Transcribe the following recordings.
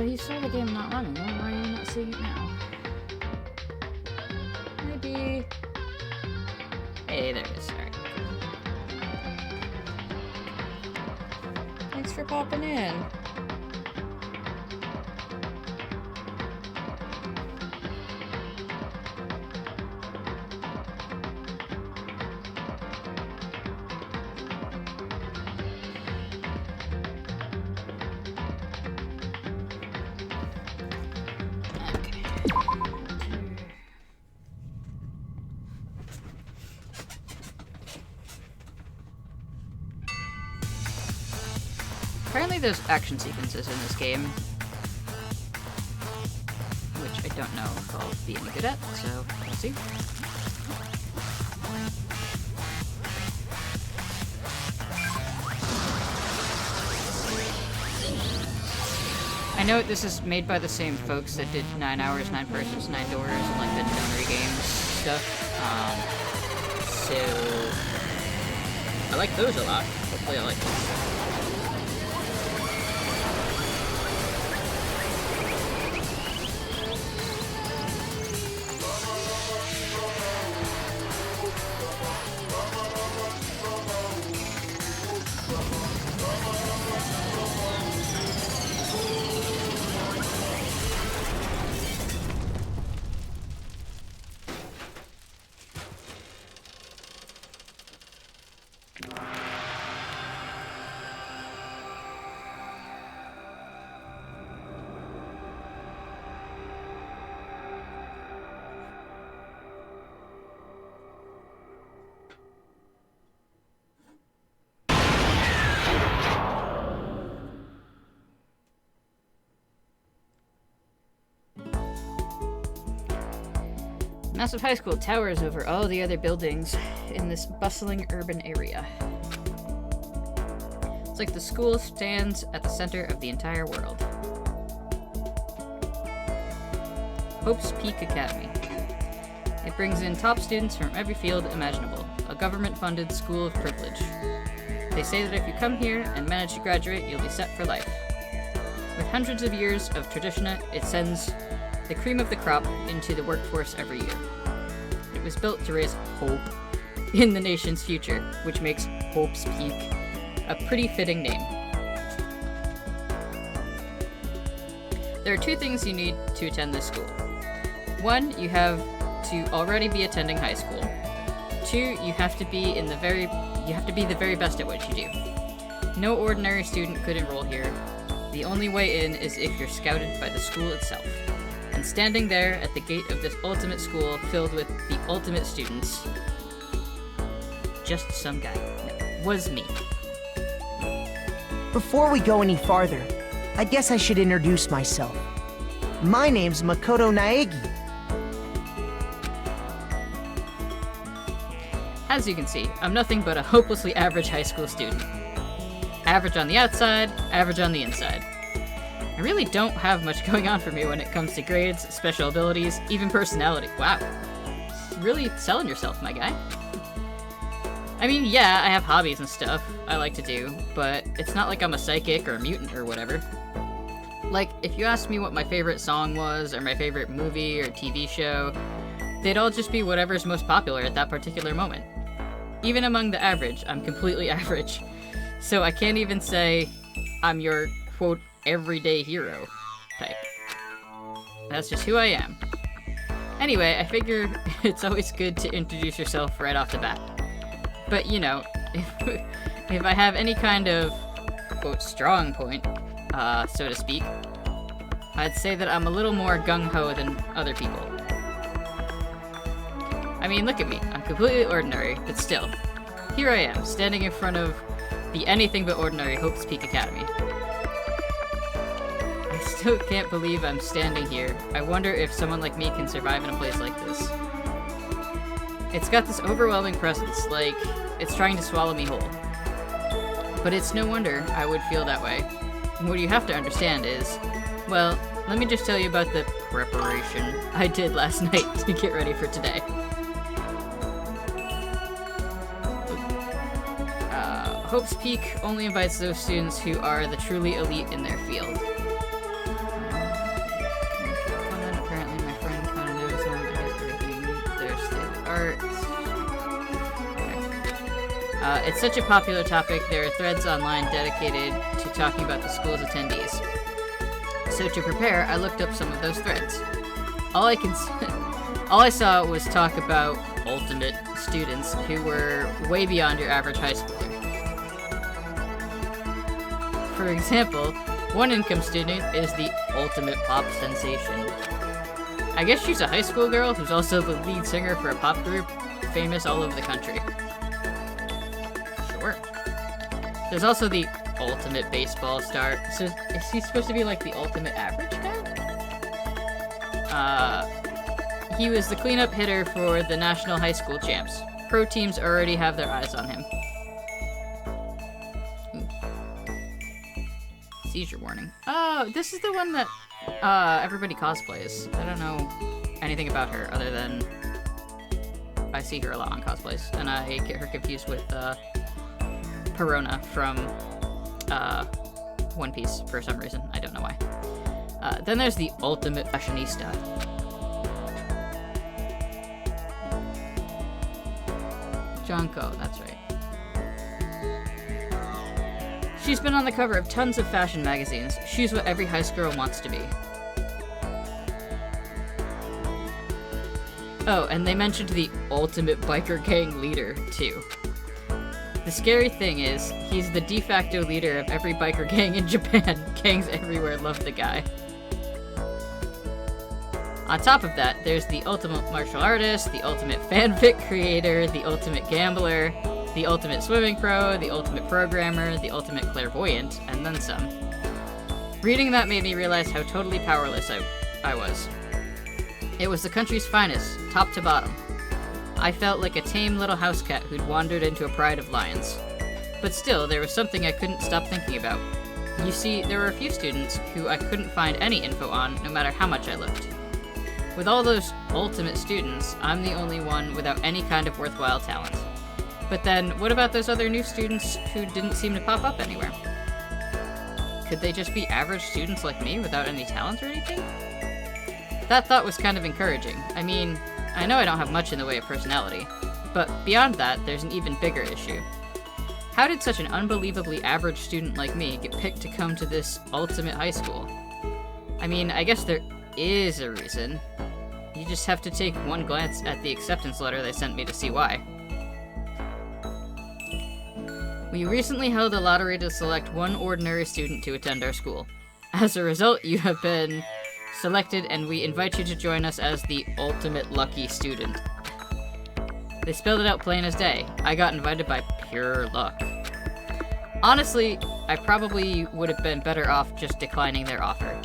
you saw the game not long ago. Why are you not seeing it now? Maybe... Hey, there it is. Alright. Thanks for popping in. Apparently there's action sequences in this game, which I don't know if I'll be any good at, so we'll see. I know this is made by the same folks that did 9 Hours, 9 Persons, 9 Doors, and like the Donnery Games stuff, so I like those a lot. Hopefully I like them. Massive high school towers over all the other buildings in this bustling urban area. It's like the school stands at the center of the entire world. Hope's Peak Academy. It brings in top students from every field imaginable, a government-funded school of privilege. They say that if you come here and manage to graduate, you'll be set for life. With hundreds of years of tradition, it sends the cream of the crop into the workforce every year. It was built to raise hope in the nation's future, which makes Hope's Peak a pretty fitting name. There are 2 things you need to attend this school. 1, you have to already be attending high school. 2, you have to be the very best at what you do. No ordinary student could enroll here. The only way in is if you're scouted by the school itself. And standing there at the gate of this ultimate school filled with the ultimate students, just some guy. No, was me. Before we go any farther, I guess I should introduce myself. My name's Makoto Naegi. As you can see, I'm nothing but a hopelessly average high school student. Average on the outside, average on the inside. I really don't have much going on for me when it comes to grades, special abilities, even personality. Wow. Really selling yourself, my guy. I mean, yeah, I have hobbies and stuff I like to do, but it's not like I'm a psychic or a mutant or whatever. Like, if you asked me what my favorite song was, or my favorite movie or TV show, they'd all just be whatever's most popular at that particular moment. Even among the average, I'm completely average. So I can't even say I'm your, quote, everyday hero type. That's just who I am. Anyway, I figure it's always good to introduce yourself right off the bat. But, you know, if I have any kind of, quote, strong point, so to speak, I'd say that I'm a little more gung-ho than other people. I mean, look at me. I'm completely ordinary, but still. Here I am, standing in front of the anything but ordinary Hope's Peak Academy. I still can't believe I'm standing here. I wonder if someone like me can survive in a place like this. It's got this overwhelming presence, like it's trying to swallow me whole. But it's no wonder I would feel that way. What you have to understand is, well, let me just tell you about the preparation I did last night to get ready for today. Hope's Peak only invites those students who are the truly elite in their field. arts. Okay. It's such a popular topic, there are threads online dedicated to talking about the school's attendees. So to prepare, I looked up some of those threads. All I saw was talk about ultimate students who were way beyond your average high schooler. For example, one income student is the ultimate pop sensation. I guess she's a high school girl who's also the lead singer for a pop group famous all over the country. Sure. There's also the ultimate baseball star. So is he supposed to be like the ultimate average guy? He was the cleanup hitter for the national high school champs. Pro teams already have their eyes on him. Seizure warning. Oh, this is the one that everybody cosplays. I don't know anything about her other than I see her a lot on cosplays, and I get her confused with Perona from One Piece for some reason. I don't know why. Then there's the ultimate fashionista. Junko, that's right. She's been on the cover of tons of fashion magazines. She's what every high school wants to be. Oh, and they mentioned the ultimate biker gang leader, too. The scary thing is, he's the de facto leader of every biker gang in Japan. Gangs everywhere love the guy. On top of that, there's the ultimate martial artist, the ultimate fanfic creator, the ultimate gambler, the ultimate swimming pro, the ultimate programmer, the ultimate clairvoyant, and then some. Reading that made me realize how totally powerless I was. It was the country's finest, top to bottom. I felt like a tame little house cat who'd wandered into a pride of lions. But still, there was something I couldn't stop thinking about. You see, there were a few students who I couldn't find any info on, no matter how much I looked. With all those ultimate students, I'm the only one without any kind of worthwhile talent. But then, what about those other new students who didn't seem to pop up anywhere? Could they just be average students like me without any talent or anything? That thought was kind of encouraging. I mean, I know I don't have much in the way of personality, but beyond that, there's an even bigger issue. How did such an unbelievably average student like me get picked to come to this ultimate high school? I mean, I guess there is a reason. You just have to take one glance at the acceptance letter they sent me to see why. We recently held a lottery to select one ordinary student to attend our school. As a result, you have been selected, and we invite you to join us as the ultimate lucky student. They spelled it out plain as day. I got invited by pure luck. Honestly, I probably would have been better off just declining their offer.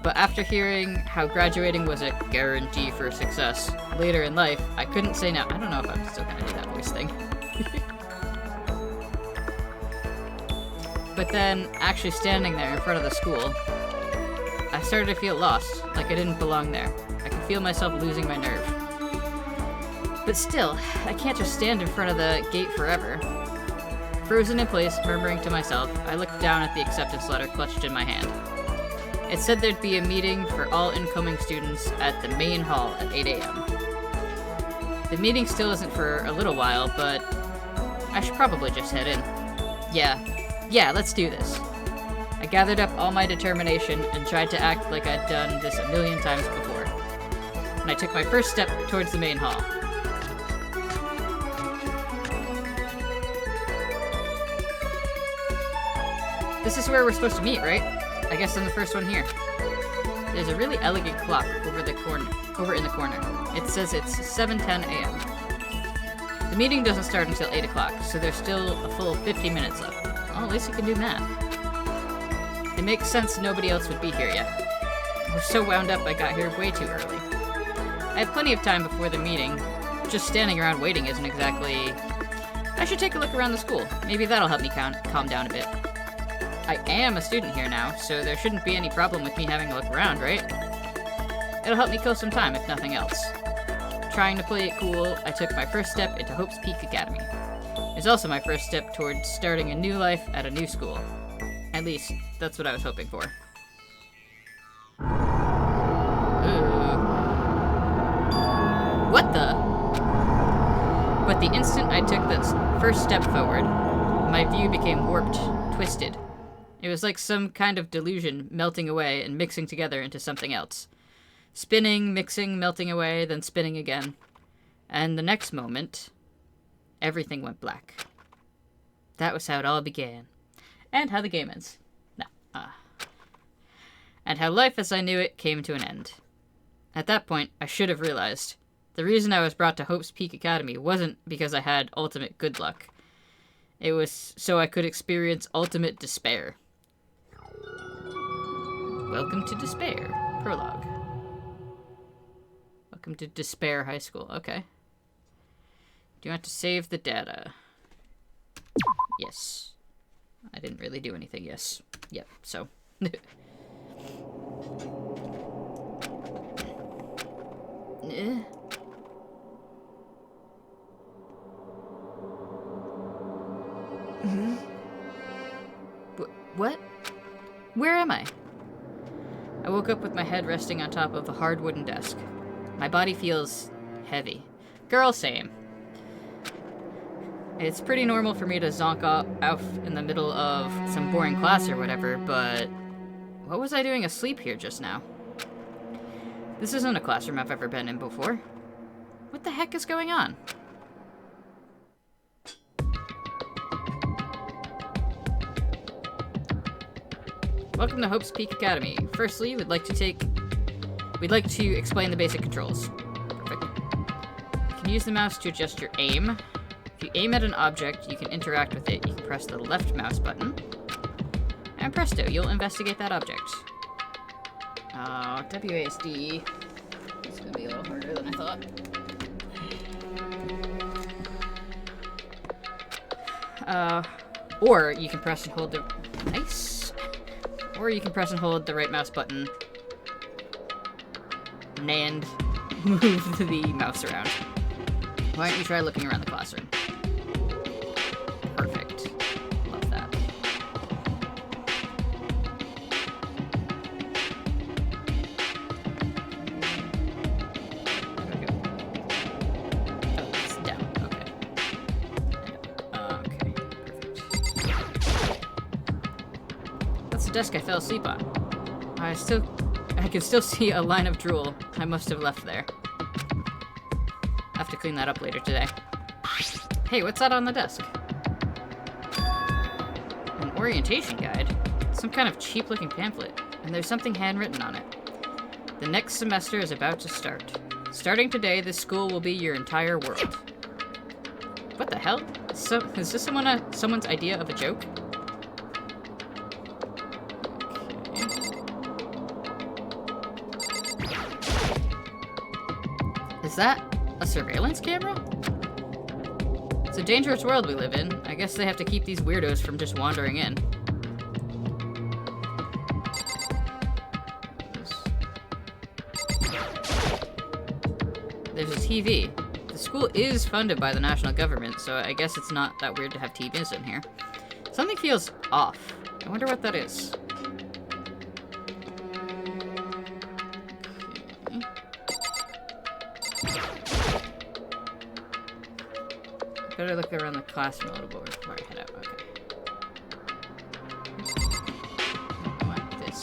But after hearing how graduating was a guarantee for success later in life, I couldn't say no. I don't know if I'm still gonna do that voice thing. But then, actually standing there in front of the school, I started to feel lost, like I didn't belong there. I could feel myself losing my nerve. But still, I can't just stand in front of the gate forever. Frozen in place, murmuring to myself, I looked down at the acceptance letter clutched in my hand. It said there'd be a meeting for all incoming students at the main hall at 8 a.m. The meeting still isn't for a little while, but I should probably just head in. Yeah, let's do this. I gathered up all my determination and tried to act like I'd done this a million times before. And I took my first step towards the main hall. This is where we're supposed to meet, right? I guess I'm the first one here. There's a really elegant clock over in the corner. It says it's 7:10 a.m. The meeting doesn't start until 8 o'clock, so there's still a full 50 minutes left. Well, at least you can do math. It makes sense nobody else would be here yet. I was so wound up I got here way too early. I had plenty of time before the meeting. Just standing around waiting isn't exactly... I should take a look around the school. Maybe that'll help me calm down a bit. I am a student here now, so there shouldn't be any problem with me having a look around, right? It'll help me kill some time, if nothing else. Trying to play it cool, I took my first step into Hope's Peak Academy. It's also my first step towards starting a new life at a new school. At least, that's what I was hoping for. Ooh. What the? But the instant I took this first step forward, my view became warped, twisted. It was like some kind of delusion melting away and mixing together into something else. Spinning, mixing, melting away, then spinning again. And the next moment, everything went black. That was how it all began. And how the game ends. No. And how life as I knew it came to an end. At that point, I should have realized. The reason I was brought to Hope's Peak Academy wasn't because I had ultimate good luck. It was so I could experience ultimate despair. Welcome to Despair. Prologue. Welcome to Despair High School. Okay. Do you want to save the data? Yes. I didn't really do anything. Yes. Yep. So. What? Where am I? I woke up with my head resting on top of a hard wooden desk. My body feels heavy. Girl, same. It's pretty normal for me to zonk off in the middle of some boring class or whatever, but what was I doing asleep here just now? This isn't a classroom I've ever been in before. What the heck is going on? Welcome to Hope's Peak Academy. Firstly, we'd like to explain the basic controls. Perfect. You can use the mouse to adjust your aim. If you aim at an object, you can interact with it. You can press the left mouse button. And presto, you'll investigate that object. WASD. It's gonna be a little harder than I thought. Or you can press and hold the... Nice. Or you can press and hold the right mouse button and move the mouse around. Why don't you try looking around the classroom? Perfect. Love that. How do I go? Oh, it's down. Okay. Okay, perfect. That's the desk I fell asleep on. I can still see a line of drool I must have left there. I'll have to clean that up later today. Hey, what's that on the desk? An orientation guide? Some kind of cheap-looking pamphlet, and there's something handwritten on it. The next semester is about to start. Starting today, this school will be your entire world. What the hell? Is this someone's idea of a joke? Is that a surveillance camera? It's a dangerous world we live in. I guess they have to keep these weirdos from just wandering in. There's a TV. The school is funded by the national government, so I guess it's not that weird to have TVs in here. Something feels off. I wonder what that is. Better look around the classroom a little bit before I head out. Okay. I want this.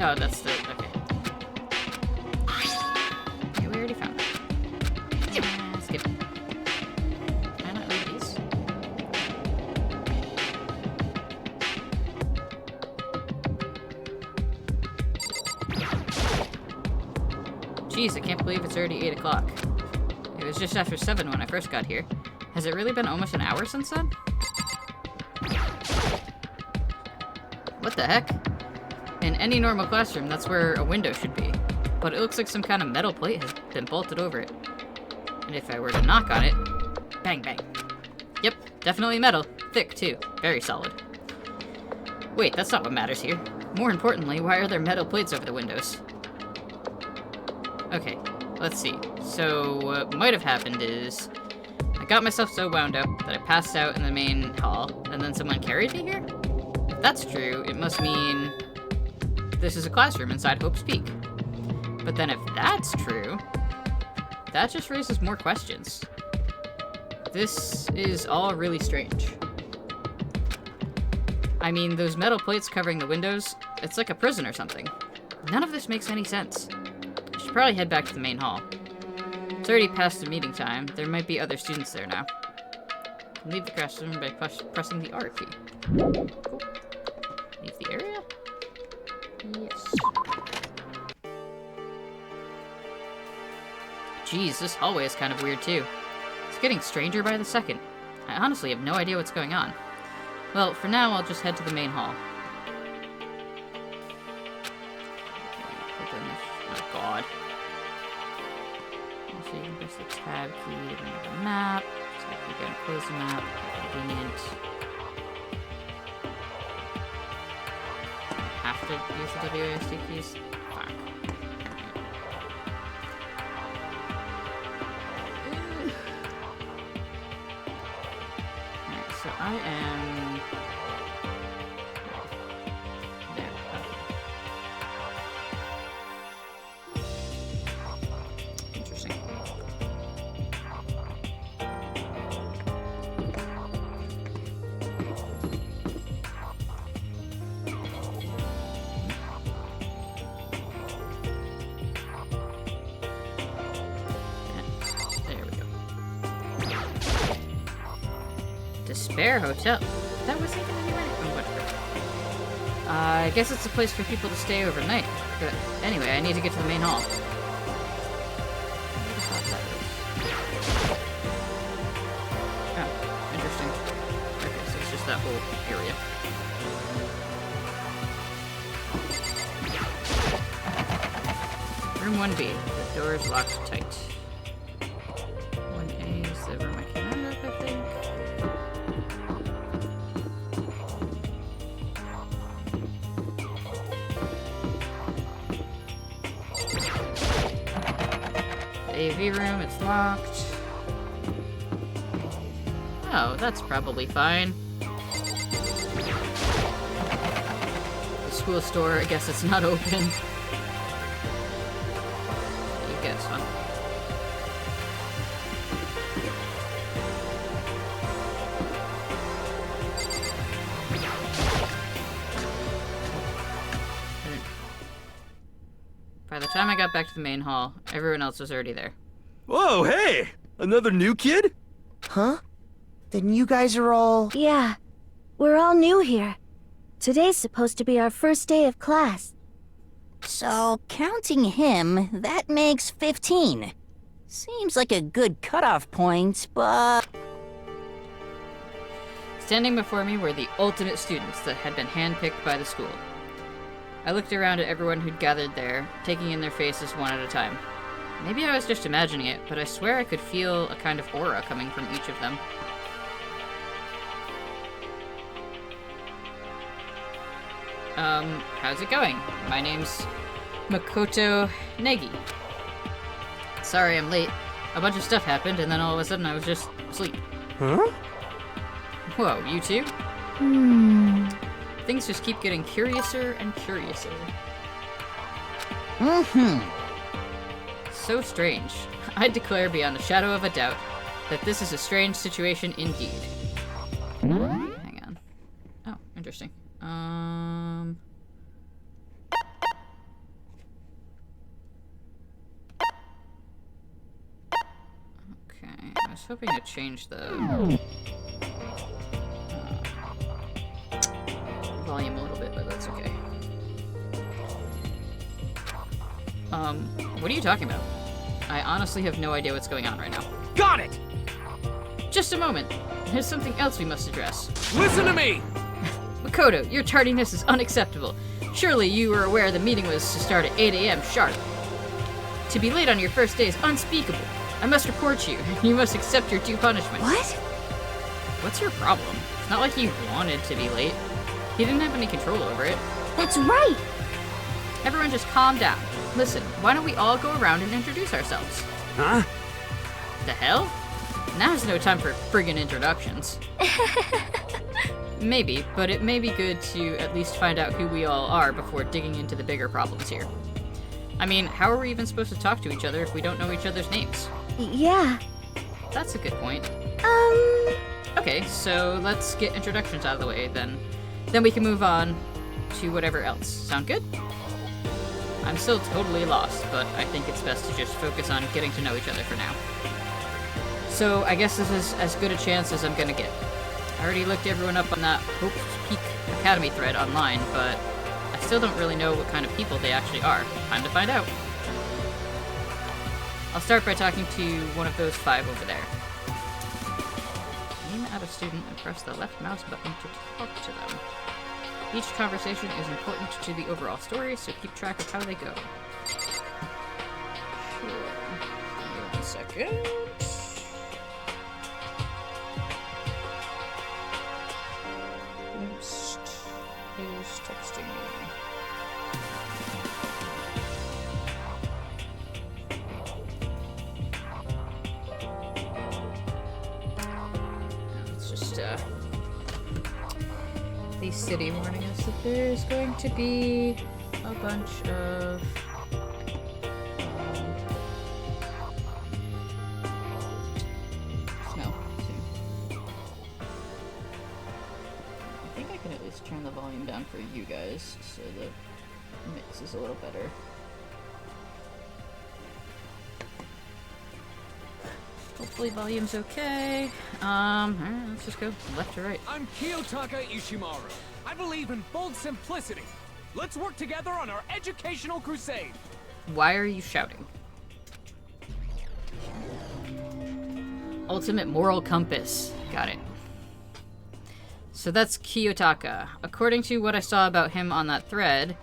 Oh, that's the... Okay. Yeah, we already found it. Skip. Can I not read these? Jeez, I can't believe it's already 8 o'clock. It was just after 7 when I first got here. Has it really been almost an hour since then? What the heck? In any normal classroom, that's where a window should be. But it looks like some kind of metal plate has been bolted over it. And if I were to knock on it... Bang, bang. Yep, definitely metal. Thick, too. Very solid. Wait, that's not what matters here. More importantly, why are there metal plates over the windows? Okay, let's see. So, what might have happened is... I got myself so wound up that I passed out in the main hall, and then someone carried me here? If that's true, it must mean... this is a classroom inside Hope's Peak. But then if that's true, that just raises more questions. This is all really strange. I mean, those metal plates covering the windows, it's like a prison or something. None of this makes any sense. I should probably head back to the main hall. It's already past the meeting time. There might be other students there now. Leave the classroom by pressing the R key. Cool. Leave the area? Yes. Geez, this hallway is kind of weird too. It's getting stranger by the second. I honestly have no idea what's going on. Well, for now, I'll just head to the main hall. Oh god. So you can press the tab key to bring up the map. So if you can close the map, convenient. Have to use the WASD keys? Fuck. Alright, so I am... there, okay. Interesting. Despair Hotel. That was even anywhere. Oh, whatever. I guess it's a place for people to stay overnight. But anyway, I need to get to the main hall. Oh, interesting. Okay, so it's just that whole area. Room 1B. The door is locked tight. 1A is the room I can end up, I think. AV room, it's locked. Oh, that's probably fine. The school store, I guess it's not open. You guess, huh? By the time I got back to the main hall, everyone else was already there. Whoa, hey! Another new kid? Huh? Then you guys are all... Yeah, we're all new here. Today's supposed to be our first day of class. So, counting him, that makes 15. Seems like a good cutoff point, but... Standing before me were the ultimate students that had been handpicked by the school. I looked around at everyone who'd gathered there, taking in their faces one at a time. Maybe I was just imagining it, but I swear I could feel a kind of aura coming from each of them. How's it going? My name's Makoto Negi. Sorry I'm late. A bunch of stuff happened, and then all of a sudden I was just asleep. Huh? Whoa, you too? Things just keep getting curiouser and curiouser. So strange. I declare beyond a shadow of a doubt that this is a strange situation indeed. Hang on. Oh, interesting. Okay, I was hoping to change the volume a little bit, but that's okay. What are you talking about? I honestly have no idea what's going on right now. Got it! Just a moment. There's something else we must address. Listen to me! Makoto, your tardiness is unacceptable. Surely you were aware the meeting was to start at 8 a.m. sharp. To be late on your first day is unspeakable. I must report you. You must accept your due punishment. What? What's your problem? It's not like he wanted to be late. He didn't have any control over it. That's right! Everyone just calm down. Listen, why don't we all go around and introduce ourselves? Huh? The hell? Now's no time for friggin' introductions. Maybe, but it may be good to at least find out who we all are before digging into the bigger problems here. I mean, how are we even supposed to talk to each other if we don't know each other's names? Yeah. That's a good point. Okay, so let's get introductions out of the way, then. Then we can move on to whatever else. Sound good? I'm still totally lost, but I think it's best to just focus on getting to know each other for now. So I guess this is as good a chance as I'm gonna get. I already looked everyone up on that Hope Peak Academy thread online, but I still don't really know what kind of people they actually are. Time to find out. I'll start by talking to one of those 5 over there. Aim at a student and press the left mouse button to talk to them. Each conversation is important to the overall story, so keep track of how they go. Sure. Give me 1 second. Who's texting me? It's just, the city warning us that there's going to be a bunch of snow soon. I think I can at least turn the volume down for you guys so the mix is a little better. Hopefully volume's okay. Alright, let's just go left to right. I'm Kiyotaka Ishimaru. I believe in bold simplicity. Let's work together on our educational crusade. Why are you shouting? Ultimate moral compass. Got it. So that's Kiyotaka. According to what I saw about him on that thread,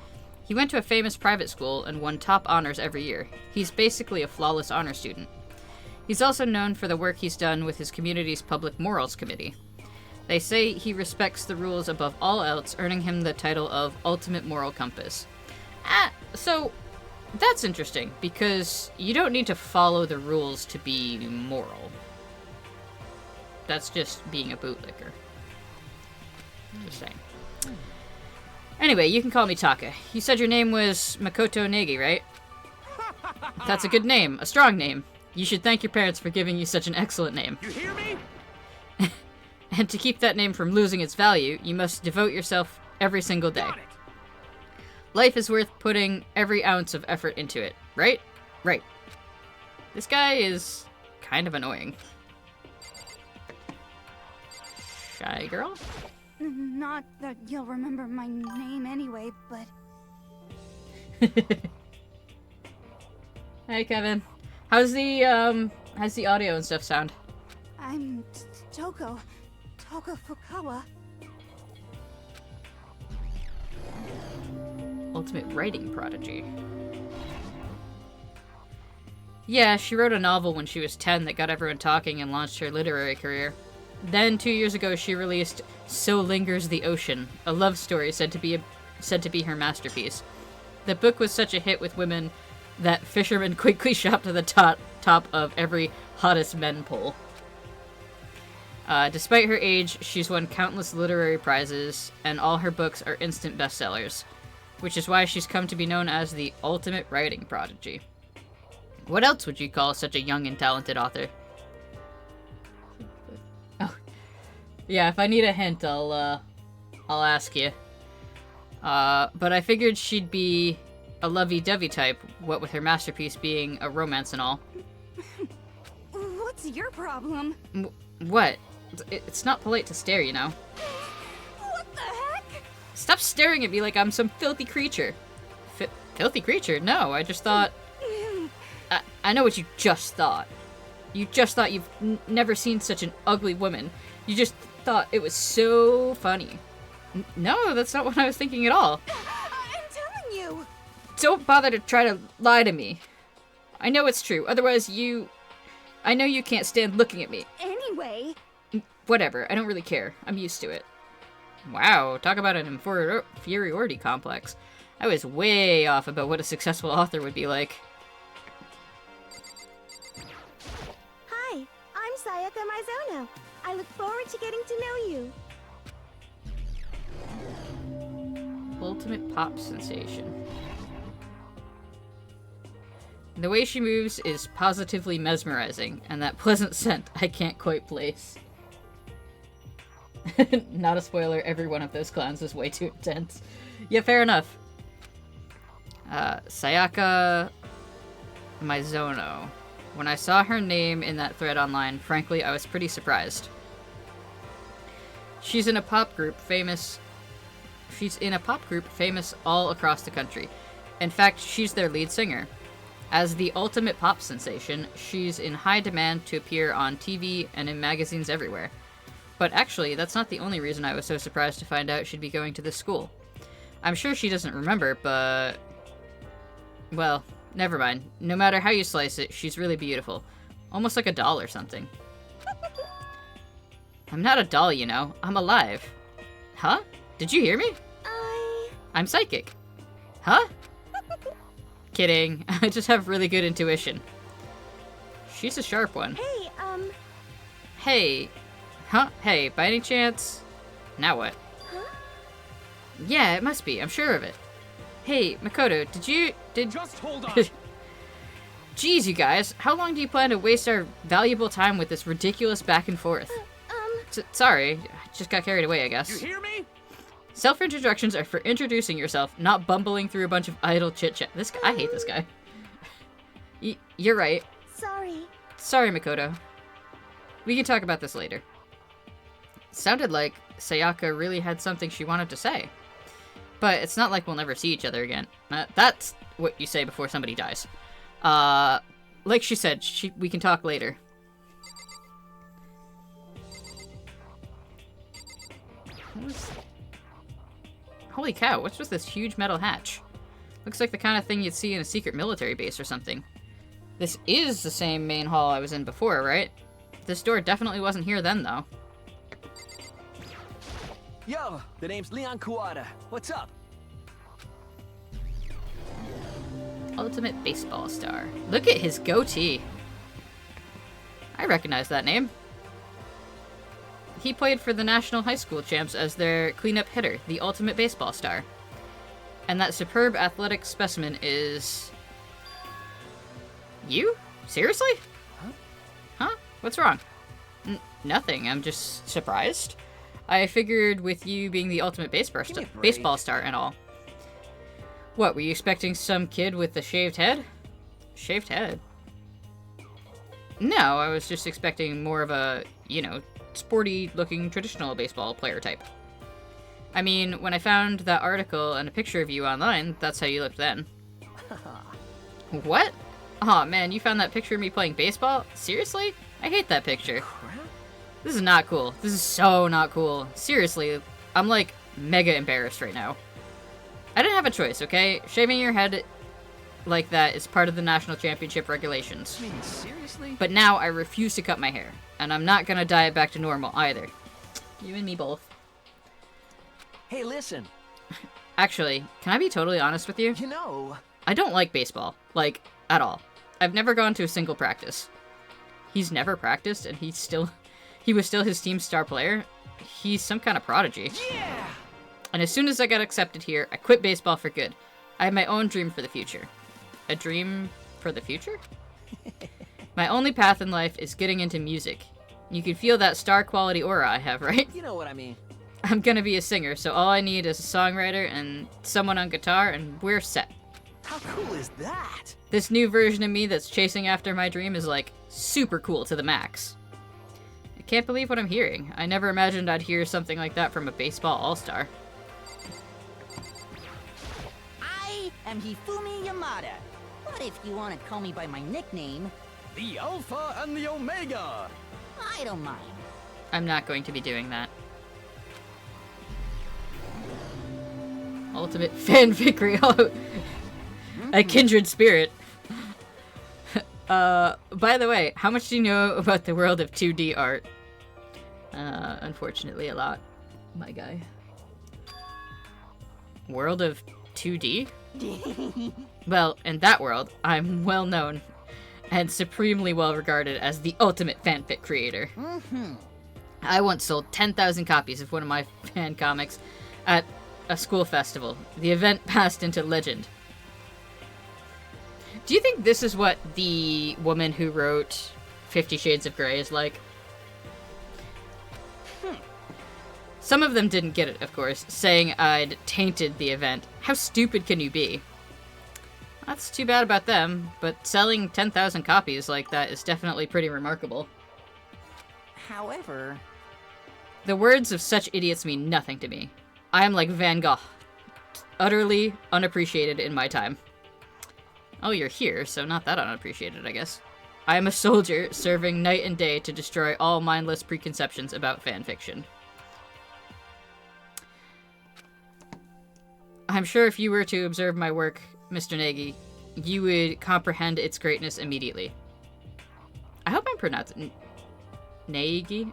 he went to a famous private school and won top honors every year. He's basically a flawless honor student. He's also known for the work he's done with his community's Public Morals Committee. They say he respects the rules above all else, earning him the title of Ultimate Moral Compass. So that's interesting, because you don't need to follow the rules to be moral. That's just being a bootlicker. Just saying. Anyway, you can call me Taka. You said your name was Makoto Negi, right? That's a good name, a strong name. You should thank your parents for giving you such an excellent name. You hear me? And to keep that name from losing its value, you must devote yourself every single day. Got it. Life is worth putting every ounce of effort into it, right? Right. This guy is kind of annoying. Shy girl? Not that you'll remember my name anyway, but... Hey, Kevin. How's the audio and stuff sound? I'm Toko Fukawa. Ultimate writing prodigy. Yeah, she wrote a novel when she was 10 that got everyone talking and launched her literary career. Then, 2 years ago, she released So Lingers the Ocean, a love story said to be her masterpiece. The book was such a hit with women that fishermen quickly shot to the top of every hottest men poll. Despite her age, she's won countless literary prizes, and all her books are instant bestsellers, which is why she's come to be known as the ultimate writing prodigy. What else would you call such a young and talented author? Oh, yeah, if I need a hint, I'll ask you. But I figured she'd be a lovey-dovey type, what with her masterpiece being a romance and all. What's your problem? What? It's not polite to stare, you know. What the heck? Stop staring at me like I'm some filthy creature. Filthy creature? No, I just thought... I know what you just thought. You just thought you've never seen such an ugly woman. You just thought it was so funny. No, that's not what I was thinking at all. I'm telling you. Don't bother to try to lie to me. I know it's true. Otherwise, I know you can't stand looking at me. Anyway. Whatever. I don't really care. I'm used to it. Wow, talk about an inferiority complex. I was way off about what a successful author would be like. Hi, I'm Sayaka Mizono. I look forward to getting to know you. Ultimate pop sensation. The way she moves is positively mesmerizing, and that pleasant scent I can't quite place. Not a spoiler, every one of those clowns is way too intense. Yeah, fair enough. Sayaka Mizono. When I saw her name in that thread online, frankly, I was pretty surprised. She's in a pop group famous all across the country. In fact, she's their lead singer. As the ultimate pop sensation, she's in high demand to appear on TV and in magazines everywhere. But actually, that's not the only reason I was so surprised to find out she'd be going to this school. I'm sure she doesn't remember, but... well, never mind. No matter how you slice it, she's really beautiful. Almost like a doll or something. I'm not a doll, you know. I'm alive. Huh? Did you hear me? I'm psychic. Huh? Kidding. I just have really good intuition. She's a sharp one. Hey, Hey. Huh? Hey, by any chance? Now what? Huh? Yeah, it must be. I'm sure of it. Hey, Makoto, did... Just hold on. Jeez, you guys. How long do you plan to waste our valuable time with this ridiculous back and forth? Sorry. I just got carried away, I guess. You hear me? Self-introductions are for introducing yourself, not bumbling through a bunch of idle chit-chat. I hate this guy. You're right. Sorry, Makoto. We can talk about this later. Sounded like Sayaka really had something she wanted to say. But it's not like we'll never see each other again. That's what you say before somebody dies. Like she said, we can talk later. Holy cow, what's with this huge metal hatch? Looks like the kind of thing you'd see in a secret military base or something. This is the same main hall I was in before, right? This door definitely wasn't here then, though. Yo, the name's Leon Kuwata. What's up? Ultimate baseball star. Look at his goatee. I recognize that name. He played for the National High School Champs as their cleanup hitter, the ultimate baseball star. And that superb athletic specimen is... you? Seriously? Huh? What's wrong? Nothing. I'm just surprised. I figured with you being the ultimate baseball star and all. What, were you expecting some kid with a shaved head? Shaved head? No, I was just expecting more of a, you know, sporty-looking traditional baseball player type. I mean, when I found that article and a picture of you online, that's how you looked then. What? Aw, man, you found that picture of me playing baseball? Seriously? I hate that picture. This is not cool. This is so not cool. Seriously, I'm like mega embarrassed right now. I didn't have a choice, okay? Shaving your head like that is part of the national championship regulations. I mean, seriously? But now I refuse to cut my hair. And I'm not gonna dye it back to normal either. You and me both. Hey, listen. Actually, can I be totally honest with you? You know... I don't like baseball. Like, at all. I've never gone to a single practice. He's never practiced, and he was still his team's star player. He's some kind of prodigy. Yeah! And as soon as I got accepted here, I quit baseball for good. I have my own dream for the future. A dream for the future? My only path in life is getting into music. You can feel that star-quality aura I have, right? You know what I mean. I'm gonna be a singer, so all I need is a songwriter and someone on guitar, and we're set. How cool is that? This new version of me that's chasing after my dream is, like, super cool to the max. I can't believe what I'm hearing. I never imagined I'd hear something like that from a baseball all-star. I am Hifumi Yamada. But if you want to call me by my nickname, The Alpha and the Omega! I don't mind. I'm not going to be doing that. Ultimate fanfic real. A kindred spirit. By the way, how much do you know about the world of 2D art? Unfortunately, a lot, my guy. World of 2D? Well, in that world, I'm well known and supremely well regarded as the ultimate fanfic creator. I once sold 10,000 copies of one of my fan comics at a school festival. The event passed into legend. Do you think this is what the woman who wrote 50 Shades of Grey is like? Some of them didn't get it, of course, saying I'd tainted the event. How stupid can you be? That's too bad about them, but selling 10,000 copies like that is definitely pretty remarkable. However... The words of such idiots mean nothing to me. I am like Van Gogh. Utterly unappreciated in my time. Oh, you're here, so not that unappreciated, I guess. I am a soldier, serving night and day to destroy all mindless preconceptions about fanfiction. I'm sure if you were to observe my work, Mr. Nagy, you would comprehend its greatness immediately. I hope I'm pronouncing Nagy?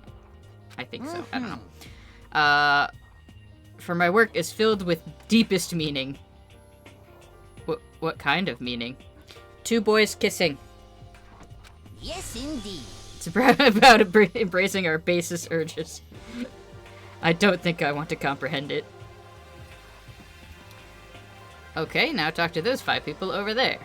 I think so. I don't know. For my work is filled with deepest meaning. What kind of meaning? Two boys kissing. Yes, indeed. It's about embracing our basest urges. I don't think I want to comprehend it. Okay, now talk to those 5 people over there.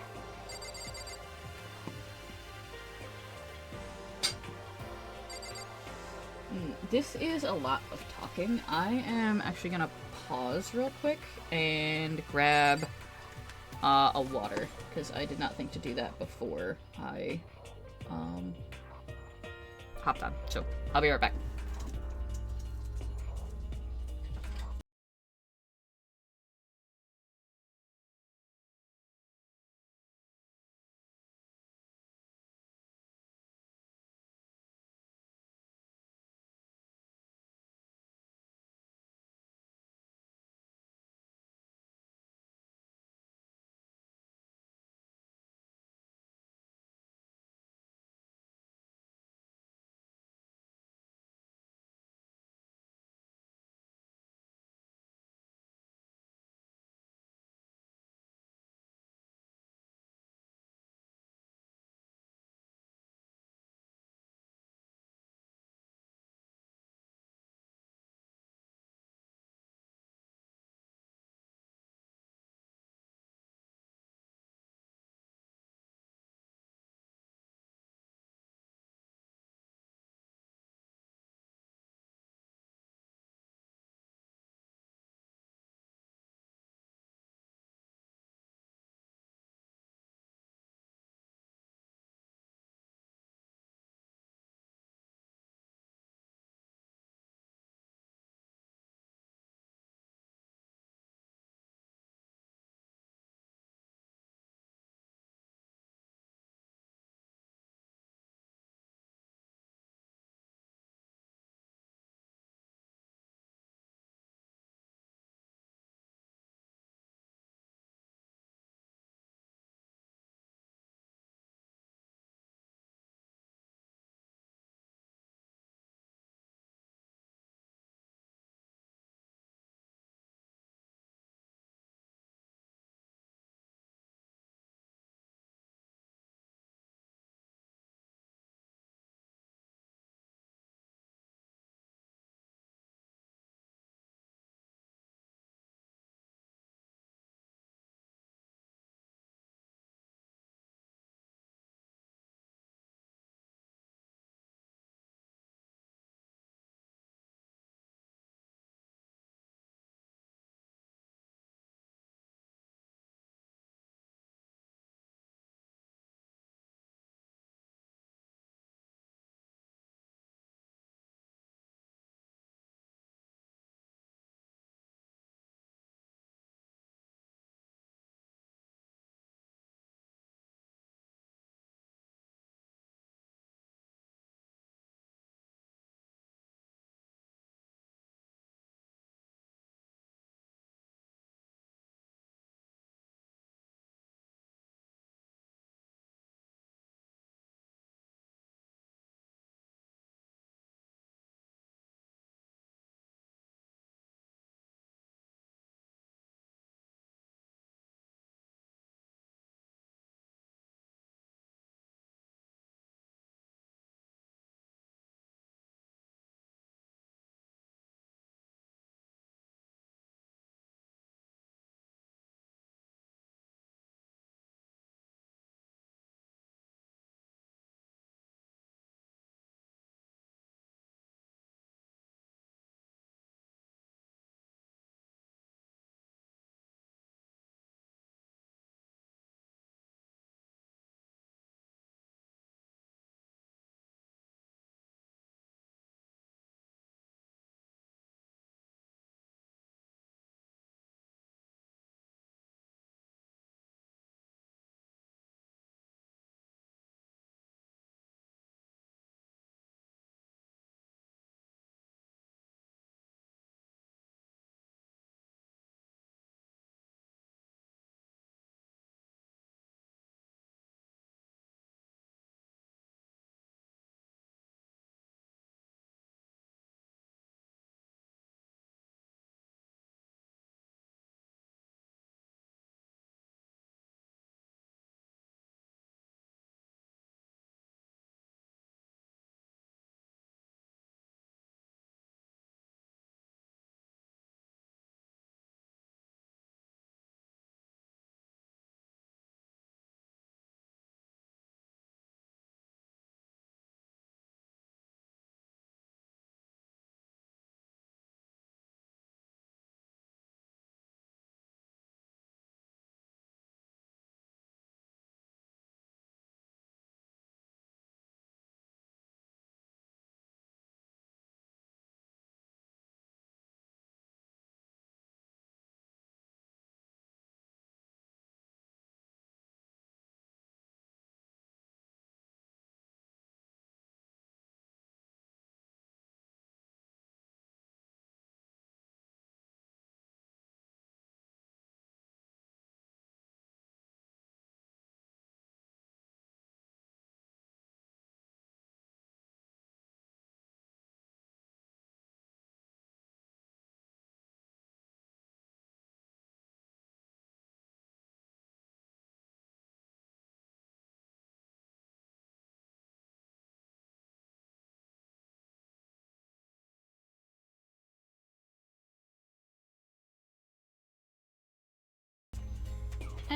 This is a lot of talking. I am actually gonna pause real quick and grab a water, because I did not think to do that before I hopped on. So, I'll be right back.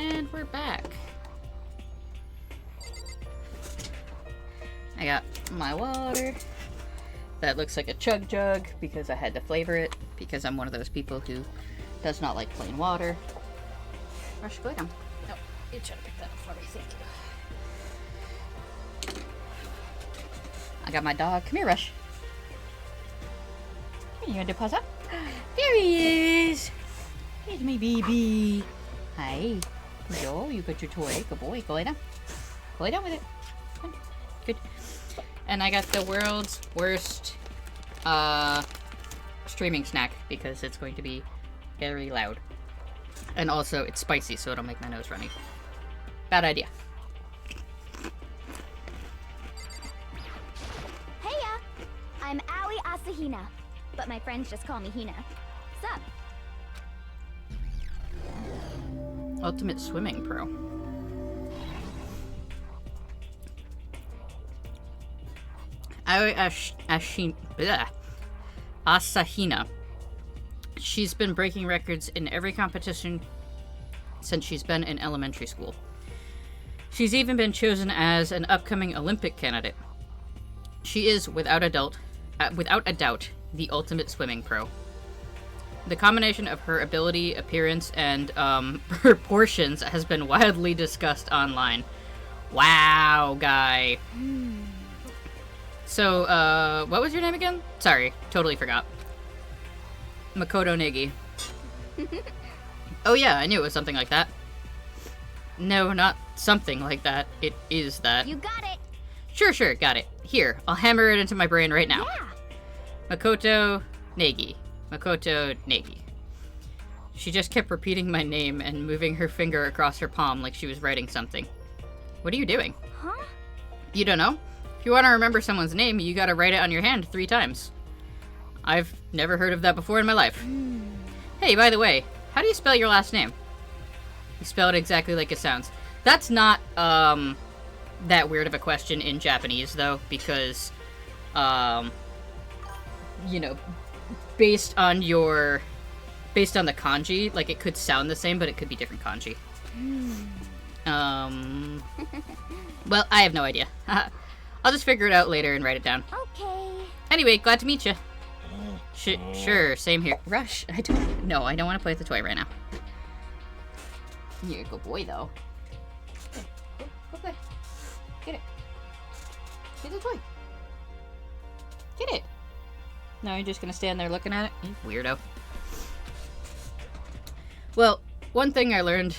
And we're back. I got my water. That looks like a chug jug because I had to flavor it because I'm one of those people who does not like plain water. Rush, go down. Oh, you try to pick that up for me. Thank you. I got my dog. Come here, Rush. You gonna do pause up? There he is. Here's my baby. Hi. Yo, you got your toy. Good boy. Go lay down. Go lay down with it. Come on. Good. And I got the world's worst streaming snack because it's going to be very loud. And also, it's spicy, so it'll make my nose runny. Bad idea. Heya! I'm Ali Asahina, but my friends just call me Hina. Sup? Ultimate Swimming Pro. Asahina. She's been breaking records in every competition since she's been in elementary school. She's even been chosen as an upcoming Olympic candidate. She is, without a doubt, the ultimate swimming pro. The combination of her ability, appearance, and proportions has been wildly discussed online. Wow, guy. So, what was your name again? Sorry, totally forgot. Makoto Negi. Oh yeah, I knew it was something like that. No, not something like that. It is that. You got it! Sure, got it. Here, I'll hammer it into my brain right now. Yeah! Makoto Negi. Makoto Negi. She just kept repeating my name and moving her finger across her palm like she was writing something. What are you doing? Huh? You don't know? If you want to remember someone's name, you gotta write it on your hand 3 times. I've never heard of that before in my life. Hey, by the way, how do you spell your last name? You spell it exactly like it sounds. That's not, that weird of a question in Japanese, though, because, you know, based on the kanji, like, it could sound the same, but it could be different kanji. Well, I have no idea. I'll just figure it out later and write it down. Okay. Anyway, glad to meet you. Sure, same here. Rush, I don't want to play with the toy right now. You're a good boy, though. Go play. Get it. Get the toy. Get it. No, you're just gonna stand there looking at it? You weirdo. Well, one thing I learned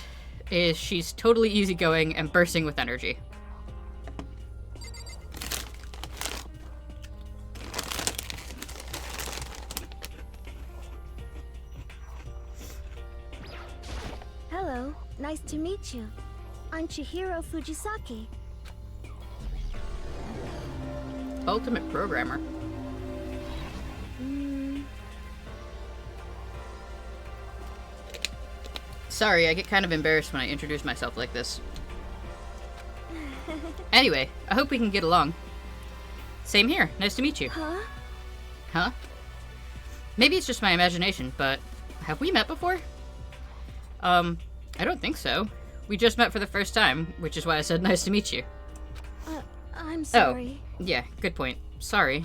is she's totally easygoing and bursting with energy. Hello, nice to meet you. I'm Chihiro Fujisaki. Ultimate programmer. Sorry, I get kind of embarrassed when I introduce myself like this. Anyway, I hope we can get along. Same here. Nice to meet you. Huh? Maybe it's just my imagination, but have we met before? I don't think so. We just met for the first time, which is why I said nice to meet you. I'm sorry. Oh, yeah, good point. Sorry.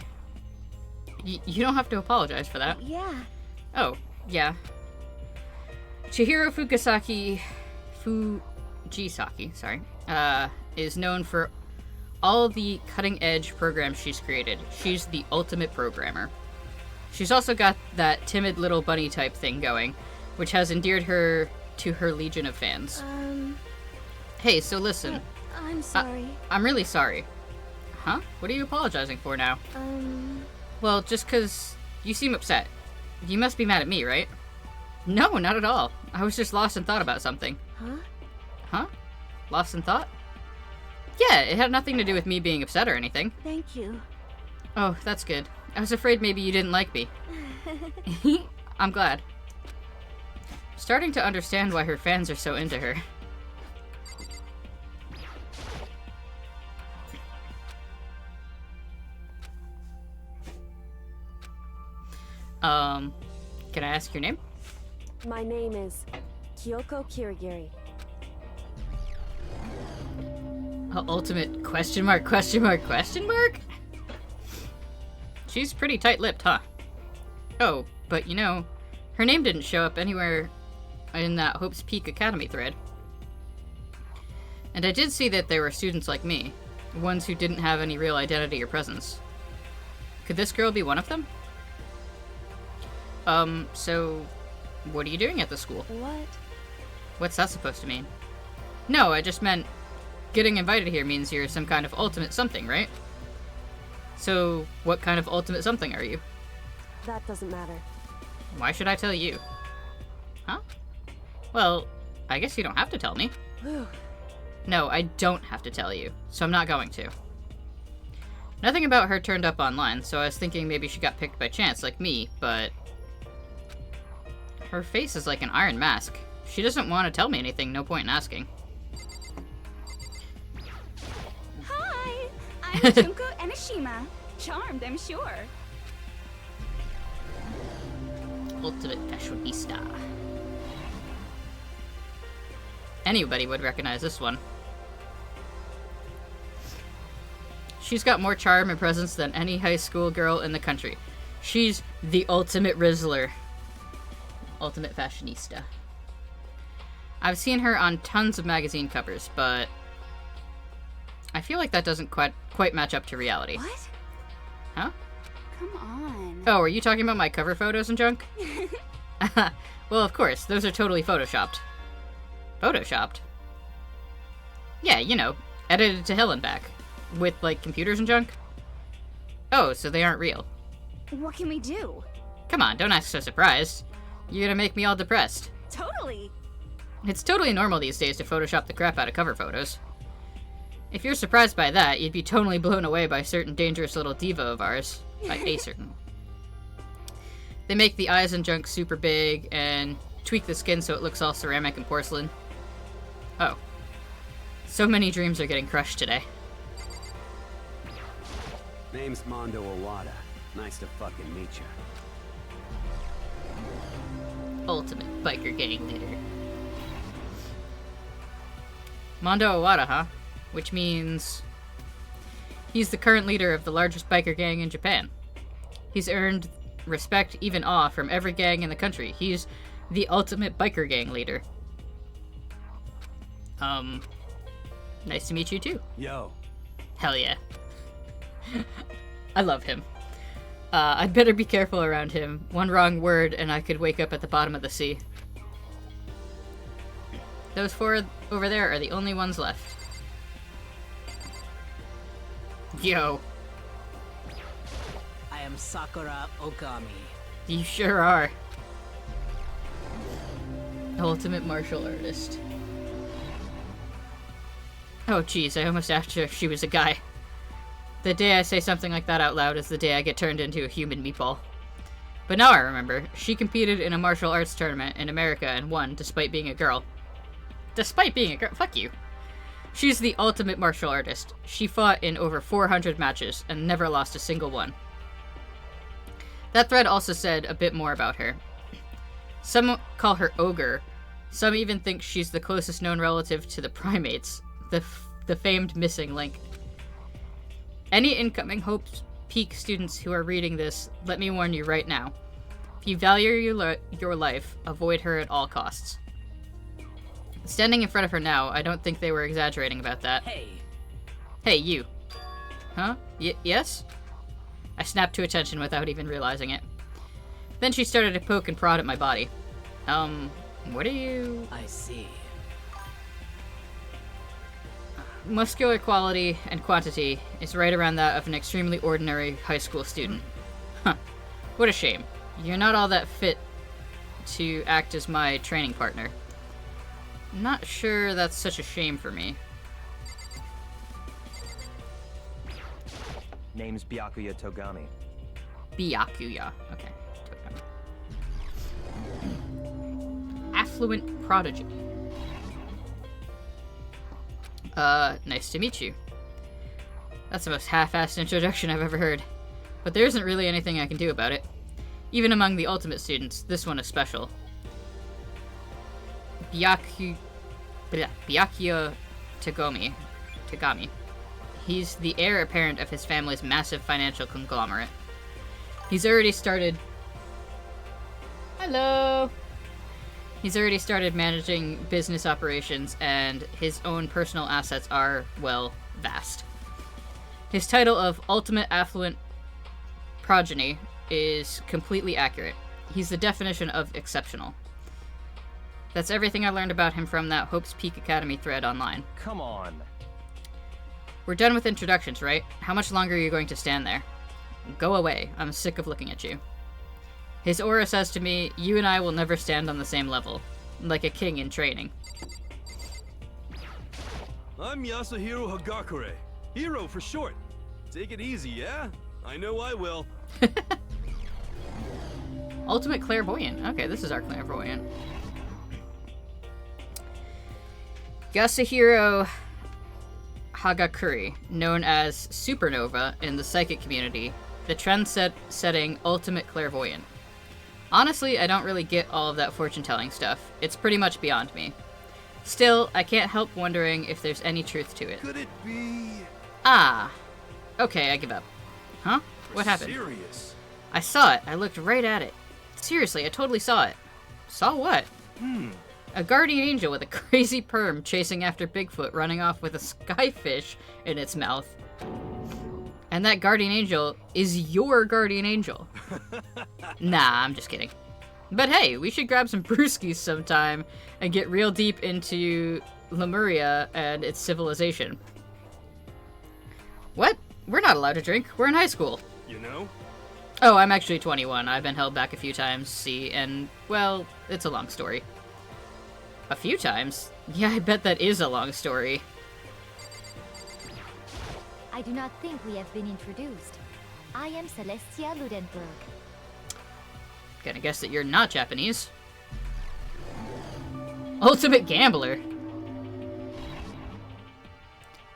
You don't have to apologize for that. Yeah. Oh, yeah. Chihiro Fujisaki, is known for all the cutting-edge programs she's created. She's the ultimate programmer. She's also got that timid little bunny type thing going, which has endeared her to her legion of fans. Hey, so listen. I'm sorry. I'm really sorry. Huh? What are you apologizing for now? Well, just 'cause you seem upset. You must be mad at me, right? No, not at all. I was just lost in thought about something. Huh? Lost in thought? Yeah, it had nothing to do with me being upset or anything. Thank you. Oh, that's good. I was afraid maybe you didn't like me. I'm glad. Starting to understand why her fans are so into her. Can I ask your name? My name is Kyoko Kirigiri. Ultimate question mark, question mark, question mark? She's pretty tight-lipped, huh? Oh, but you know, her name didn't show up anywhere in that Hope's Peak Academy thread. And I did see that there were students like me, ones who didn't have any real identity or presence. Could this girl be one of them? So what are you doing at the school? What? What's that supposed to mean? No, I just meant getting invited here means you're some kind of ultimate something, right? So, what kind of ultimate something are you? That doesn't matter. Why should I tell you? Huh? Well, I guess you don't have to tell me. No, I don't have to tell you, so I'm not going to. Nothing about her turned up online, so I was thinking maybe she got picked by chance, like me, but... her face is like an iron mask. She doesn't want to tell me anything, no point in asking. Hi! I'm Junko Emishima. Charmed, I'm sure. Ultimate fashionista. Anybody would recognize this one. She's got more charm and presence than any high school girl in the country. She's the ultimate Rizzler. Ultimate fashionista. I've seen her on tons of magazine covers, but I feel like that doesn't quite match up to reality. What? Huh? Come on. Oh, are you talking about my cover photos and junk? Well, of course, those are totally photoshopped. Photoshopped? Yeah, you know, edited to hell and back. With, like, computers and junk? Oh, so they aren't real. What can we do? Come on, don't act so surprised. You're gonna make me all depressed. Totally. It's totally normal these days to Photoshop the crap out of cover photos. If you're surprised by that, you'd be totally blown away by a certain dangerous little diva of ours. By a certain. They make the eyes and junk super big, and tweak the skin so it looks all ceramic and porcelain. Oh. So many dreams are getting crushed today. Name's Mondo Owada. Nice to fucking meet you. Ultimate biker gang leader. Mondo Owada, huh? Which means he's the current leader of the largest biker gang in Japan. He's earned respect, even awe, from every gang in the country. He's the ultimate biker gang leader. Nice to meet you too. Yo. Hell yeah. I love him. I'd better be careful around him. One wrong word and I could wake up at the bottom of the sea. Those four over there are the only ones left. Yo. I am Sakura Okami. You sure are. Ultimate martial artist. Oh jeez, I almost asked her if she was a guy. The day I say something like that out loud is the day I get turned into a human meatball. But now I remember, she competed in a martial arts tournament in America and won, despite being a girl. Despite being a girl? Fuck you. She's the ultimate martial artist. She fought in over 400 matches and never lost a single one. That thread also said a bit more about her. Some call her Ogre. Some even think she's the closest known relative to the primates, the famed missing link. Any incoming Hope's Peak students who are reading this, let me warn you right now. If you value your life, avoid her at all costs. Standing in front of her now, I don't think they were exaggerating about that. Hey. Hey, you. Huh? Yes? I snapped to attention without even realizing it. Then she started to poke and prod at my body. What are you... I see. Muscular quality and quantity is right around that of an extremely ordinary high school student. Huh. What a shame. You're not all that fit to act as my training partner. Not sure that's such a shame for me. Name's Byakuya Togami. Byakuya. Okay. Affluent prodigy. Nice to meet you. That's the most half-assed introduction I've ever heard. But there isn't really anything I can do about it. Even among the ultimate students, this one is special. Byakuya Tagomi. Tagami. He's the heir apparent of his family's massive financial conglomerate. He's already started... Hello! He's already started managing business operations, and his own personal assets are, well, vast. His title of Ultimate Affluent Progeny is completely accurate. He's the definition of exceptional. That's everything I learned about him from that Hope's Peak Academy thread online. Come on. We're done with introductions, right? How much longer are you going to stand there? Go away. I'm sick of looking at you. His aura says to me, you and I will never stand on the same level. Like a king in training. I'm Yasuhiro Hagakure. Hero for short. Take it easy, yeah? I know I will. Ultimate Clairvoyant. Okay, this is our Clairvoyant. Yasuhiro Hagakure, known as Supernova in the psychic community, the trend-setting ultimate clairvoyant. Honestly, I don't really get all of that fortune-telling stuff. It's pretty much beyond me. Still, I can't help wondering if there's any truth to it. Could it be... Ah. Okay, I give up. Huh? What happened? Serious? I saw it. I looked right at it. Seriously, I totally saw it. Saw what? A guardian angel with a crazy perm chasing after Bigfoot running off with a skyfish in its mouth. And that guardian angel is your guardian angel. Nah, I'm just kidding. But hey, we should grab some brewskis sometime and get real deep into Lemuria and its civilization. What? We're not allowed to drink. We're in high school. You know? Oh, I'm actually 21. I've been held back a few times, see, and, well, it's a long story. A few times? Yeah, I bet that is a long story. I do not think we have been introduced. I am Celestia Ludenberg. Gonna guess that you're not Japanese. Ultimate Gambler.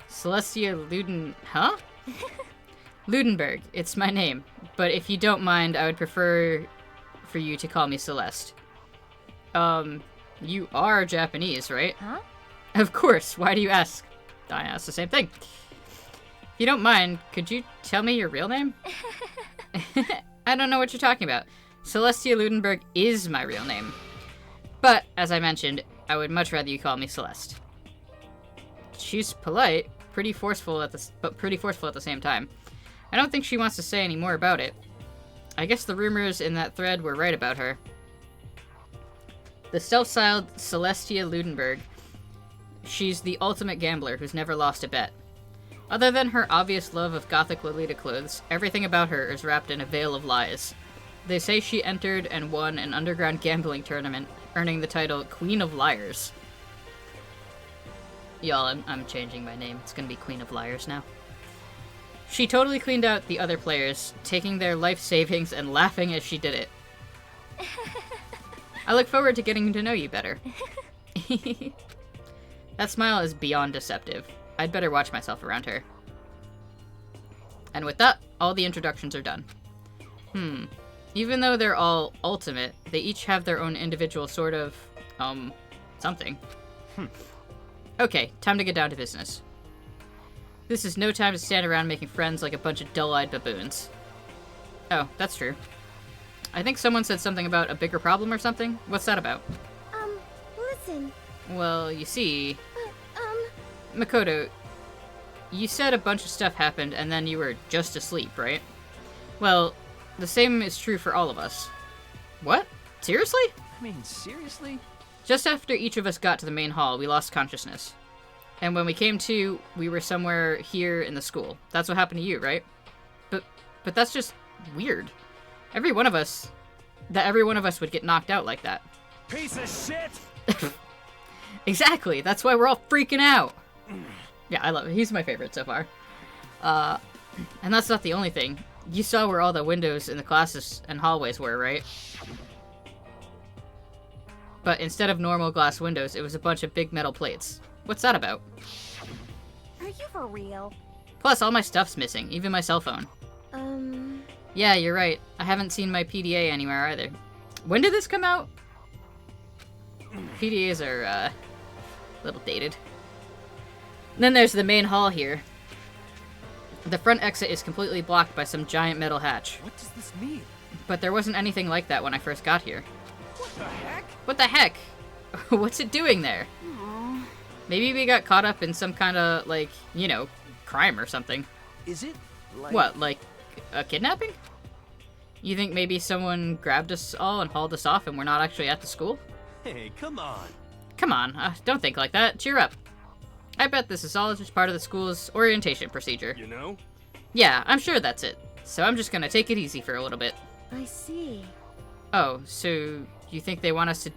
Celestia Luden... Huh? Ludenberg. It's my name. But if you don't mind, I would prefer for you to call me Celeste. You are Japanese, right? Huh? Of course. Why do you ask? I asked the same thing. If you don't mind, could you tell me your real name? I don't know what you're talking about. Celestia Ludenberg is my real name. But, as I mentioned, I would much rather you call me Celeste. She's polite, pretty forceful but pretty forceful at the same time. I don't think she wants to say any more about it. I guess the rumors in that thread were right about her. The self-styled Celestia Ludenberg. She's the ultimate gambler who's never lost a bet. Other than her obvious love of gothic Lolita clothes, everything about her is wrapped in a veil of lies. They say she entered and won an underground gambling tournament, earning the title Queen of Liars. Y'all, I'm changing my name. It's gonna be Queen of Liars now. She totally cleaned out the other players, taking their life savings and laughing as she did it. I look forward to getting to know you better. That smile is beyond deceptive. I'd better watch myself around her. And with that, all the introductions are done. Even though they're all ultimate, they each have their own individual sort of, something. Okay, time to get down to business. This is no time to stand around making friends like a bunch of dull-eyed baboons. Oh, that's true. I think someone said something about a bigger problem or something. What's that about? Listen. Well, you see... Makoto, you said a bunch of stuff happened and then you were just asleep, right? Well, the same is true for all of us. What? Seriously? I mean, seriously? Just after each of us got to the main hall, we lost consciousness. And when we came to, we were somewhere here in the school. That's what happened to you, right? But that's just weird. Every one of us would get knocked out like that. Piece of shit! Exactly, that's why we're all freaking out. Yeah, I love it. He's my favorite so far. And that's not the only thing. You saw where all the windows in the classes and hallways were, right? But instead of normal glass windows, it was a bunch of big metal plates. What's that about? Are you for real? Plus, all my stuff's missing, even my cell phone. Yeah, you're right. I haven't seen my PDA anywhere either. When did this come out? PDAs are, a little dated. And then there's the main hall here. The front exit is completely blocked by some giant metal hatch. What does this mean? But there wasn't anything like that when I first got here. What the heck? What the heck? What's it doing there? Aww. Maybe we got caught up in some kind of, like, you know, crime or something. Is it like... What, like a kidnapping? You think maybe someone grabbed us all and hauled us off and we're not actually at the school? Hey, come on. Come on, don't think like that. Cheer up. I bet this is all just part of the school's orientation procedure. You know? Yeah, I'm sure that's it. So I'm just gonna take it easy for a little bit. I see. Oh, so you think they wanted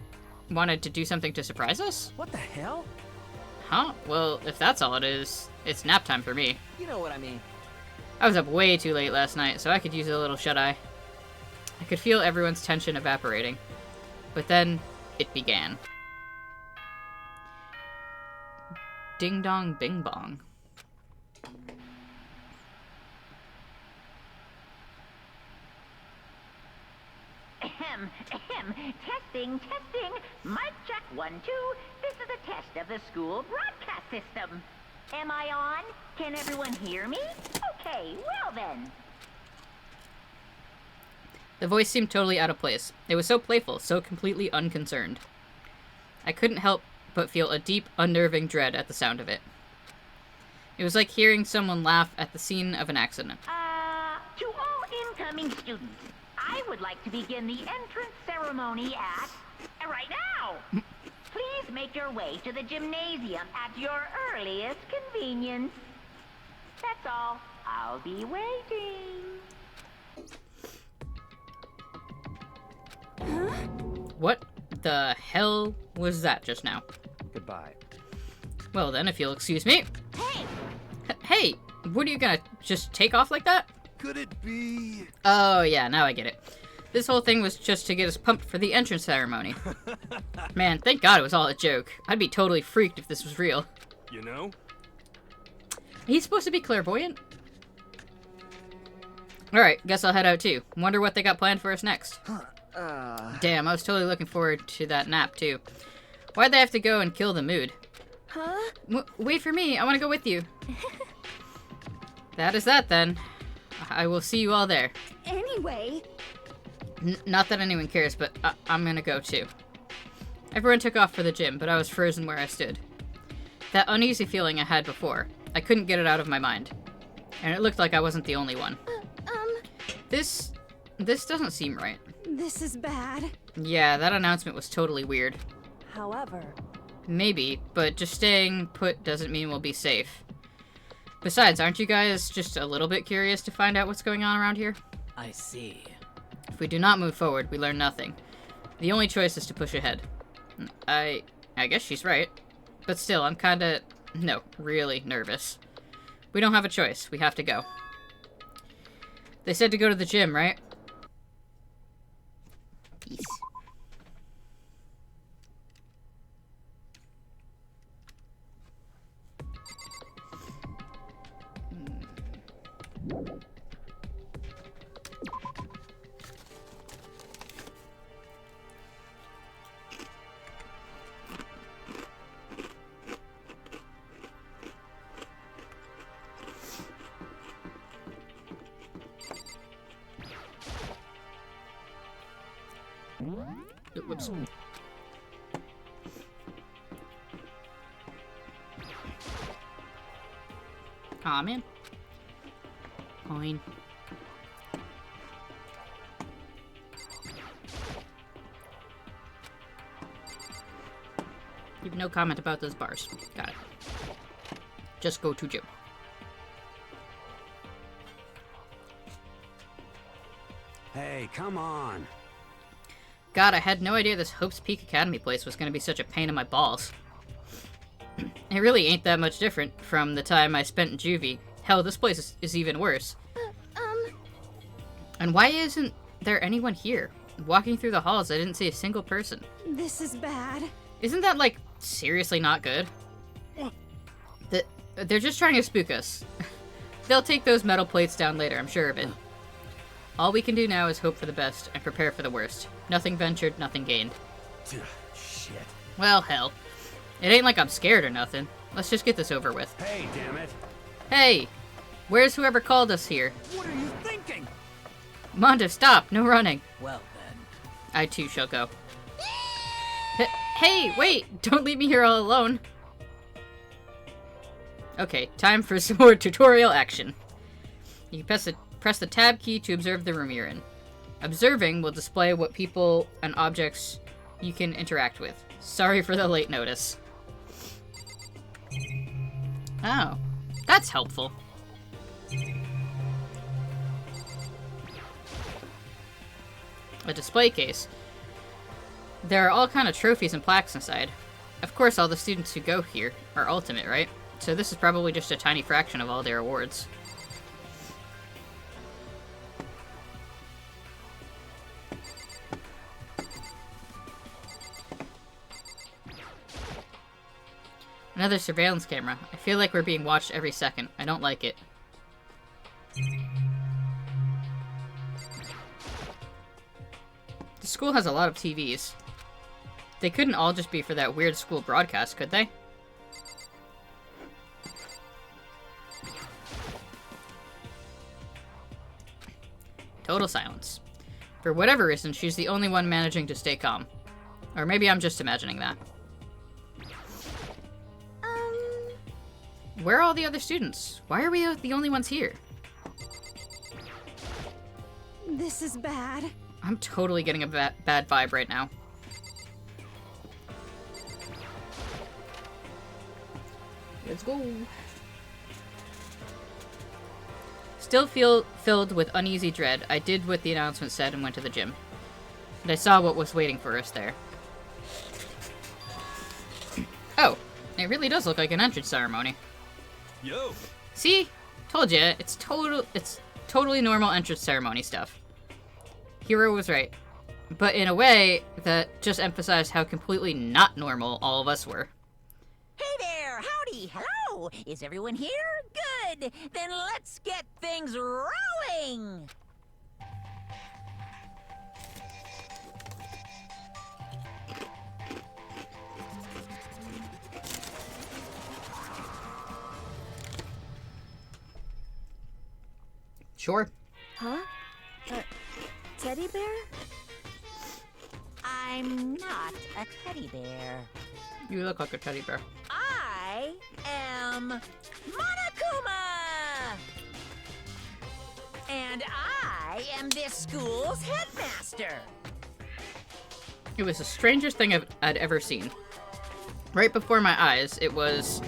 to do something to surprise us? What the hell? Huh? Well, if that's all it is, it's nap time for me. You know what I mean. I was up way too late last night, so I could use a little shut-eye. I could feel everyone's tension evaporating. But then, it began. Ding dong bing bong. Ahem, ahem. Testing, testing. Mic check 1, 2. This is a test of the school broadcast system. Am I on? Can everyone hear me? Okay, well then. The voice seemed totally out of place. It was so playful, so completely unconcerned. I couldn't help but feel a deep, unnerving dread at the sound of it. It was like hearing someone laugh at the scene of an accident. To all incoming students, I would like to begin the entrance ceremony at... right now! Please make your way to the gymnasium at your earliest convenience. That's all. I'll be waiting. What the hell was that just now? Goodbye. Well then, if you'll excuse me. Hey! Hey! What are you gonna just take off like that? Could it be... Oh yeah, now I get it. This whole thing was just to get us pumped for the entrance ceremony. Man, thank God it was all a joke. I'd be totally freaked if this was real. You know? He's supposed to be clairvoyant? Alright, guess I'll head out too. Wonder what they got planned for us next. Damn, I was totally looking forward to that nap too. Why'd they have to go and kill the mood? Huh? Wait for me, I want to go with you. That is that then. I will see you all there. Anyway. Not that anyone cares, but I'm gonna go too. Everyone took off for the gym, but I was frozen where I stood. That uneasy feeling I had before, I couldn't get it out of my mind. And it looked like I wasn't the only one. This doesn't seem right. This is bad. Yeah, that announcement was totally weird. However. Maybe, but just staying put doesn't mean we'll be safe. Besides, aren't you guys just a little bit curious to find out what's going on around here? I see. If we do not move forward, we learn nothing. The only choice is to push ahead. I guess she's right. But still, I'm kinda... no, really nervous. We don't have a choice. We have to go. They said to go to the gym, right? Peace. Whoops. Aw, man. Fine. You have no comment about those bars. Got it. Just go to gym. Hey, come on. God, I had no idea this Hope's Peak Academy place was going to be such a pain in my balls. It really ain't that much different from the time I spent in juvie. Hell, this place is even worse. And why isn't there anyone here? Walking through the halls, I didn't see a single person. This is bad. Isn't that, like, seriously not good? They're just trying to spook us. They'll take those metal plates down later, I'm sure of it. All we can do now is hope for the best and prepare for the worst. Nothing ventured, nothing gained. Shit. Well, hell. It ain't like I'm scared or nothing. Let's just get this over with. Hey, damn it. Hey! Where's whoever called us here? What are you thinking? Mondo, stop! No running. Well then. I too shall go. Hey, wait! Don't leave me here all alone. Okay, time for some more tutorial action. You can press the tab key to observe the room you're in. Observing will display what people and objects you can interact with. Sorry for the late notice. Oh, that's helpful. A display case. There are all kind of trophies and plaques inside. Of course, all the students who go here are ultimate, right? So this is probably just a tiny fraction of all their awards. Another surveillance camera. I feel like we're being watched every second. I don't like it. The school has a lot of TVs. They couldn't all just be for that weird school broadcast, could they? Total silence. For whatever reason, she's the only one managing to stay calm. Or maybe I'm just imagining that. Where are all the other students? Why are we the only ones here? This is bad. I'm totally getting a bad vibe right now. Let's go. Still filled with uneasy dread, I did what the announcement said and went to the gym. And I saw what was waiting for us there. Oh, it really does look like an entrance ceremony. Yo! See? Told ya, it's totally normal entrance ceremony stuff. Hero was right. But in a way that just emphasized how completely not normal all of us were. Hey there! Howdy! Hello! Is everyone here? Good! Then let's get things rolling! Sure. Huh? Teddy bear? I'm not a teddy bear. You look like a teddy bear. I am Monokuma! And I am this school's headmaster. It was the strangest thing I'd ever seen. Right before my eyes, it was...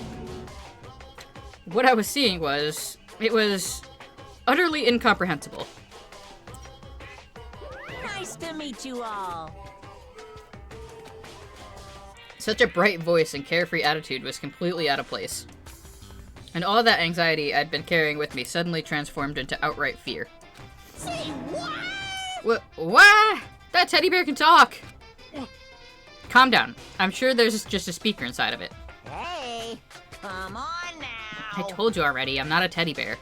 What I was seeing was... It was... utterly incomprehensible. Nice to meet you all. Such a bright voice and carefree attitude was completely out of place. And all that anxiety I'd been carrying with me suddenly transformed into outright fear. Say what? What? That teddy bear can talk! Calm down. I'm sure there's just a speaker inside of it. Hey, come on now. I told you already, I'm not a teddy bear.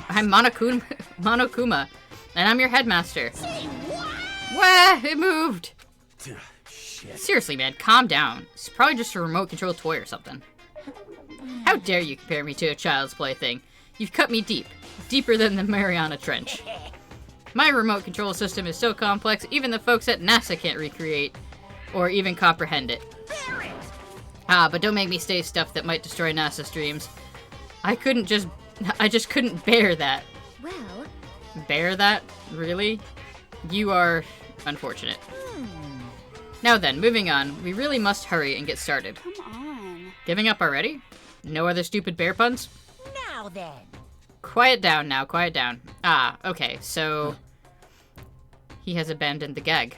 I'm Monokuma, and I'm your headmaster. Say what? Wah! It moved! Shit. Seriously, man, calm down. It's probably just a remote control toy or something. How dare you compare me to a child's plaything? You've cut me deep. Deeper than the Mariana Trench. My remote control system is so complex, even the folks at NASA can't recreate or even comprehend it. Ah, but don't make me say stuff that might destroy NASA's dreams. I just couldn't bear that. Well... Bear that? Really? You are unfortunate. Now then, moving on. We really must hurry and get started. Come on. Giving up already? No other stupid bear puns? Now then. Quiet down now, quiet down. Ah, okay, so... He has abandoned the gag.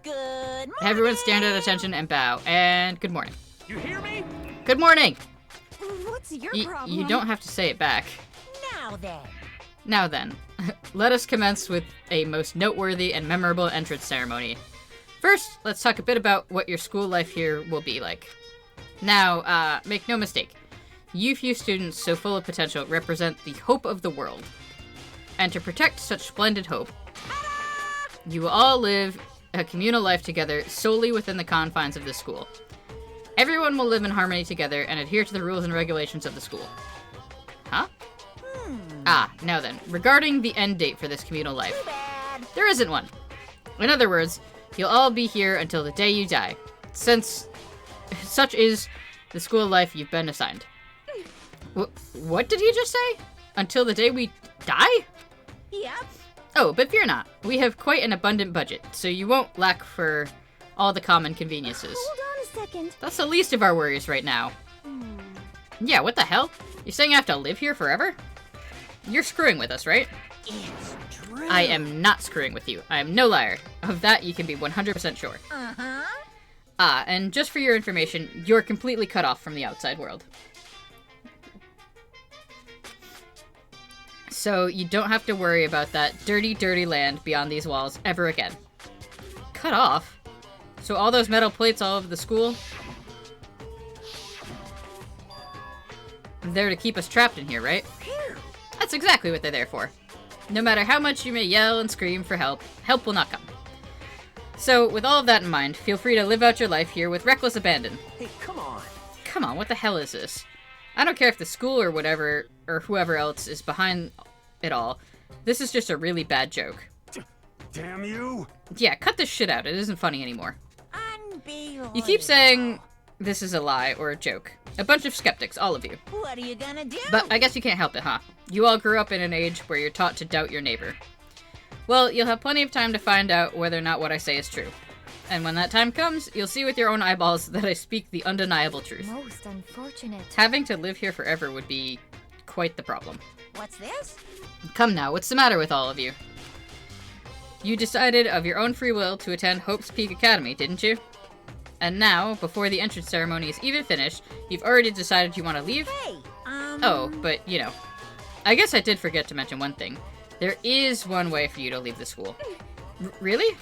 Good morning. Everyone stand at attention and bow. And good morning. You hear me? Good morning! What's your problem? You don't have to say it back. Now then. Now then, let us commence with a most noteworthy and memorable entrance ceremony. First, let's talk a bit about what your school life here will be like. Now, make no mistake. You few students so full of potential represent the hope of the world. And to protect such splendid hope, you will all live a communal life together solely within the confines of the school. Everyone will live in harmony together and adhere to the rules and regulations of the school. Huh? Ah, now then, regarding the end date for this communal life. There isn't one. In other words, you'll all be here until the day you die, since such is the school life you've been assigned. What did he just say? Until the day we die? Yep. Oh, but fear not. We have quite an abundant budget, so you won't lack for all the common conveniences. Hold on a second. That's the least of our worries right now. Yeah, what the hell? You're saying I have to live here forever? You're screwing with us, right? It's true. I am not screwing with you. I am no liar. Of that, you can be 100% sure. Uh-huh. Ah, and just for your information, you're completely cut off from the outside world. So you don't have to worry about that dirty, dirty land beyond these walls ever again. Cut off? So all those metal plates all over the school? They're to keep us trapped in here, right? That's exactly what they're there for. No matter how much you may yell and scream for help, help will not come. So, with all of that in mind, feel free to live out your life here with reckless abandon. Hey, come on. Come on, what the hell is this? I don't care if the school or whatever, or whoever else is behind it all. This is just a really bad joke. Damn you! Yeah, cut this shit out. It isn't funny anymore. Unbelievable. You keep saying this is a lie or a joke. A bunch of skeptics, all of you. What are you gonna do? But I guess you can't help it, huh? You all grew up in an age where you're taught to doubt your neighbor. Well, you'll have plenty of time to find out whether or not what I say is true. And when that time comes, you'll see with your own eyeballs that I speak the undeniable truth. Most unfortunate. Having to live here forever would be quite the problem. What's this? Come now, what's the matter with all of you? You decided of your own free will to attend Hope's Peak Academy, didn't you? And now, before the entrance ceremony is even finished, you've already decided you want to leave? Hey, Oh, but, you know. I guess I did forget to mention one thing. There is one way for you to leave the school. Really?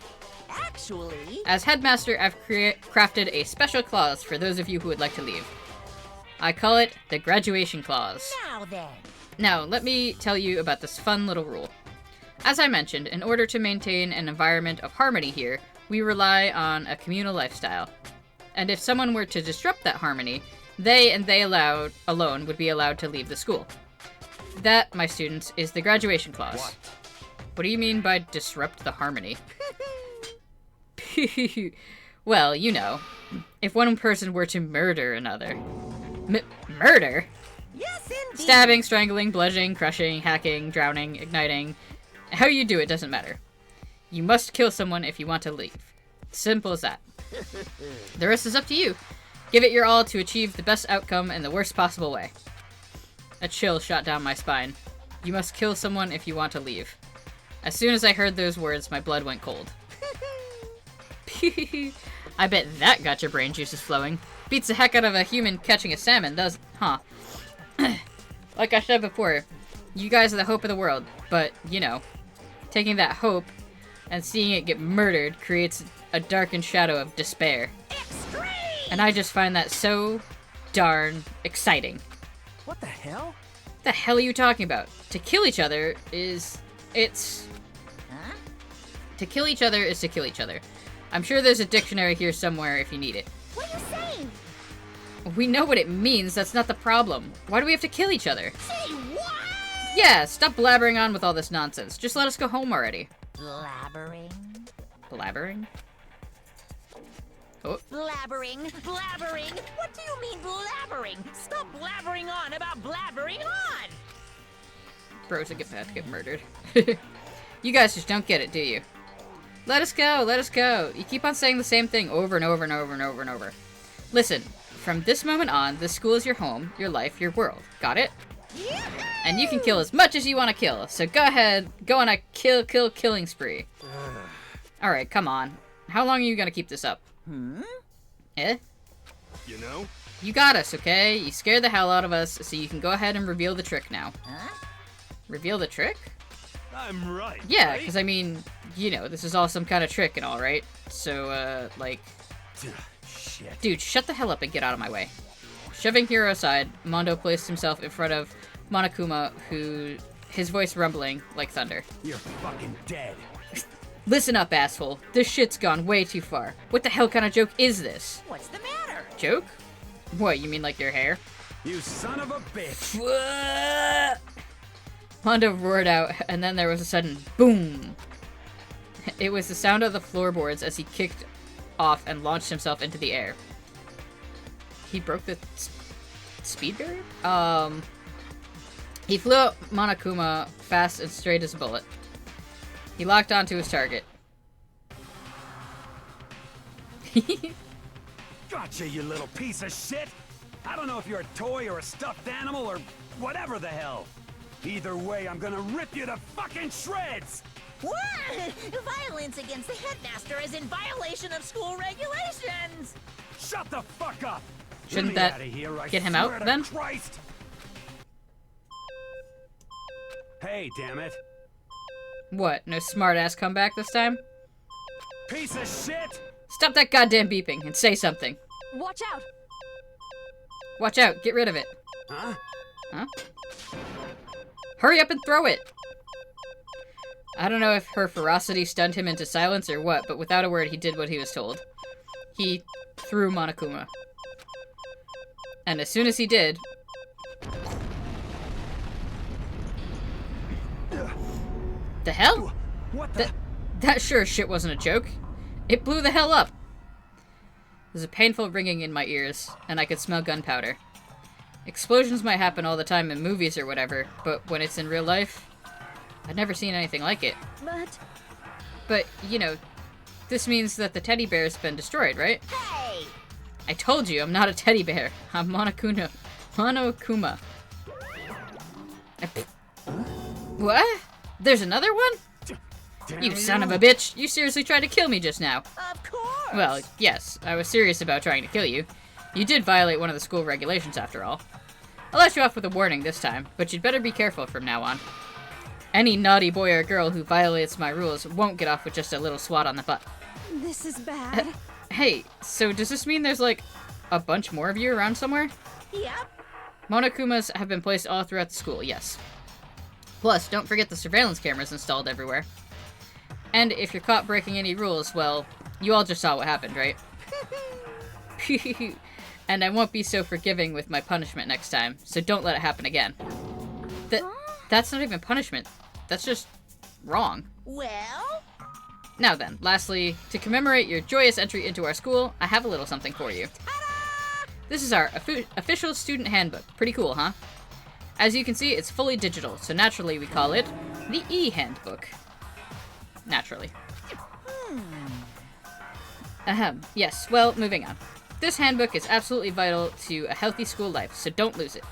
Actually... As headmaster, I've crafted a special clause for those of you who would like to leave. I call it the graduation clause. Now then. Now, let me tell you about this fun little rule. As I mentioned, in order to maintain an environment of harmony here, we rely on a communal lifestyle. And if someone were to disrupt that harmony, they and they alone would be allowed to leave the school. That, my students, is the graduation clause. What do you mean by disrupt the harmony? Well, you know, if one person were to murder another. Murder? Yes, indeed. Stabbing, strangling, bludgeoning, crushing, hacking, drowning, igniting. How you do it doesn't matter. You must kill someone if you want to leave. Simple as that. The rest is up to you. Give it your all to achieve the best outcome in the worst possible way. A chill shot down my spine. You must kill someone if you want to leave. As soon as I heard those words, my blood went cold. I bet that got your brain juices flowing. Beats the heck out of a human catching a salmon, does, huh? Like I said before, you guys are the hope of the world, but, you know, taking that hope and seeing it get murdered creates a darkened shadow of despair. Extreme! And I just find that so darn exciting. What the hell? The hell are you talking about? To kill each other is... it's... Huh? To kill each other is to kill each other. I'm sure there's a dictionary here somewhere if you need it. What are you saying? We know what it means, that's not the problem. Why do we have to kill each other? Say what? Yeah, stop blabbering on with all this nonsense. Just let us go home already. Blabbering? Blabbering? Oh. Blabbering? Blabbering? What do you mean blabbering? Stop blabbering on about blabbering on! Bro's about to get murdered. You guys just don't get it, do you? Let us go, let us go. You keep on saying the same thing over and over and over and over and over. Listen, from this moment on, this school is your home, your life, your world. Got it? Yeah. And you can kill as much as you want to kill, so go ahead, go on a killing spree. Alright, come on. How long are you gonna keep this up? Eh? You know? You got us, okay? You scared the hell out of us, so you can go ahead and reveal the trick now. Huh? Reveal the trick? I'm right. Yeah, right? because I mean, you know, this is all some kind of trick and all, right? So, like... Shit. Dude, shut the hell up and get out of my way. Shoving Hiro aside, Mondo placed himself in front of Monokuma, his voice rumbling like thunder. You're fucking dead. Listen up, asshole. This shit's gone way too far. What the hell kind of joke is this? What's the matter? Joke? What, you mean like your hair? You son of a bitch! Mondo roared out, and then there was a sudden boom. It was the sound of the floorboards as he kicked off and launched himself into the air. He broke the speed barrier? He flew up Monokuma fast and straight as a bullet. He locked onto his target. Gotcha, you little piece of shit! I don't know if you're a toy or a stuffed animal or whatever the hell. Either way, I'm gonna rip you to fucking shreds! What? Violence against the headmaster is in violation of school regulations! Shut the fuck up! Shouldn't that get him out, then? Christ. Hey, damn it. What, no smart-ass comeback this time? Piece of shit! Stop that goddamn beeping and say something. Watch out! Watch out, get rid of it. Huh? Huh? Hurry up and throw it! I don't know if her ferocity stunned him into silence or what, but without a word he did what he was told. He threw Monokuma. And as soon as he did... The hell? What the? That sure as shit wasn't a joke. It blew the hell up. There's a painful ringing in my ears, and I could smell gunpowder. Explosions might happen all the time in movies or whatever, but when it's in real life, I've never seen anything like it. But, you know, this means that the teddy bear's been destroyed, right? Hey! I told you, I'm not a teddy bear. I'm Monokuma. What? There's another one? You son of a bitch! You seriously tried to kill me just now. Of course! Well, yes, I was serious about trying to kill you. You did violate one of the school regulations after all. I'll let you off with a warning this time, but you'd better be careful from now on. Any naughty boy or girl who violates my rules won't get off with just a little swat on the butt. This is bad. Hey, so does this mean there's like a bunch more of you around somewhere? Yep. Monokumas have been placed all throughout the school, yes. Plus, don't forget the surveillance cameras installed everywhere. And if you're caught breaking any rules, well, you all just saw what happened, right? And I won't be so forgiving with my punishment next time, so don't let it happen again. That's not even punishment. That's just wrong. Well? Now then, lastly, to commemorate your joyous entry into our school, I have a little something for you. Ta-da! This is our official student handbook. Pretty cool, huh? As you can see, it's fully digital, so naturally we call it the e-handbook. Naturally. Yes, well, moving on. This handbook is absolutely vital to a healthy school life, so don't lose it.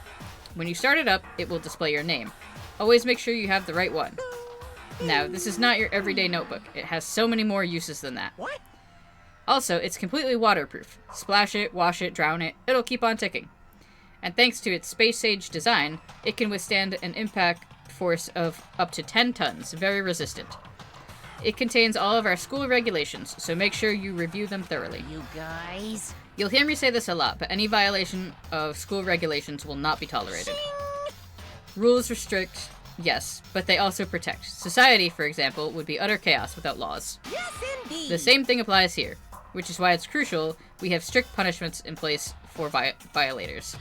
When you start it up, it will display your name. Always make sure you have the right one. Now, this is not your everyday notebook. It has so many more uses than that. What? Also, it's completely waterproof. Splash it, wash it, drown it, it'll keep on ticking. And thanks to its space-age design, it can withstand an impact force of up to 10 tons, very resistant. It contains all of our school regulations, so make sure you review them thoroughly. You guys? You'll hear me say this a lot, but any violation of school regulations will not be tolerated. Rules restrict, yes, but they also protect. Society, for example, would be utter chaos without laws. Yes, indeed! The same thing applies here, which is why it's crucial we have strict punishments in place for violators.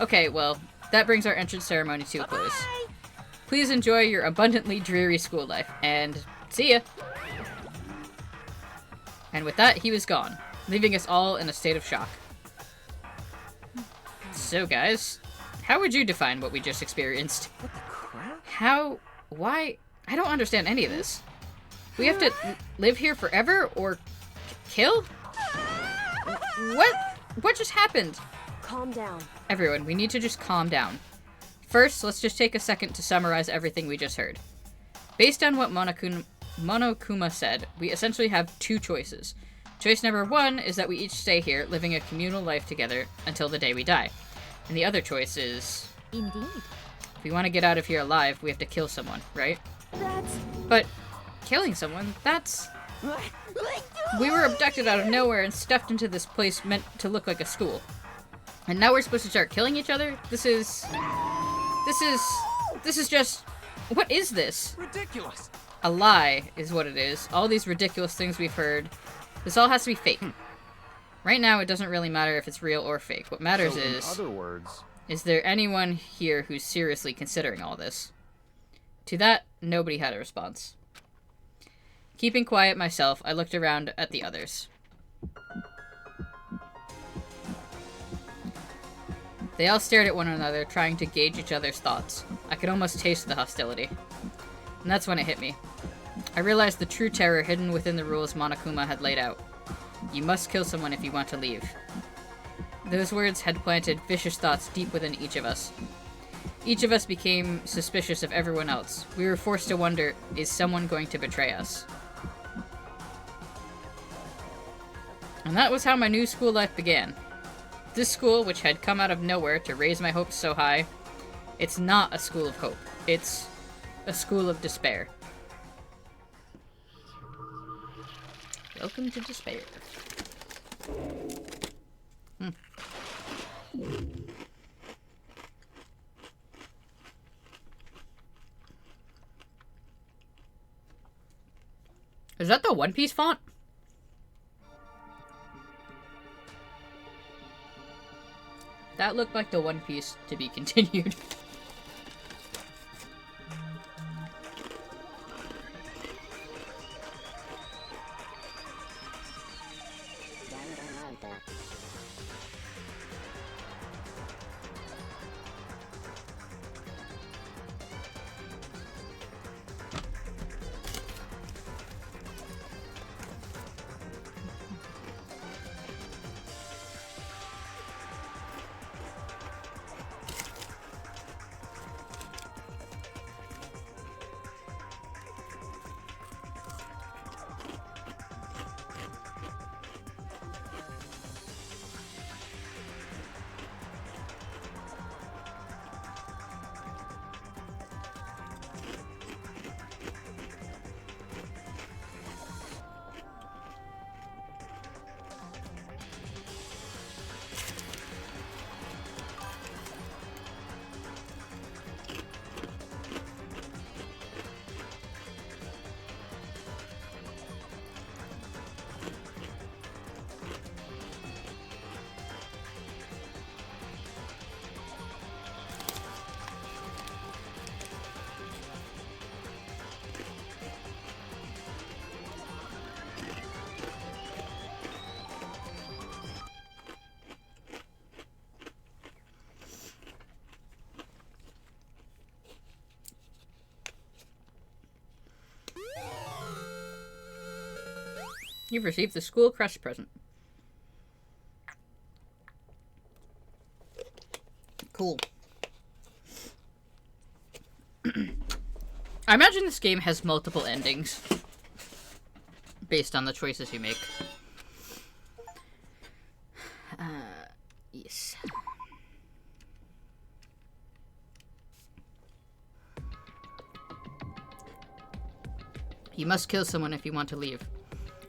Okay, well, that brings our entrance ceremony to a close. Bye-bye. Please enjoy your abundantly dreary school life, and see ya! And with that, he was gone, leaving us all in a state of shock. So guys, how would you define what we just experienced? What the crap? How? Why? I don't understand any of this. We have to live here forever, or kill? What just happened? Calm down. Everyone, we need to just calm down. First, let's just take a second to summarize everything we just heard. Based on what Monokuma said, we essentially have two choices. Choice number one is that we each stay here, living a communal life together until the day we die. And the other choice is... Indeed. If we want to get out of here alive, we have to kill someone, right? But killing someone, that's... We were abducted out of nowhere and stuffed into this place meant to look like a school. And now we're supposed to start killing each other? This is just... What is this? Ridiculous. A lie is what it is. All these ridiculous things we've heard. This all has to be fake. Right now, it doesn't really matter if it's real or fake. What matters So in other words, is there anyone here who's seriously considering all this? To that, nobody had a response. Keeping quiet myself, I looked around at the others. They all stared at one another, trying to gauge each other's thoughts. I could almost taste the hostility. And that's when it hit me. I realized the true terror hidden within the rules Monokuma had laid out. You must kill someone if you want to leave. Those words had planted vicious thoughts deep within each of us. Each of us became suspicious of everyone else. We were forced to wonder, is someone going to betray us? And that was how my new school life began. This school, which had come out of nowhere to raise my hopes so high, it's not a school of hope. It's a school of despair. Welcome to despair. Is that the One Piece font? That looked like the One Piece to be continued. You've received the school crush present. Cool. I imagine this game has multiple endings based on the choices you make. Yes. You must kill someone if you want to leave.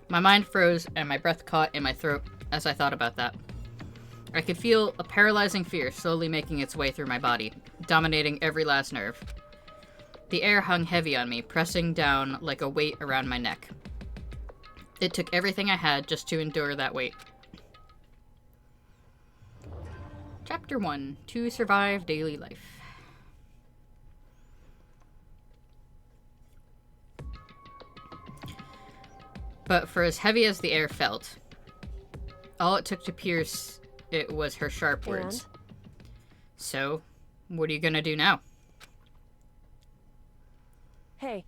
My mind froze and my breath caught in my throat as I thought about that. I could feel a paralyzing fear slowly making its way through my body, dominating every last nerve. The air hung heavy on me, pressing down like a weight around my neck. It took everything I had just to endure that weight. Chapter 1: To Survive Daily Life. But for as heavy as the air felt, all it took to pierce it was her sharp words. So, what are you gonna do now? Hey.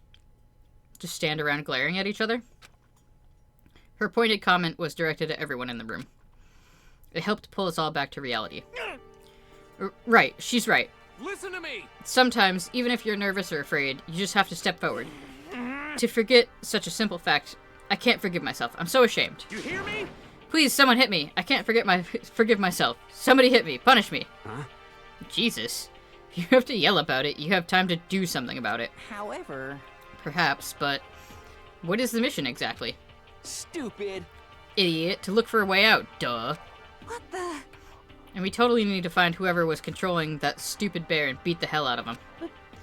Just stand around glaring at each other? Her pointed comment was directed at everyone in the room. It helped pull us all back to reality. Right, she's right. Listen to me! Sometimes, even if you're nervous or afraid, you just have to step forward. To forget such a simple fact, I can't forgive myself. I'm so ashamed. You hear me? Please, someone hit me. I can't forgive myself. Somebody hit me. Punish me. Huh? Jesus. If you have to yell about it, you have time to do something about it. However... Perhaps, but what is the mission exactly? Stupid. Idiot. To look for a way out. Duh. What the? And we totally need to find whoever was controlling that stupid bear and beat the hell out of him.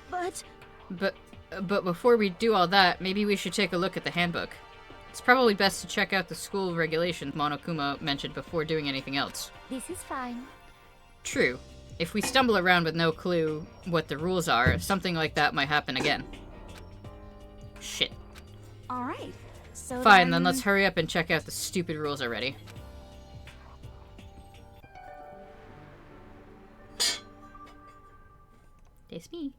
But... But before we do all that, maybe we should take a look at the handbook. It's probably best to check out the school regulations Monokuma mentioned before doing anything else. This is fine. True. If we stumble around with no clue what the rules are, something like that might happen again. Shit. Alright. So Fine, then let's hurry up and check out the stupid rules already. It's me.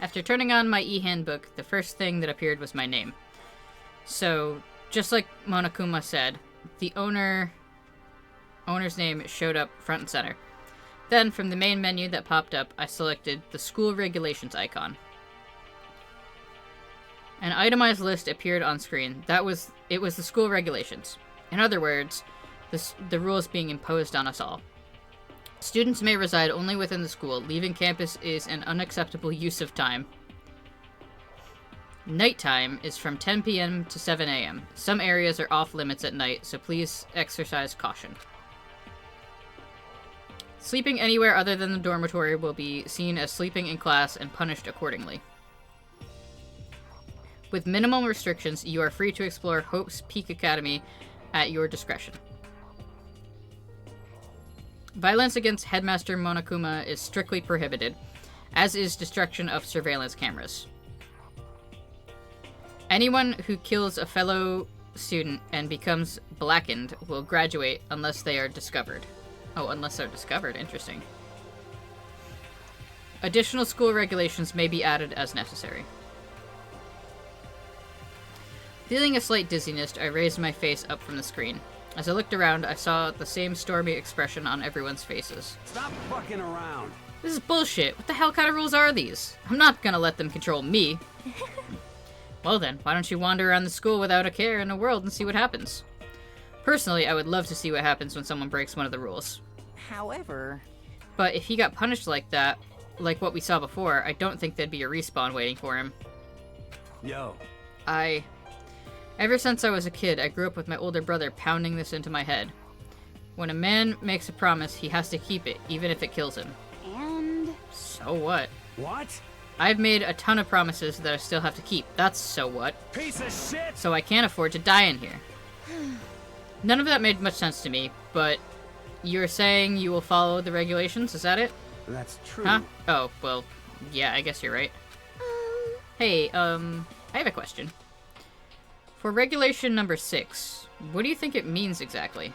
After turning on my e-handbook, the first thing that appeared was my name. So, just like Monokuma said, the owner's name showed up front and center. Then, from the main menu that popped up, I selected the school regulations icon. An itemized list appeared on screen. It was the school regulations. In other words, the rules being imposed on us all. Students may reside only within the school. Leaving campus is an unacceptable use of time. Nighttime is from 10 p.m. to 7 a.m. Some areas are off limits at night, so please exercise caution. Sleeping anywhere other than the dormitory will be seen as sleeping in class and punished accordingly. With minimal restrictions, you are free to explore Hope's Peak Academy at your discretion. Violence against Headmaster Monokuma is strictly prohibited, as is destruction of surveillance cameras. Anyone who kills a fellow student and becomes blackened will graduate unless they are discovered. Oh, unless they're discovered. Interesting. Additional school regulations may be added as necessary. Feeling a slight dizziness, I raised my face up from the screen. As I looked around, I saw the same stormy expression on everyone's faces. Stop fucking around. This is bullshit. What the hell kind of rules are these? I'm not gonna let them control me. Well then, why don't you wander around the school without a care in the world and see what happens? Personally, I would love to see what happens when someone breaks one of the rules. However... But if he got punished like that, like what we saw before, I don't think there'd be a respawn waiting for him. Yo. Ever since I was a kid, I grew up with my older brother pounding this into my head. When a man makes a promise, he has to keep it, even if it kills him. And... So what? What? I've made a ton of promises that I still have to keep. That's so what? Piece of shit! So I can't afford to die in here. None of that made much sense to me, but you're saying you will follow the regulations, is that it? That's true. Huh? Oh, well, yeah, I guess you're right. Hey, I have a question. For regulation number 6, what do you think it means exactly?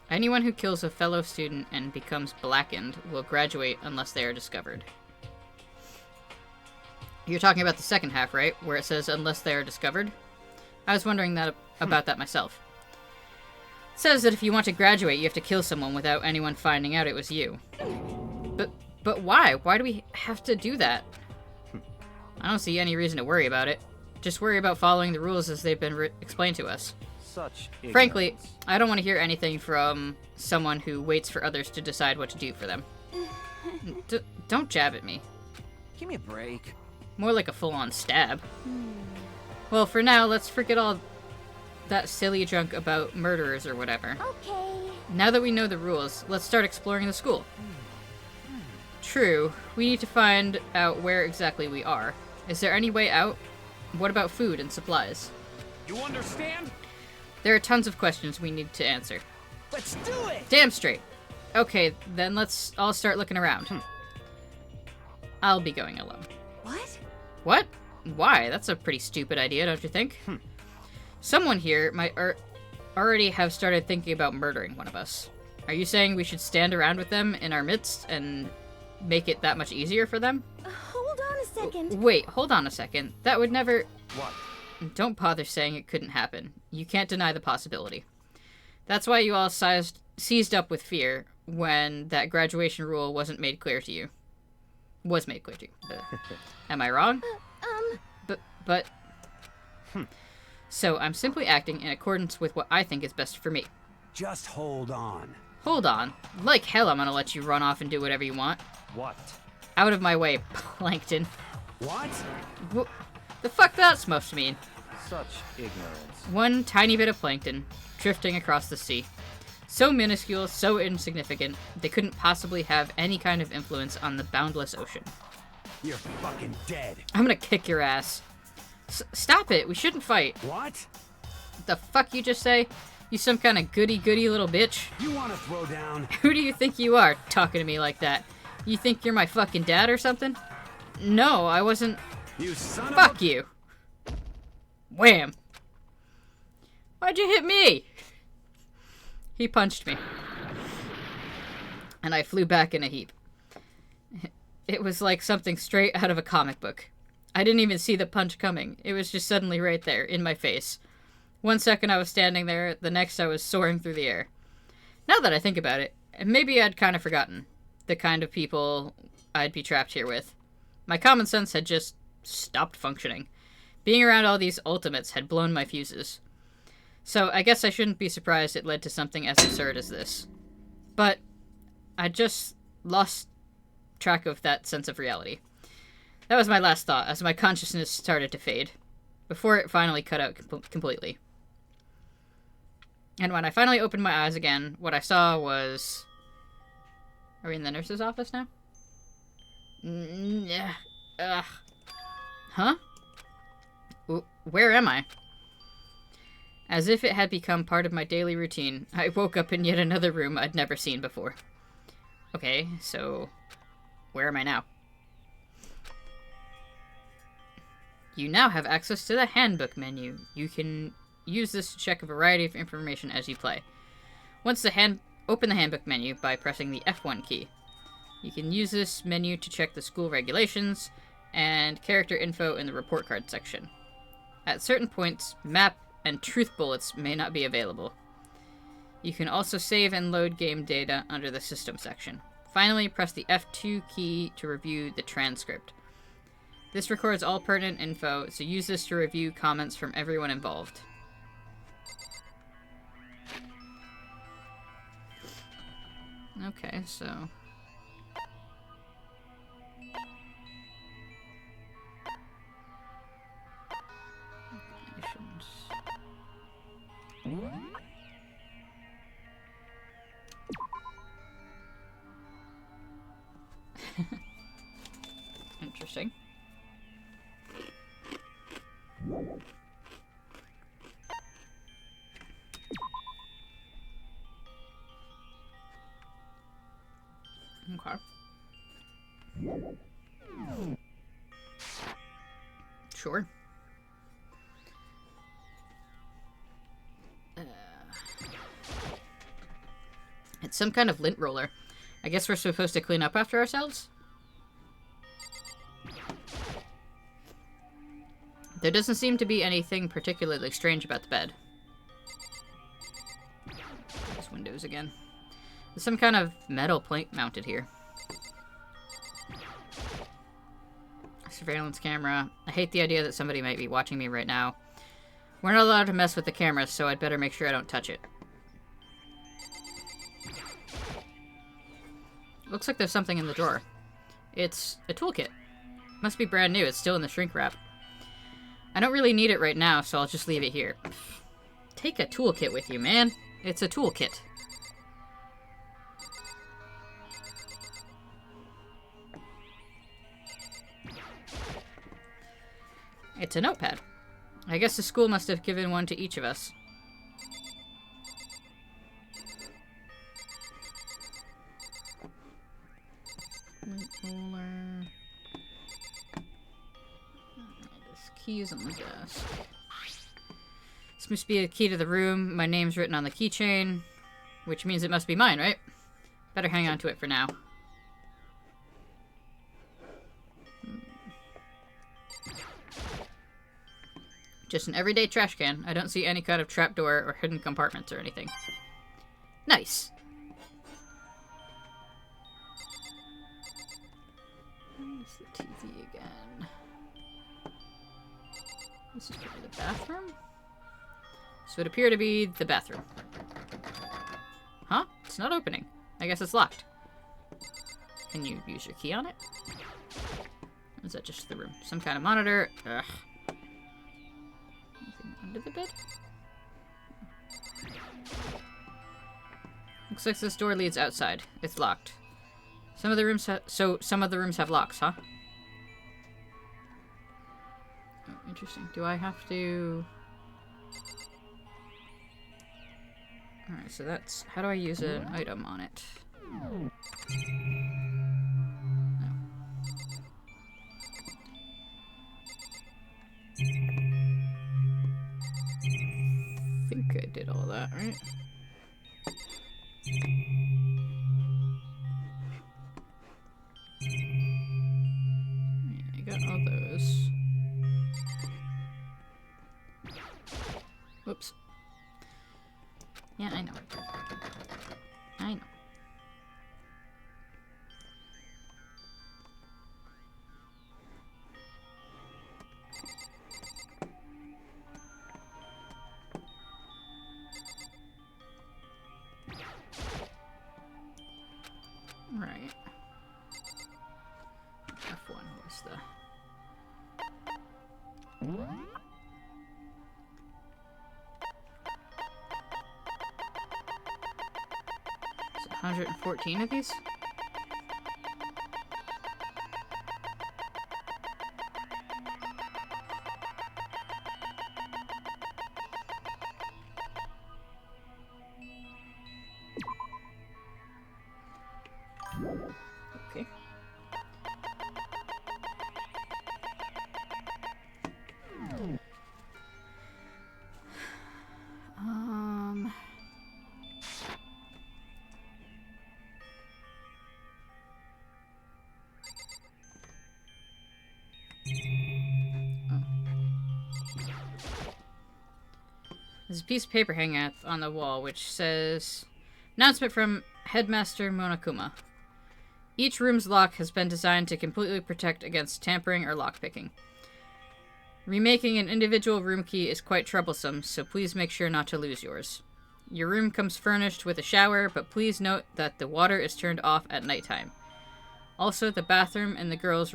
Anyone who kills a fellow student and becomes blackened will graduate unless they are discovered. You're talking about the second half, right? Where it says unless they are discovered? I was wondering about that myself. It says that if you want to graduate, you have to kill someone without anyone finding out it was you. But why? Why do we have to do that? I don't see any reason to worry about it. Just worry about following the rules as they've been explained to us. Such ignorance. Frankly, I don't want to hear anything from someone who waits for others to decide what to do for them. Don't jab at me. Give me a break. More like a full-on stab. Well, for now, let's forget all that silly junk about murderers or whatever. Okay. Now that we know the rules, let's start exploring the school. True, we need to find out where exactly we are. Is there any way out? What about food and supplies? You understand? There are tons of questions we need to answer. Let's do it! Damn straight. Okay, then let's all start looking around. I'll be going alone. What? What? Why? That's a pretty stupid idea, don't you think? Someone here might already have started thinking about murdering one of us. Are you saying we should stand around with them in our midst and make it that much easier for them? Hold on a second. Wait, hold on a second. That would never... What? Don't bother saying it couldn't happen. You can't deny the possibility. That's why you all seized up with fear when that graduation rule wasn't made clear to you. Was made clear to you. Am I wrong? But... So, I'm simply acting in accordance with what I think is best for me. Just hold on. Hold on. Like hell I'm gonna let you run off and do whatever you want. What? Out of my way, Plankton. What? The fuck that's supposed to mean? Such ignorance. One tiny bit of plankton, drifting across the sea. So minuscule, so insignificant, they couldn't possibly have any kind of influence on the boundless ocean. You're fucking dead. I'm gonna kick your ass. Stop it. We shouldn't fight. What? The fuck you just say? You some kind of goody-goody little bitch? You want to throw down? Who do you think you are, talking to me like that? You think you're my fucking dad or something? No, I wasn't... You son of a... Fuck you! Wham! Why'd you hit me? He punched me. And I flew back in a heap. It was like something straight out of a comic book. I didn't even see the punch coming. It was just suddenly right there, in my face. 1 second I was standing there, the next I was soaring through the air. Now that I think about it, maybe I'd kind of forgotten the kind of people I'd be trapped here with. My common sense had just stopped functioning. Being around all these ultimates had blown my fuses. So I guess I shouldn't be surprised it led to something as absurd as this. But I just lost track of that sense of reality. That was my last thought as my consciousness started to fade, before it finally cut out completely. And when I finally opened my eyes again, what I saw was... Are we in the nurse's office now? Yeah. Huh? Where am I? As if it had become part of my daily routine, I woke up in yet another room I'd never seen before. Okay, so... Where am I now? You now have access to the handbook menu. You can use this to check a variety of information as you play. Open the handbook menu by pressing the F1 key. You can use this menu to check the school regulations and character info in the report card section. At certain points, map and truth bullets may not be available. You can also save and load game data under the system section. Finally, press the F2 key to review the transcript. This records all pertinent info, so use this to review comments from everyone involved. Okay, so... Interesting. Okay. Sure. It's some kind of lint roller. I guess we're supposed to clean up after ourselves? There doesn't seem to be anything particularly strange about the bed. These windows again. There's some kind of metal plate mounted here. Surveillance camera. I hate the idea that somebody might be watching me right now. We're not allowed to mess with the camera, so I'd better make sure I don't touch it. Looks like there's something in the drawer. It's a toolkit. Must be brand new. It's still in the shrink wrap. I don't really need it right now, so I'll just leave it here. Take a toolkit with you, man. It's a toolkit. It's a notepad. I guess the school must have given one to each of us. Roller. This key is on the desk. This must be a key to the room. My name's written on the keychain, which means it must be mine, right? Better hang on to it for now. Just an everyday trash can. I don't see any kind of trapdoor or hidden compartments or anything. Nice. Where's the TV again? This is probably the bathroom? So it would appear to be the bathroom. Huh? It's not opening. I guess it's locked. Can you use your key on it? Or is that just the room? Some kind of monitor? Ugh. Under the bed? Looks like this door leads outside. It's locked. Some of the rooms have locks, huh? Oh, Interesting. Do I have to... Alright, so that's... How do I use an item on it? No. I think I did all that, right? I got all those. Whoops. Yeah, I know. I know. Right. F1 was the... So 114 of these? Okay. There's a piece of paper hanging on the wall which says, announcement from Headmaster Monokuma. Each room's lock has been designed to completely protect against tampering or lockpicking. Remaking an individual room key is quite troublesome, so please make sure not to lose yours. Your room comes furnished with a shower, but please note that the water is turned off at nighttime. Also, the bathroom and the girls'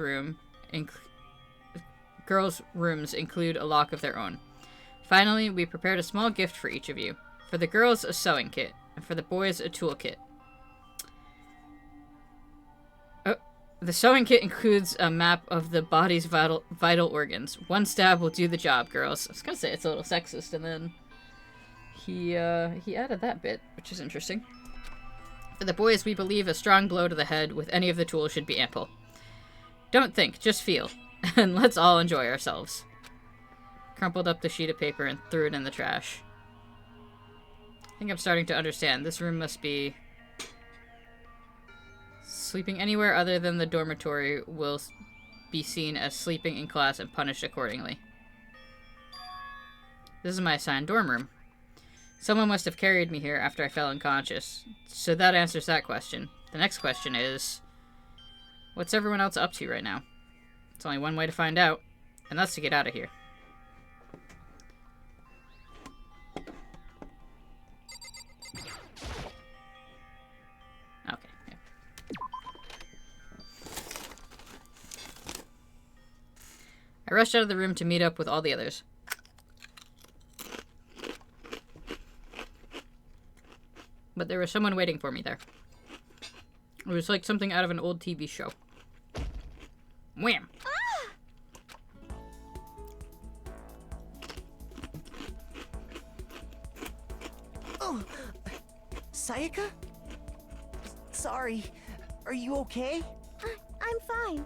rooms include a lock of their own. Finally, we prepared a small gift for each of you. For the girls, a sewing kit, and for the boys, a tool kit. The sewing kit includes a map of the body's vital organs. One stab will do the job, girls. I was gonna say it's a little sexist, and then he added that bit, which is interesting. For the boys, we believe a strong blow to the head with any of the tools should be ample. Don't think, just feel. And let's all enjoy ourselves. Crumpled up the sheet of paper and threw it in the trash. I think I'm starting to understand. This room must be... Sleeping anywhere other than the dormitory will be seen as sleeping in class and punished accordingly. This is my assigned dorm room. Someone must have carried me here after I fell unconscious. So that answers that question. The next question is... What's everyone else up to right now? It's only one way to find out, and that's to get out of here. Okay, yeah. I rushed out of the room to meet up with all the others. But there was someone waiting for me there. It was like something out of an old TV show. Wham! Oh, Sayaka? Sorry. Are you okay? I'm fine.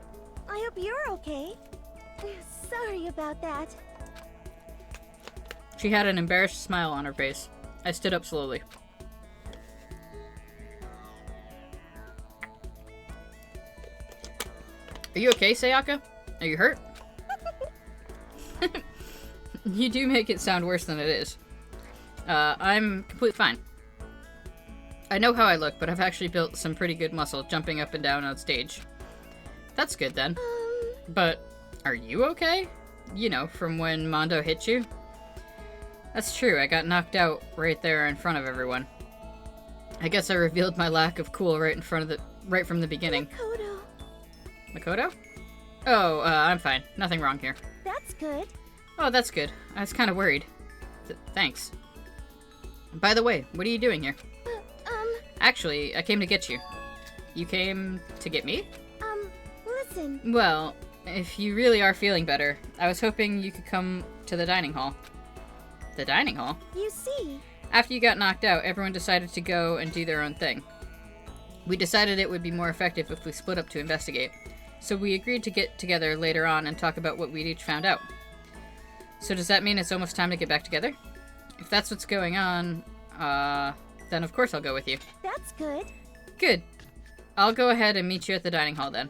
I hope you're okay. Sorry about that. She had an embarrassed smile on her face. I stood up slowly. Are you okay, Sayaka? Are you hurt? You do make it sound worse than it is. I'm completely fine. I know how I look, but I've actually built some pretty good muscle jumping up and down on stage. That's good then. But are you okay? You know, from when Mondo hit you? That's true, I got knocked out right there in front of everyone. I guess I revealed my lack of cool right from the beginning. Makoto? Oh, I'm fine. Nothing wrong here. That's good. Oh, that's good. I was kind of worried. Thanks. By the way, what are you doing here? Actually, I came to get you. You came to get me? Listen. Well, if you really are feeling better, I was hoping you could come to the dining hall. The dining hall? You see. After you got knocked out, everyone decided to go and do their own thing. We decided it would be more effective if we split up to investigate, so we agreed to get together later on and talk about what we'd each found out. So does that mean it's almost time to get back together? If that's what's going on, then of course I'll go with you. That's good. Good. I'll go ahead and meet you at the dining hall then.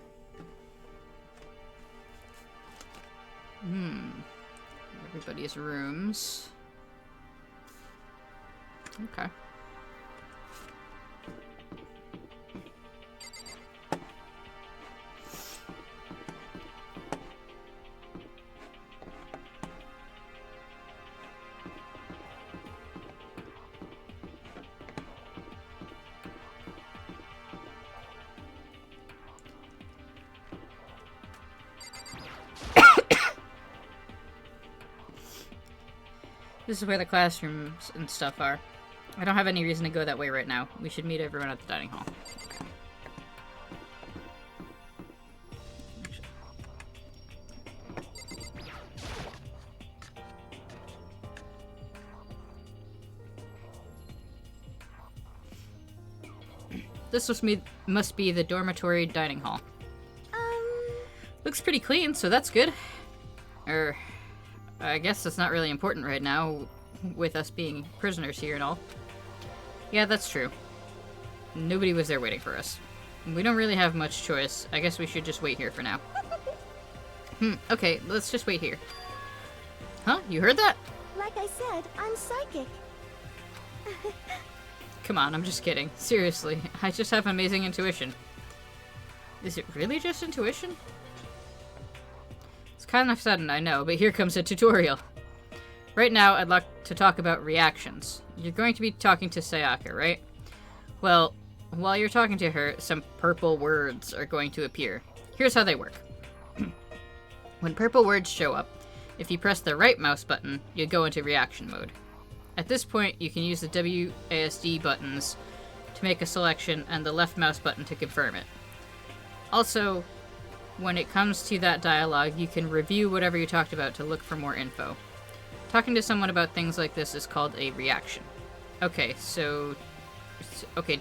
Everybody's rooms. Okay. This is where the classrooms and stuff are. I don't have any reason to go that way right now. We should meet everyone at the dining hall. This must be the dormitory dining hall. Looks pretty clean, so that's good. I guess that's not really important right now, with us being prisoners here and all. Yeah, that's true. Nobody was there waiting for us. We don't really have much choice. I guess we should just wait here for now. Okay, let's just wait here. Huh? You heard that? Like I said, I'm psychic. Come on, I'm just kidding. Seriously, I just have amazing intuition. Is it really just intuition? It's kind of sudden, I know, but here comes a tutorial. Right now, I'd like to talk about reactions. You're going to be talking to Sayaka, right? Well, while you're talking to her, some purple words are going to appear. Here's how they work. When purple words show up, if you press the right mouse button, you go into reaction mode. At this point, you can use the WASD buttons to make a selection and the left mouse button to confirm it. Also, when it comes to that dialogue, you can review whatever you talked about to look for more info. Talking to someone about things like this is called a reaction. Okay, do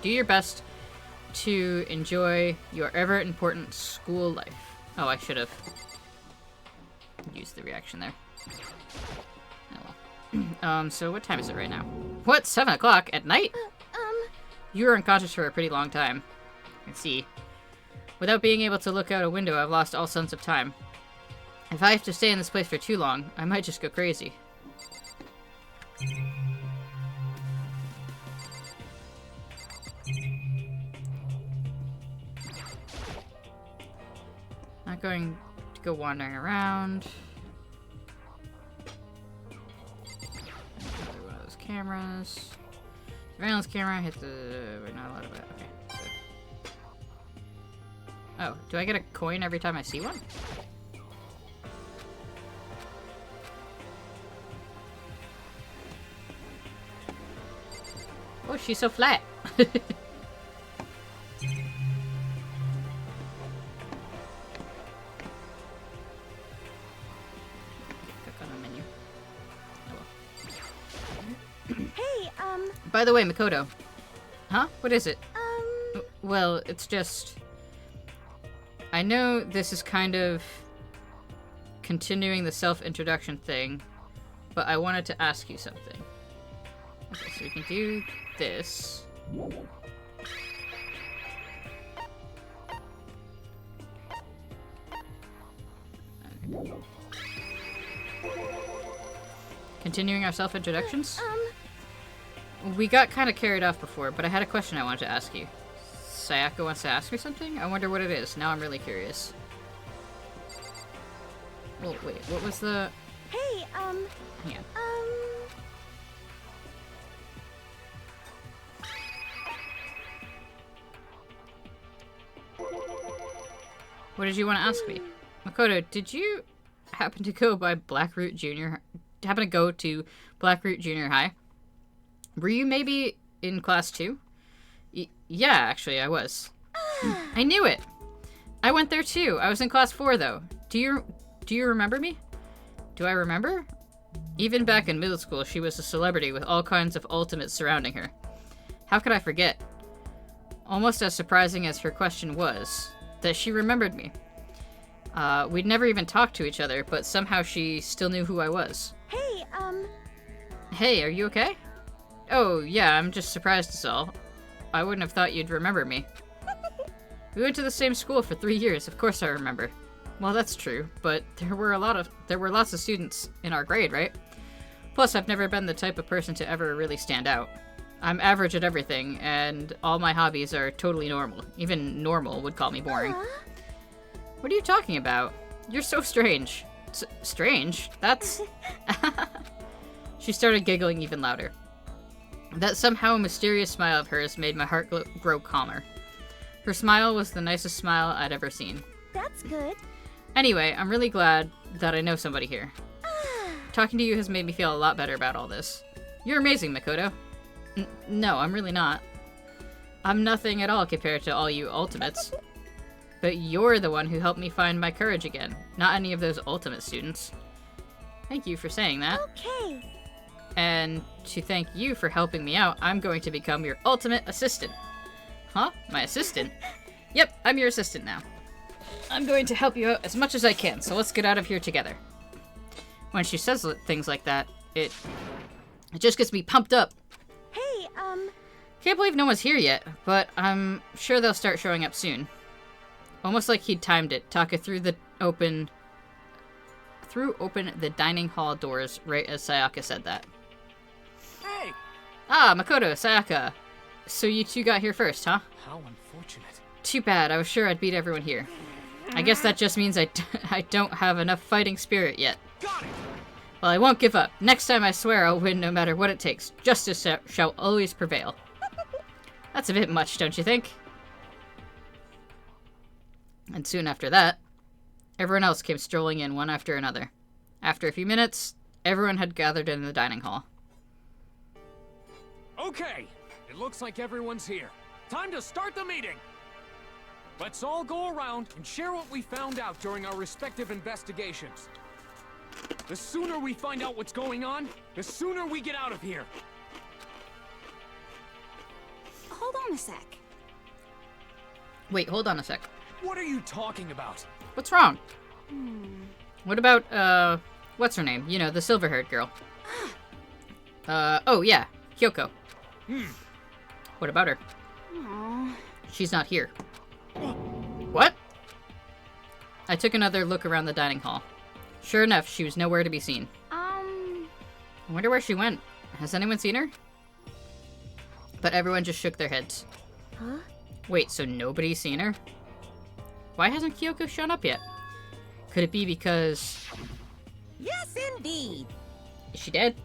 your best to enjoy your ever-important school life. Oh, I should have used the reaction there. Oh well. So what time is it right now? What, 7 o'clock at night? You were unconscious for a pretty long time. Let's see. Without being able to look out a window, I've lost all sense of time. If I have to stay in this place for too long, I might just go crazy. Not going to go wandering around. Another one of those cameras. Surveillance camera, hit the... We're not allowed to... Okay. So. Oh, do I get a coin every time I see one? Oh, she's so flat. Click on the menu. Oh, well. Hey, By the way, Makoto. Huh? What is it? Well, it's just... I know this is kind of continuing the self-introduction thing, but I wanted to ask you something. Okay, so we can do this. Okay. Continuing our self-introductions? We got kind of carried off before, but I had a question I wanted to ask you. Sayaka wants to ask me something? I wonder what it is. Now I'm really curious. Well, wait, what was the... Hey, Hang on. What did you want to ask me? Makoto, did you happen to go by Blackroot Junior... happen to go to Blackroot Junior High? Were you maybe in class 2? Yeah, actually, I was. I knew it! I went there too. I was in class 4, though. Do you remember me? Do I remember? Even back in middle school, she was a celebrity with all kinds of ultimates surrounding her. How could I forget? Almost as surprising as her question was, that she remembered me. We'd never even talked to each other, but somehow she still knew who I was. Hey, Hey, are you okay? Oh, yeah, I'm just surprised is all. I wouldn't have thought you'd remember me. We went to the same school for 3 years, of course I remember. Well, that's true, but there were lots of students in our grade, right? Plus, I've never been the type of person to ever really stand out. I'm average at everything, and all my hobbies are totally normal. Even normal would call me boring. What are you talking about? You're so strange. Strange? That's... She started giggling even louder. That somehow mysterious smile of hers made my heart grow calmer. Her smile was the nicest smile I'd ever seen. that's good. Anyway, I'm really glad that I know somebody here. Talking to you has made me feel a lot better about all this. You're amazing, Makoto. No, I'm really not. I'm nothing at all compared to all you ultimates. But you're the one who helped me find my courage again, not any of those ultimate students. Thank you for saying that. Okay. And to thank you for helping me out, I'm going to become your ultimate assistant. Huh? My assistant? Yep, I'm your assistant now. I'm going to help you out as much as I can, so let's get out of here together. When she says things like that, it just gets me pumped up. Hey, Can't believe no one's here yet, but I'm sure they'll start showing up soon. Almost like he'd timed it, Taka threw open the dining hall doors right as Sayaka said that. Hey! Ah, Makoto, Sayaka. So you two got here first, huh? How unfortunate. Too bad, I was sure I'd beat everyone here. I guess that just means I don't have enough fighting spirit yet. Got it! Well, I won't give up. Next time I swear I'll win no matter what it takes. Justice shall always prevail. That's a bit much, don't you think? And soon after that, everyone else came strolling in one after another. After a few minutes, everyone had gathered in the dining hall. Okay, it looks like everyone's here. Time to start the meeting! Let's all go around and share what we found out during our respective investigations. The sooner we find out what's going on, the sooner we get out of here. Hold on a sec. Wait, hold on a sec. What are you talking about? What's wrong? What about, what's her name? You know, the silver-haired girl. Oh yeah, Kyoko. What about her? Aww. She's not here. What? I took another look around the dining hall. Sure enough, she was nowhere to be seen. I wonder where she went. Has anyone seen her? But everyone just shook their heads. Huh? Wait, so nobody's seen her? Why hasn't Kyoko shown up yet? Could it be because... Yes, indeed. Is she dead?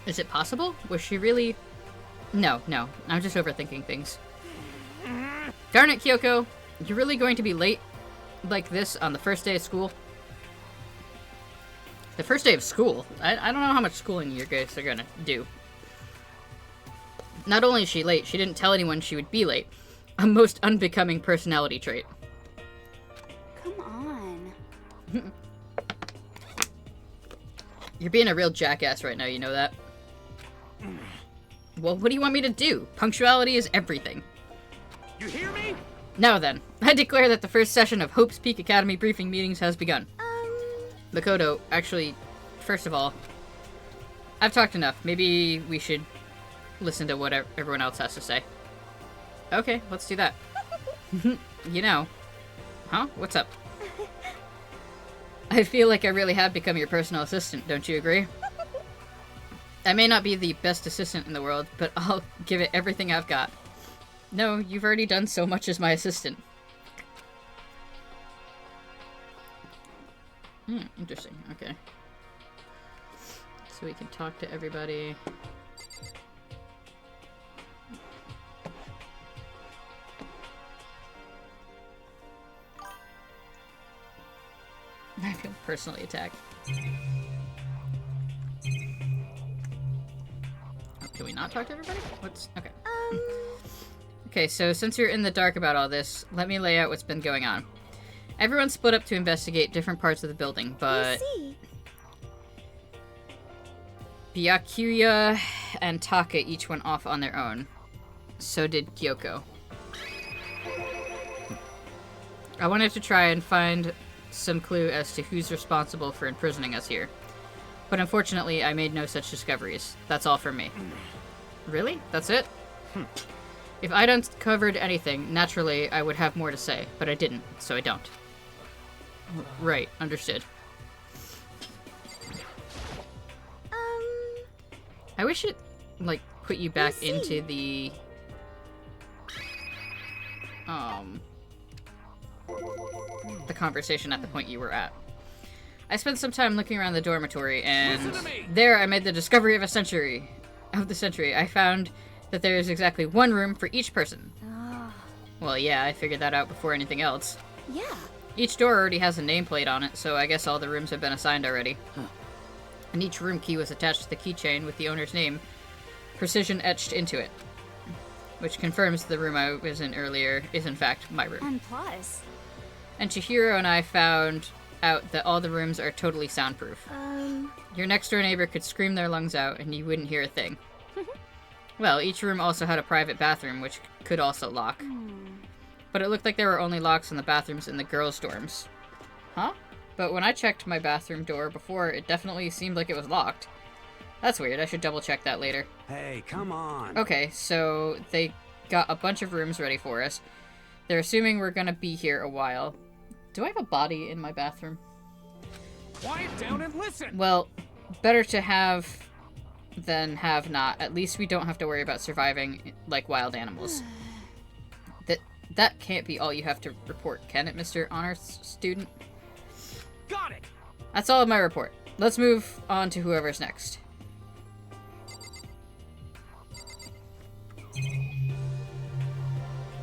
Is it possible? Was she really... No, I'm just overthinking things. Darn it, Kyoko! You're really going to be late like this on the first day of school? The first day of school? I don't know how much schooling you guys are gonna do. Not only is she late, she didn't tell anyone she would be late. A most unbecoming personality trait. Come on. You're being a real jackass right now, you know that? Well, what do you want me to do? Punctuality is everything. You hear me? Now then, I declare that the first session of Hope's Peak Academy briefing meetings has begun. Makoto, actually, first of all, I've talked enough. Maybe we should listen to what everyone else has to say. Okay, let's do that. You know. Huh? What's up? I feel like I really have become your personal assistant, don't you agree? I may not be the best assistant in the world, but I'll give it everything I've got. No, you've already done so much as my assistant. Interesting. Okay. So we can talk to everybody. I feel personally attacked. Oh, can we not talk to everybody? What's... Okay. Okay, so since you're in the dark about all this, let me lay out what's been going on. Everyone split up to investigate different parts of the building, but... Byakuya and Taka each went off on their own. So did Kyoko. I wanted to try and find some clue as to who's responsible for imprisoning us here. But unfortunately, I made no such discoveries. That's all from me. Really? That's it? If I'd uncovered anything, naturally, I would have more to say, but I didn't, so I don't. Right, understood. I wish it, like, put you back into the... the conversation at the point you were at. I spent some time looking around the dormitory, and there I made the discovery of the century. I found that there is exactly one room for each person. Well, yeah, I figured that out before anything else. Yeah. Each door already has a nameplate on it, so I guess all the rooms have been assigned already. And each room key was attached to the keychain with the owner's name, precision etched into it. Which confirms the room I was in earlier is in fact my room. And plus... And Chihiro and I found out that all the rooms are totally soundproof. Your next door neighbor could scream their lungs out and you wouldn't hear a thing. Well, each room also had a private bathroom, which could also lock. But it looked like there were only locks on the bathrooms in the girls' dorms. Huh? But when I checked my bathroom door before, it definitely seemed like it was locked. That's weird, I should double check that later. Hey, come on. Okay, so they got a bunch of rooms ready for us. They're assuming we're gonna be here a while. Do I have a body in my bathroom? Quiet down and listen! Well, better to have than have not. At least we don't have to worry about surviving like wild animals. That can't be all you have to report, can it, Mr. Honors Student? Got it! That's all of my report. Let's move on to whoever's next.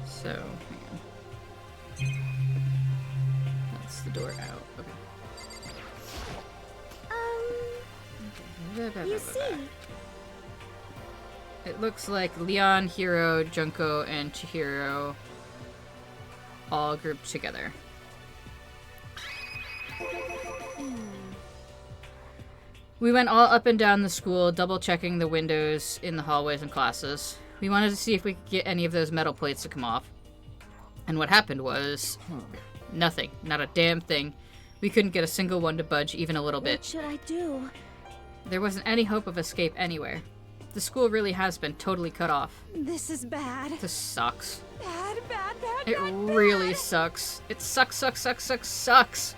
So, hang on. That's the door out. Okay. You see. It looks like Leon, Hiro, Junko, and Chihiro all grouped together. We went all up and down the school, double-checking the windows in the hallways and classes. We wanted to see if we could get any of those metal plates to come off. And what happened was... nothing. Not a damn thing. We couldn't get a single one to budge even a little bit. What should I do? There wasn't any hope of escape anywhere. The school really has been totally cut off. This is bad. This sucks. Bad. It really sucks. It sucks. What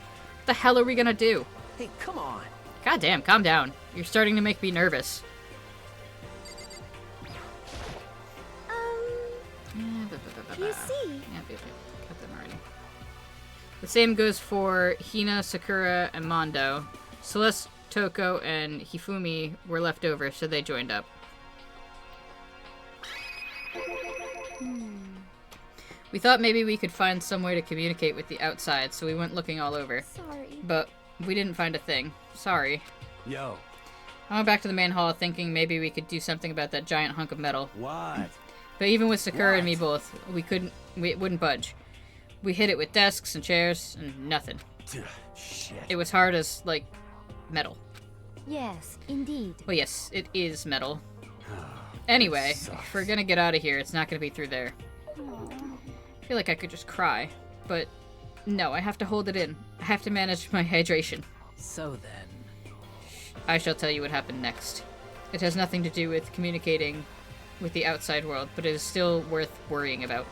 the hell are we gonna do? Hey, come on. Goddamn, calm down. You're starting to make me nervous. You see. Yep. Got them already. The same goes for Hina, Sakura, and Mondo. Celeste, Toko, and Hifumi were left over, so they joined up. We thought maybe we could find some way to communicate with the outside, so we went looking all over. Sorry. But we didn't find a thing. Sorry. Yo. I went back to the main hall thinking maybe we could do something about that giant hunk of metal. What? But even with Sakura and me both, it wouldn't budge. We hit it with desks and chairs, and nothing. Shit. It was hard as, like, metal. Yes, indeed. Well, yes, it is metal. Anyway, if we're gonna get out of here, it's not gonna be through there. I feel like I could just cry, but no, I have to hold it in. I have to manage my hydration. So then... I shall tell you what happened next. It has nothing to do with communicating with the outside world, but it is still worth worrying about.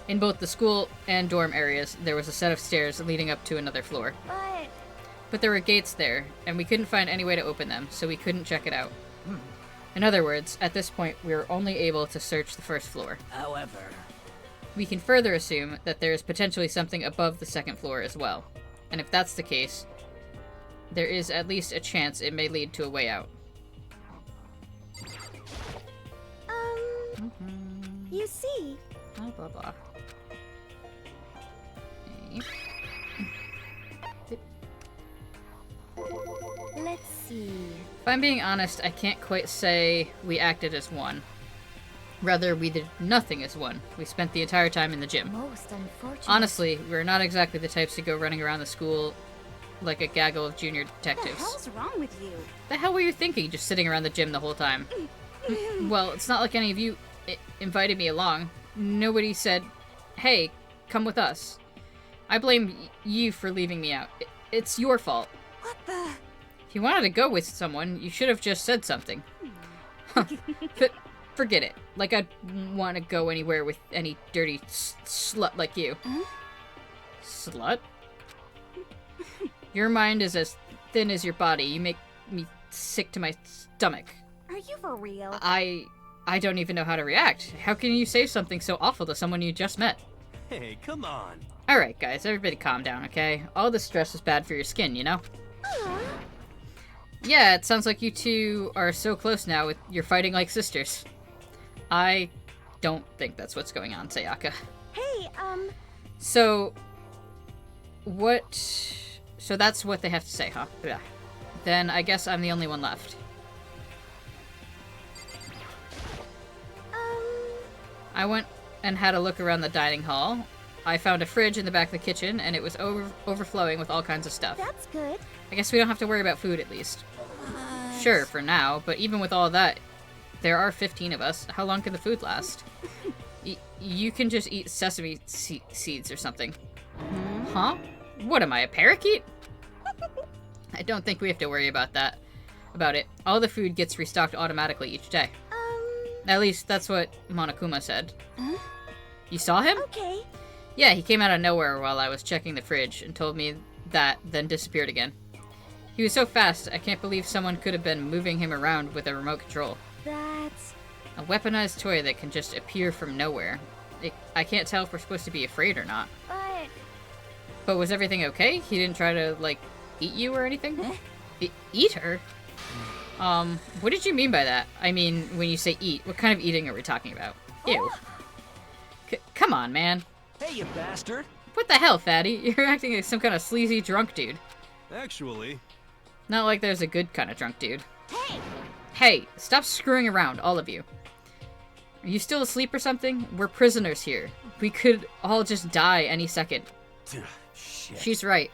In both the school and dorm areas, there was a set of stairs leading up to another floor. But there were gates there, and we couldn't find any way to open them, so we couldn't check it out. In other words, at this point, we were only able to search the first floor. However... We can further assume that there is potentially something above the second floor as well. And if that's the case, there is at least a chance it may lead to a way out. You see. Blah, blah, blah. see. If I'm being honest, I can't quite say we acted as one. Rather, we did nothing as one. We spent the entire time in the gym. Most unfortunate. Honestly, we're not exactly the types to go running around the school like a gaggle of junior What the detectives. hell's wrong with you? The hell were you thinking, just sitting around the gym the whole time? Well, it's not like any of you invited me along. Nobody said, hey, come with us. I blame you for leaving me out. It's your fault. What the? If you wanted to go with someone, you should have just said something. Huh. Forget it. Like I'd want to go anywhere with any dirty slut like you. Huh? Slut? Your mind is as thin as your body. You make me sick to my stomach. Are you for real? I don't even know how to react. How can you say something so awful to someone you just met? Hey, come on. Alright, guys, everybody calm down, okay? All this stress is bad for your skin, you know? Yeah, it sounds like you two are so close now with you're fighting like sisters. I don't think that's what's going on, Sayaka. Hey, So, what... So that's what they have to say, huh? Yeah. Then I guess I'm the only one left. I went and had a look around the dining hall. I found a fridge in the back of the kitchen, and it was overflowing with all kinds of stuff. That's good. I guess we don't have to worry about food, at least. Sure, for now, but even with all that, there are 15 of us. How long can the food last? You can just eat sesame seeds or something. Huh? What am I, a parakeet? I don't think we have to worry about it. All the food gets restocked automatically each day. At least that's what Monokuma said. Huh? You saw him? Okay. Yeah, he came out of nowhere while I was checking the fridge and told me that, then disappeared again. He was so fast, I can't believe someone could have been moving him around with a remote control. That's... A weaponized toy that can just appear from nowhere. I can't tell if we're supposed to be afraid or not. But was everything okay? He didn't try to, like, eat you or anything? Huh? Eat her? What did you mean by that? I mean, when you say eat, what kind of eating are we talking about? Ew. Come on, man. Hey, you bastard! What the hell, fatty? You're acting like some kind of sleazy drunk dude. Actually... Not like there's a good kind of drunk dude. Hey! Hey, stop screwing around, all of you. Are you still asleep or something? We're prisoners here. We could all just die any second. Shit. She's right.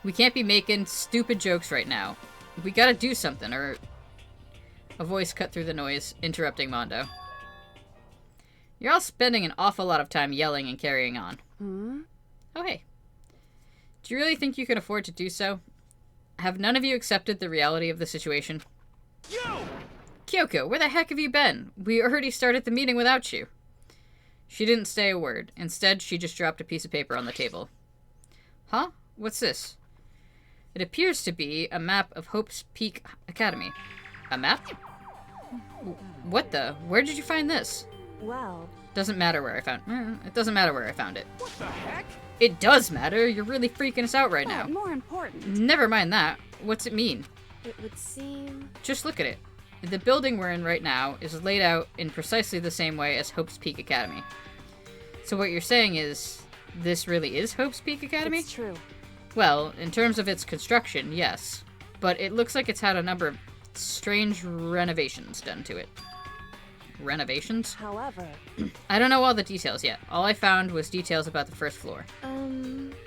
We can't be making stupid jokes right now. We gotta do something, or... A voice cut through the noise, interrupting Mondo. You're all spending an awful lot of time yelling and carrying on. Oh, hey. Do you really think you can afford to do so? Have none of you accepted the reality of the situation? You! Kyoko, where the heck have you been? We already started the meeting without you. She didn't say a word. Instead, she just dropped a piece of paper on the table. Huh? What's this? It appears to be a map of Hope's Peak Academy. A map? What the? Where did you find this? Well... Doesn't matter where I found it. Doesn't matter where I found it. What the heck? It does matter. You're really freaking us out right now. But more important. Never mind that. What's it mean? It would seem... Just look at it. The building we're in right now is laid out in precisely the same way as Hope's Peak Academy. So what you're saying is, this really is Hope's Peak Academy? It's true. Well, in terms of its construction, yes. But it looks like it's had a number of strange renovations done to it. Renovations? However... I don't know all the details yet. All I found was details about the first floor.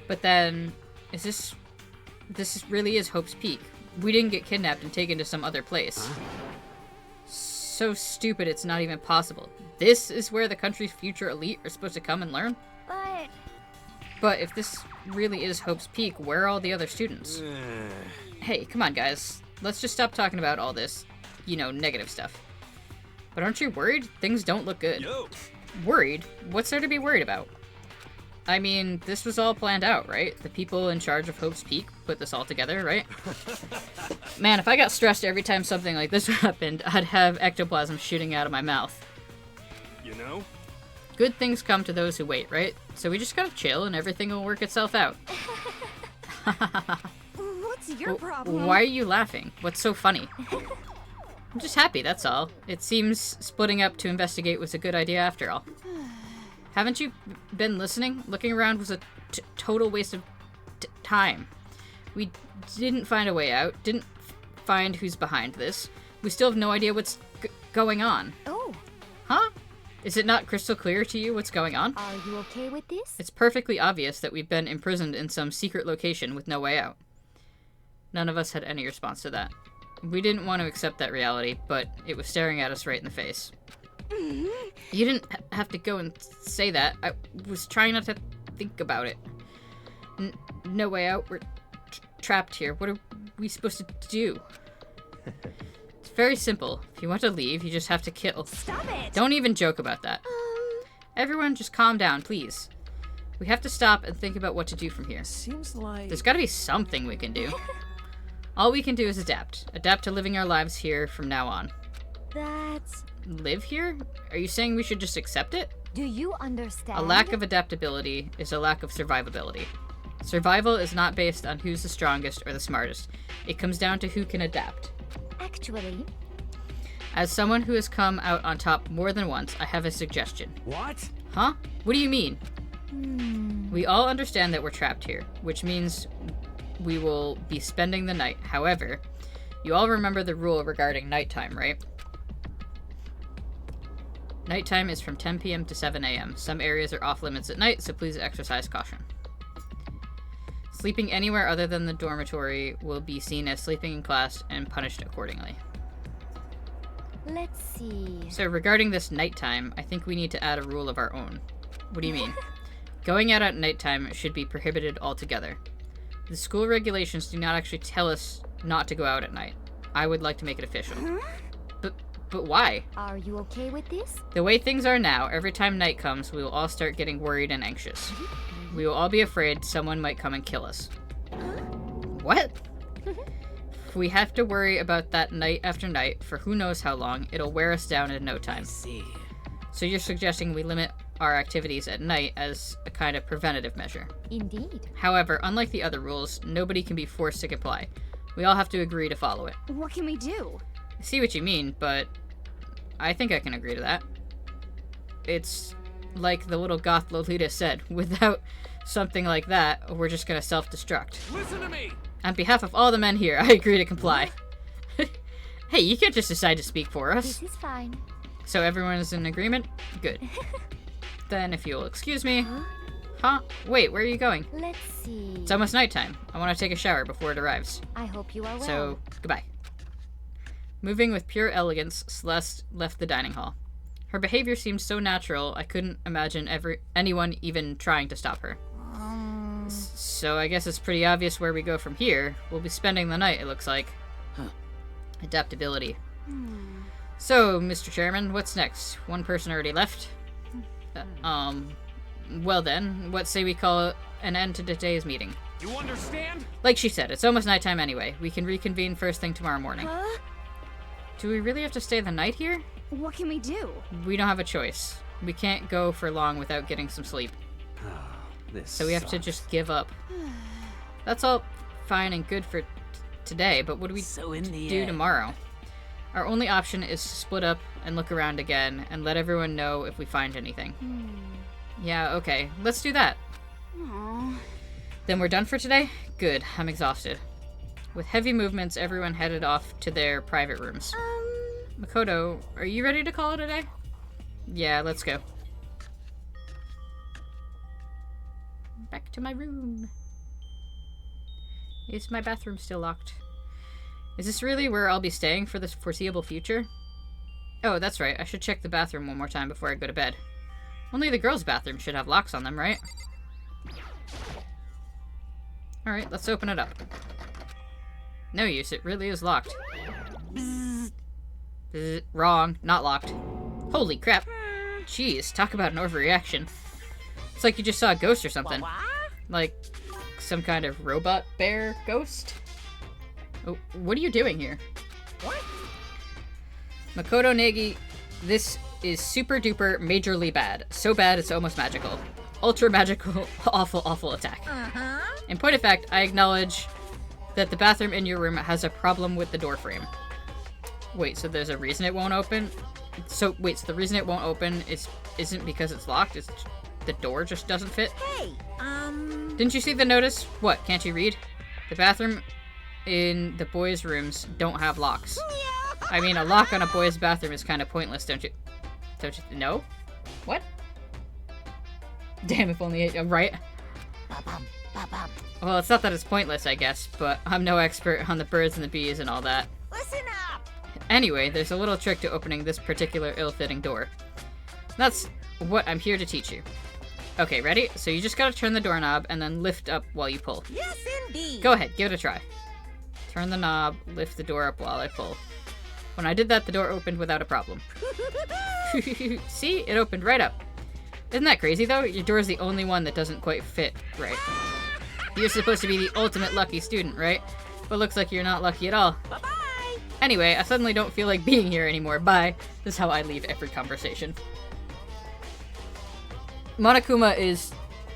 But then, this really is Hope's Peak. We didn't get kidnapped and taken to some other place. So stupid it's not even possible. This is where the country's future elite are supposed to come and learn? But if this really is Hope's Peak, where are all the other students? Hey, come on guys. Let's just stop talking about all this, negative stuff. But aren't you worried? Things don't look good. Yo. Worried? What's there to be worried about? I mean, this was all planned out, right? The people in charge of Hope's Peak put this all together, right? Man, if I got stressed every time something like this happened, I'd have ectoplasm shooting out of my mouth. You know? Good things come to those who wait, right? So we just gotta chill and everything will work itself out. What's your problem? Why are you laughing? What's so funny? I'm just happy, that's all. It seems splitting up to investigate was a good idea after all. Haven't you been listening? Looking around was a total waste of time. We didn't find a way out, didn't find who's behind this. We still have no idea what's going on. Oh. Huh? Is it not crystal clear to you what's going on? Are you okay with this? It's perfectly obvious that we've been imprisoned in some secret location with no way out. None of us had any response to that. We didn't want to accept that reality, but it was staring at us right in the face. You didn't have to go and say that. I was trying not to think about it. No way out. We're trapped here. What are we supposed to do? It's very simple. If you want to leave, you just have to kill. Stop it! Don't even joke about that. Everyone just calm down, please. We have to stop and think about what to do from here. Seems like... There's gotta be something we can do. All we can do is adapt. Adapt to living our lives here from now on. That's... Live here? Are you saying we should just accept it? Do you understand? A lack of adaptability is a lack of survivability. Survival is not based on who's the strongest or the smartest. It comes down to who can adapt. Actually... As someone who has come out on top more than once, I have a suggestion. What? Huh? What do you mean? We all understand that we're trapped here, which means we will be spending the night. However, you all remember the rule regarding nighttime, right? Nighttime is from 10 p.m. to 7 a.m. Some areas are off limits at night, so please exercise caution. Sleeping anywhere other than the dormitory will be seen as sleeping in class and punished accordingly. Let's see... So regarding this nighttime, I think we need to add a rule of our own. What do you mean? Going out at nighttime should be prohibited altogether. The school regulations do not actually tell us not to go out at night. I would like to make it official. But why? Are you okay with this? The way things are now, every time night comes, we will all start getting worried and anxious. We will all be afraid someone might come and kill us. What? If we have to worry about that night after night for who knows how long, it'll wear us down in no time. I see. So you're suggesting we limit our activities at night as a kind of preventative measure. Indeed. However, unlike the other rules, nobody can be forced to comply. We all have to agree to follow it. What can we do? I see what you mean, but I think I can agree to that. It's like the little goth Lolita said, without something like that, we're just gonna self-destruct. Listen to me! On behalf of all the men here, I agree to comply. Hey, you can't just decide to speak for us. This is fine. So everyone is in agreement? Good. Then if you'll excuse me... Huh? Wait, where are you going? Let's see... It's almost nighttime. I want to take a shower before it arrives. I hope you are well. So, goodbye. Moving with pure elegance, Celeste left the dining hall. Her behavior seemed so natural, I couldn't imagine anyone even trying to stop her. So I guess it's pretty obvious where we go from here. We'll be spending the night, it looks like. Adaptability. So, Mr. Chairman, what's next? One person already left. Well then, what say we call an end to today's meeting? You understand? Like she said, it's almost nighttime anyway. We can reconvene first thing tomorrow morning. Huh? Do we really have to stay the night here? What can we do? We don't have a choice. We can't go for long without getting some sleep. So we have to just give up. That's all fine and good for today, but what do we do tomorrow? Our only option is to split up and look around again and let everyone know if we find anything. Yeah, okay. Let's do that. Aww. Then we're done for today? Good. I'm exhausted. With heavy movements, everyone headed off to their private rooms. Makoto, are you ready to call it a day? Yeah, let's go. Back to my room. Is my bathroom still locked? Is this really where I'll be staying for the foreseeable future? Oh, that's right. I should check the bathroom one more time before I go to bed. Only the girls' bathroom should have locks on them, right? Alright, let's open it up. No use, it really is locked. Bzz, wrong, not locked. Holy crap. Jeez, talk about an overreaction. It's like you just saw a ghost or something. Like, some kind of robot bear ghost? Oh, what are you doing here? What? Makoto Negi, this is super duper majorly bad. So bad it's almost magical. Ultra magical, awful, awful attack. In point of fact, I acknowledge that the bathroom in your room has a problem with the door frame. Wait, so there's a reason it won't open? So, wait, so the reason it won't open isn't because it's locked, it's the door just doesn't fit? Hey, Didn't you see the notice? What, can't you read? The bathroom in the boys' rooms don't have locks. I mean, a lock on a boys' bathroom is kind of pointless, don't you? Don't you? No? What? Damn, if only right. Well, it's not that it's pointless, I guess, but I'm no expert on the birds and the bees and all that. Listen up! Anyway, there's a little trick to opening this particular ill-fitting door. That's what I'm here to teach you. Okay, ready? So you just gotta turn the doorknob and then lift up while you pull. Yes, indeed! Go ahead, give it a try. Turn the knob, lift the door up while I pull. When I did that, the door opened without a problem. See? It opened right up. Isn't that crazy, though? Your door's the only one that doesn't quite fit right. You're supposed to be the ultimate lucky student, right? But looks like you're not lucky at all. Bye-bye! Anyway, I suddenly don't feel like being here anymore. Bye. This is how I leave every conversation. Monokuma is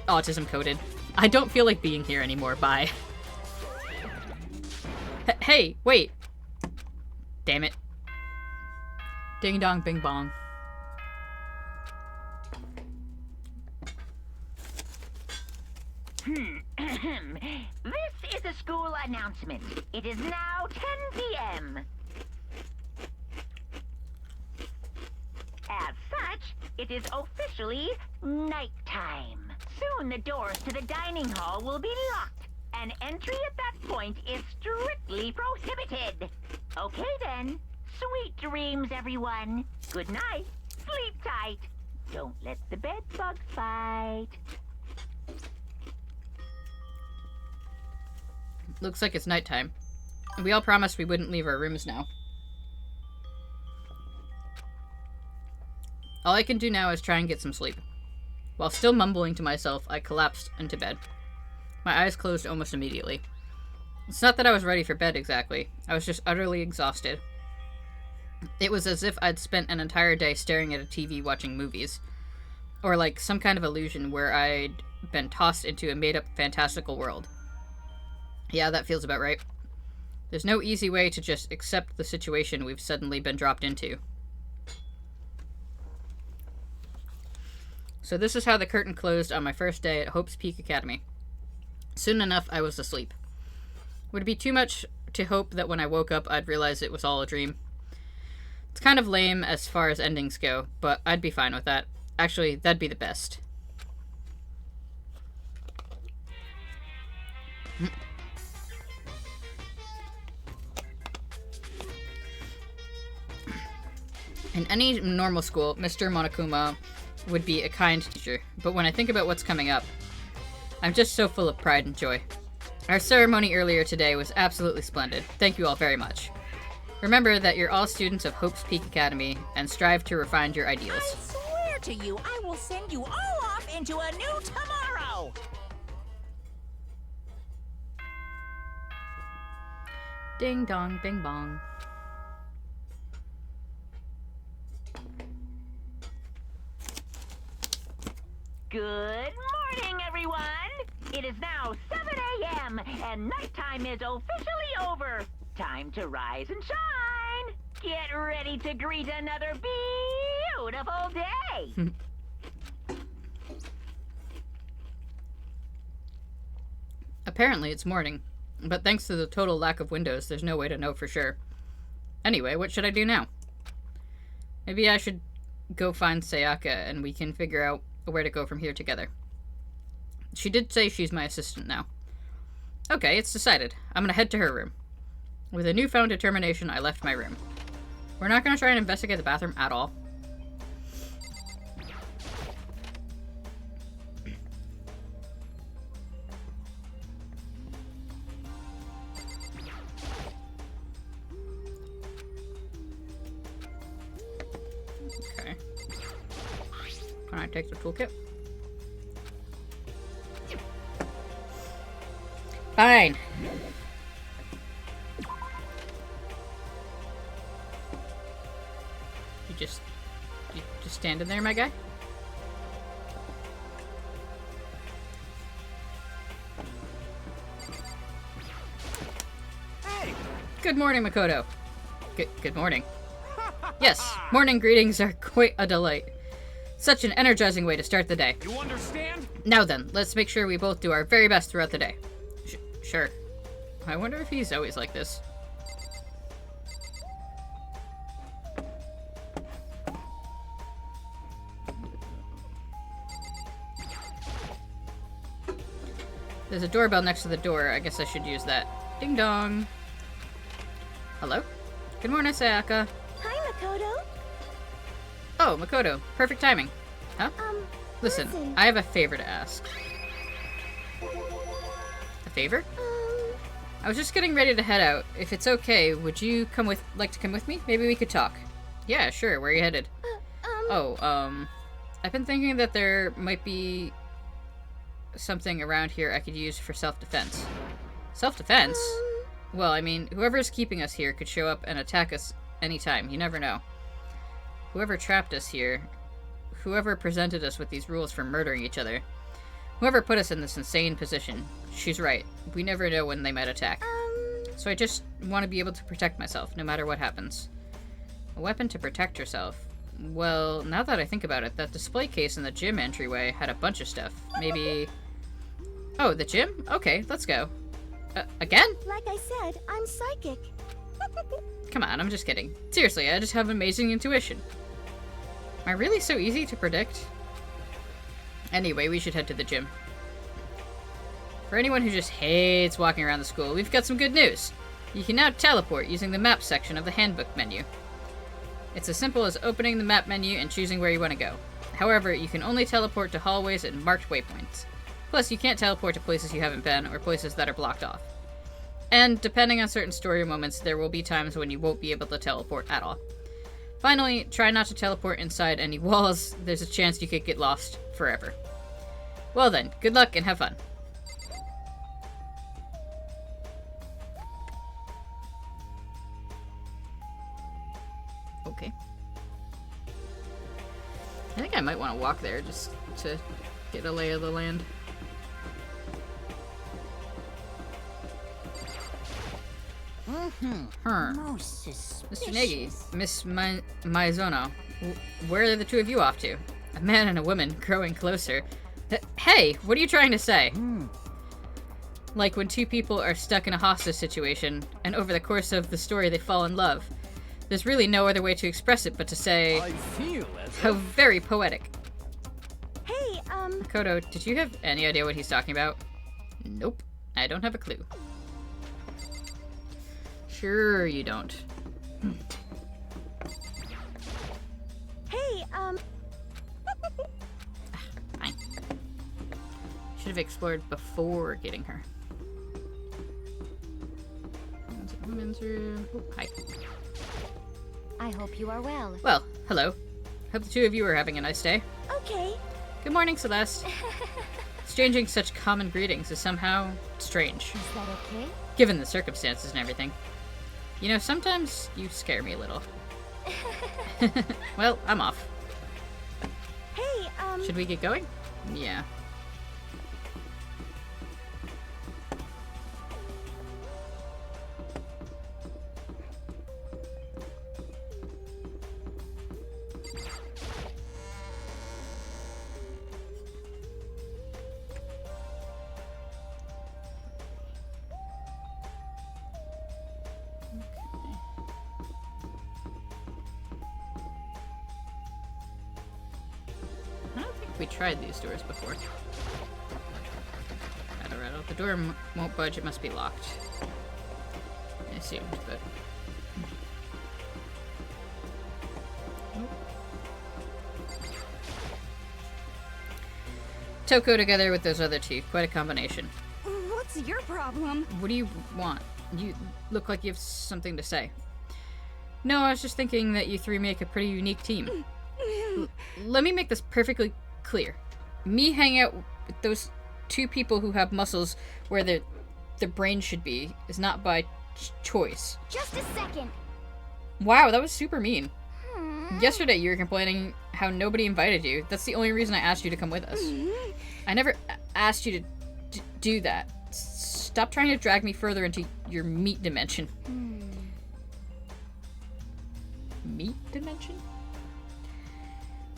autism-coded. I don't feel like being here anymore. Bye. Hey, wait. Damn it. Ding dong, bing bong. This is a school announcement. It is now 10 p.m. As such, it is officially nighttime. Soon the doors to the dining hall will be locked, and entry at that point is strictly prohibited. Okay then. Sweet dreams, everyone. Good night. Sleep tight. Don't let the bed bugs bite. Looks like it's nighttime. We all promised we wouldn't leave our rooms now. All I can do now is try and get some sleep. While still mumbling to myself, I collapsed into bed. My eyes closed almost immediately. It's not that I was ready for bed exactly. I was just utterly exhausted. It was as if I'd spent an entire day staring at a TV watching movies. Or like some kind of illusion where I'd been tossed into a made-up fantastical world. Yeah, that feels about right. There's no easy way to just accept the situation we've suddenly been dropped into. So this is how the curtain closed on my first day at Hope's Peak Academy. Soon enough, I was asleep. Would it be too much to hope that when I woke up, I'd realize it was all a dream? It's kind of lame as far as endings go, but I'd be fine with that. Actually, that'd be the best. In any normal school, Mr. Monokuma would be a kind teacher, but when I think about what's coming up, I'm just so full of pride and joy. Our ceremony earlier today was absolutely splendid. Thank you all very much. Remember that you're all students of Hope's Peak Academy, and strive to refine your ideals. I swear to you, I will send you all off into a new tomorrow! Ding dong, bing bong. Good morning, everyone! It is now 7 a.m. and nighttime is officially over. Time to rise and shine! Get ready to greet another beautiful day! Apparently it's morning, but thanks to the total lack of windows, there's no way to know for sure. Anyway, what should I do now? Maybe I should go find Sayaka and we can figure out where to go from here together. She did say she's my assistant now. Okay, it's decided. I'm gonna head to her room. With a newfound determination, I left my room. We're not gonna try and investigate the bathroom at all. Okay. Can I take the toolkit? Fine. You just standing there, my guy? Hey! Good morning, Makoto. Good morning. Yes, morning greetings are quite a delight. Such an energizing way to start the day. You understand? Now then, let's make sure we both do our very best throughout the day. Sure. I wonder if he's always like this. There's a doorbell next to the door. I guess I should use that. Ding dong. Hello? Good morning, Sayaka. Hi, Makoto. Oh, Makoto. Perfect timing. Huh? Listen, I have a favor to ask. A favor? I was just getting ready to head out. If it's okay, would you like to come with me? Maybe we could talk. Yeah, sure. Where are you headed? I've been thinking that there might be something around here I could use for self-defense. Self-defense? Well, I mean, whoever's keeping us here could show up and attack us anytime. You never know. Whoever trapped us here, whoever presented us with these rules for murdering each other, whoever put us in this insane position, she's right. We never know when they might attack. So I just want to be able to protect myself, no matter what happens. A weapon to protect yourself. Well, now that I think about it, that display case in the gym entryway had a bunch of stuff. Maybe... Oh, the gym? Okay, let's go. Again? Like I said, I'm psychic. Come on, I'm just kidding. Seriously, I just have amazing intuition. Am I really so easy to predict? Anyway, we should head to the gym. For anyone who just hates walking around the school, we've got some good news. You can now teleport using the map section of the handbook menu. It's as simple as opening the map menu and choosing where you want to go. However, you can only teleport to hallways and marked waypoints. Plus, you can't teleport to places you haven't been or places that are blocked off. And depending on certain story moments, there will be times when you won't be able to teleport at all. Finally, try not to teleport inside any walls. There's a chance you could get lost forever. Well then, good luck and have fun. Okay. I think I might want to walk there just to get a lay of the land. Most suspicious. Mr. Negi, Miss Maizono, where are the two of you off to? A man and a woman growing closer. Hey, what are you trying to say? Like when two people are stuck in a hostage situation, and over the course of the story they fall in love. There's really no other way to express it but to say, I feel as how very poetic. Hey, Makoto, did you have any idea what he's talking about? Nope, I don't have a clue. Sure you don't. Hey, Fine. Should have explored before getting her. Women's room. Oh, hi. I hope you are well. Well, hello. Hope the two of you are having a nice day. okay. Good morning, Celeste. Exchanging such common greetings is somehow strange, Is that okay? given the circumstances and everything. You know, sometimes you scare me a little. Well, I'm off. Hey, Should we get going? Yeah. I don't think we tried these doors before. Rattle. The door won't budge, it must be locked. I assumed, but... Toko together with those other two. Quite a combination. What's your problem? What do you want? You look like you have something to say. No, I was just thinking that you three make a pretty unique team. Let me make this perfectly clear. Me hanging out with those two people who have muscles where their brain should be is not by choice. Just a second. Wow, that was super mean. Yesterday you were complaining how nobody invited you. That's the only reason I asked you to come with us. I never asked you to do that. Stop trying to drag me further into your meat dimension. Meat dimension?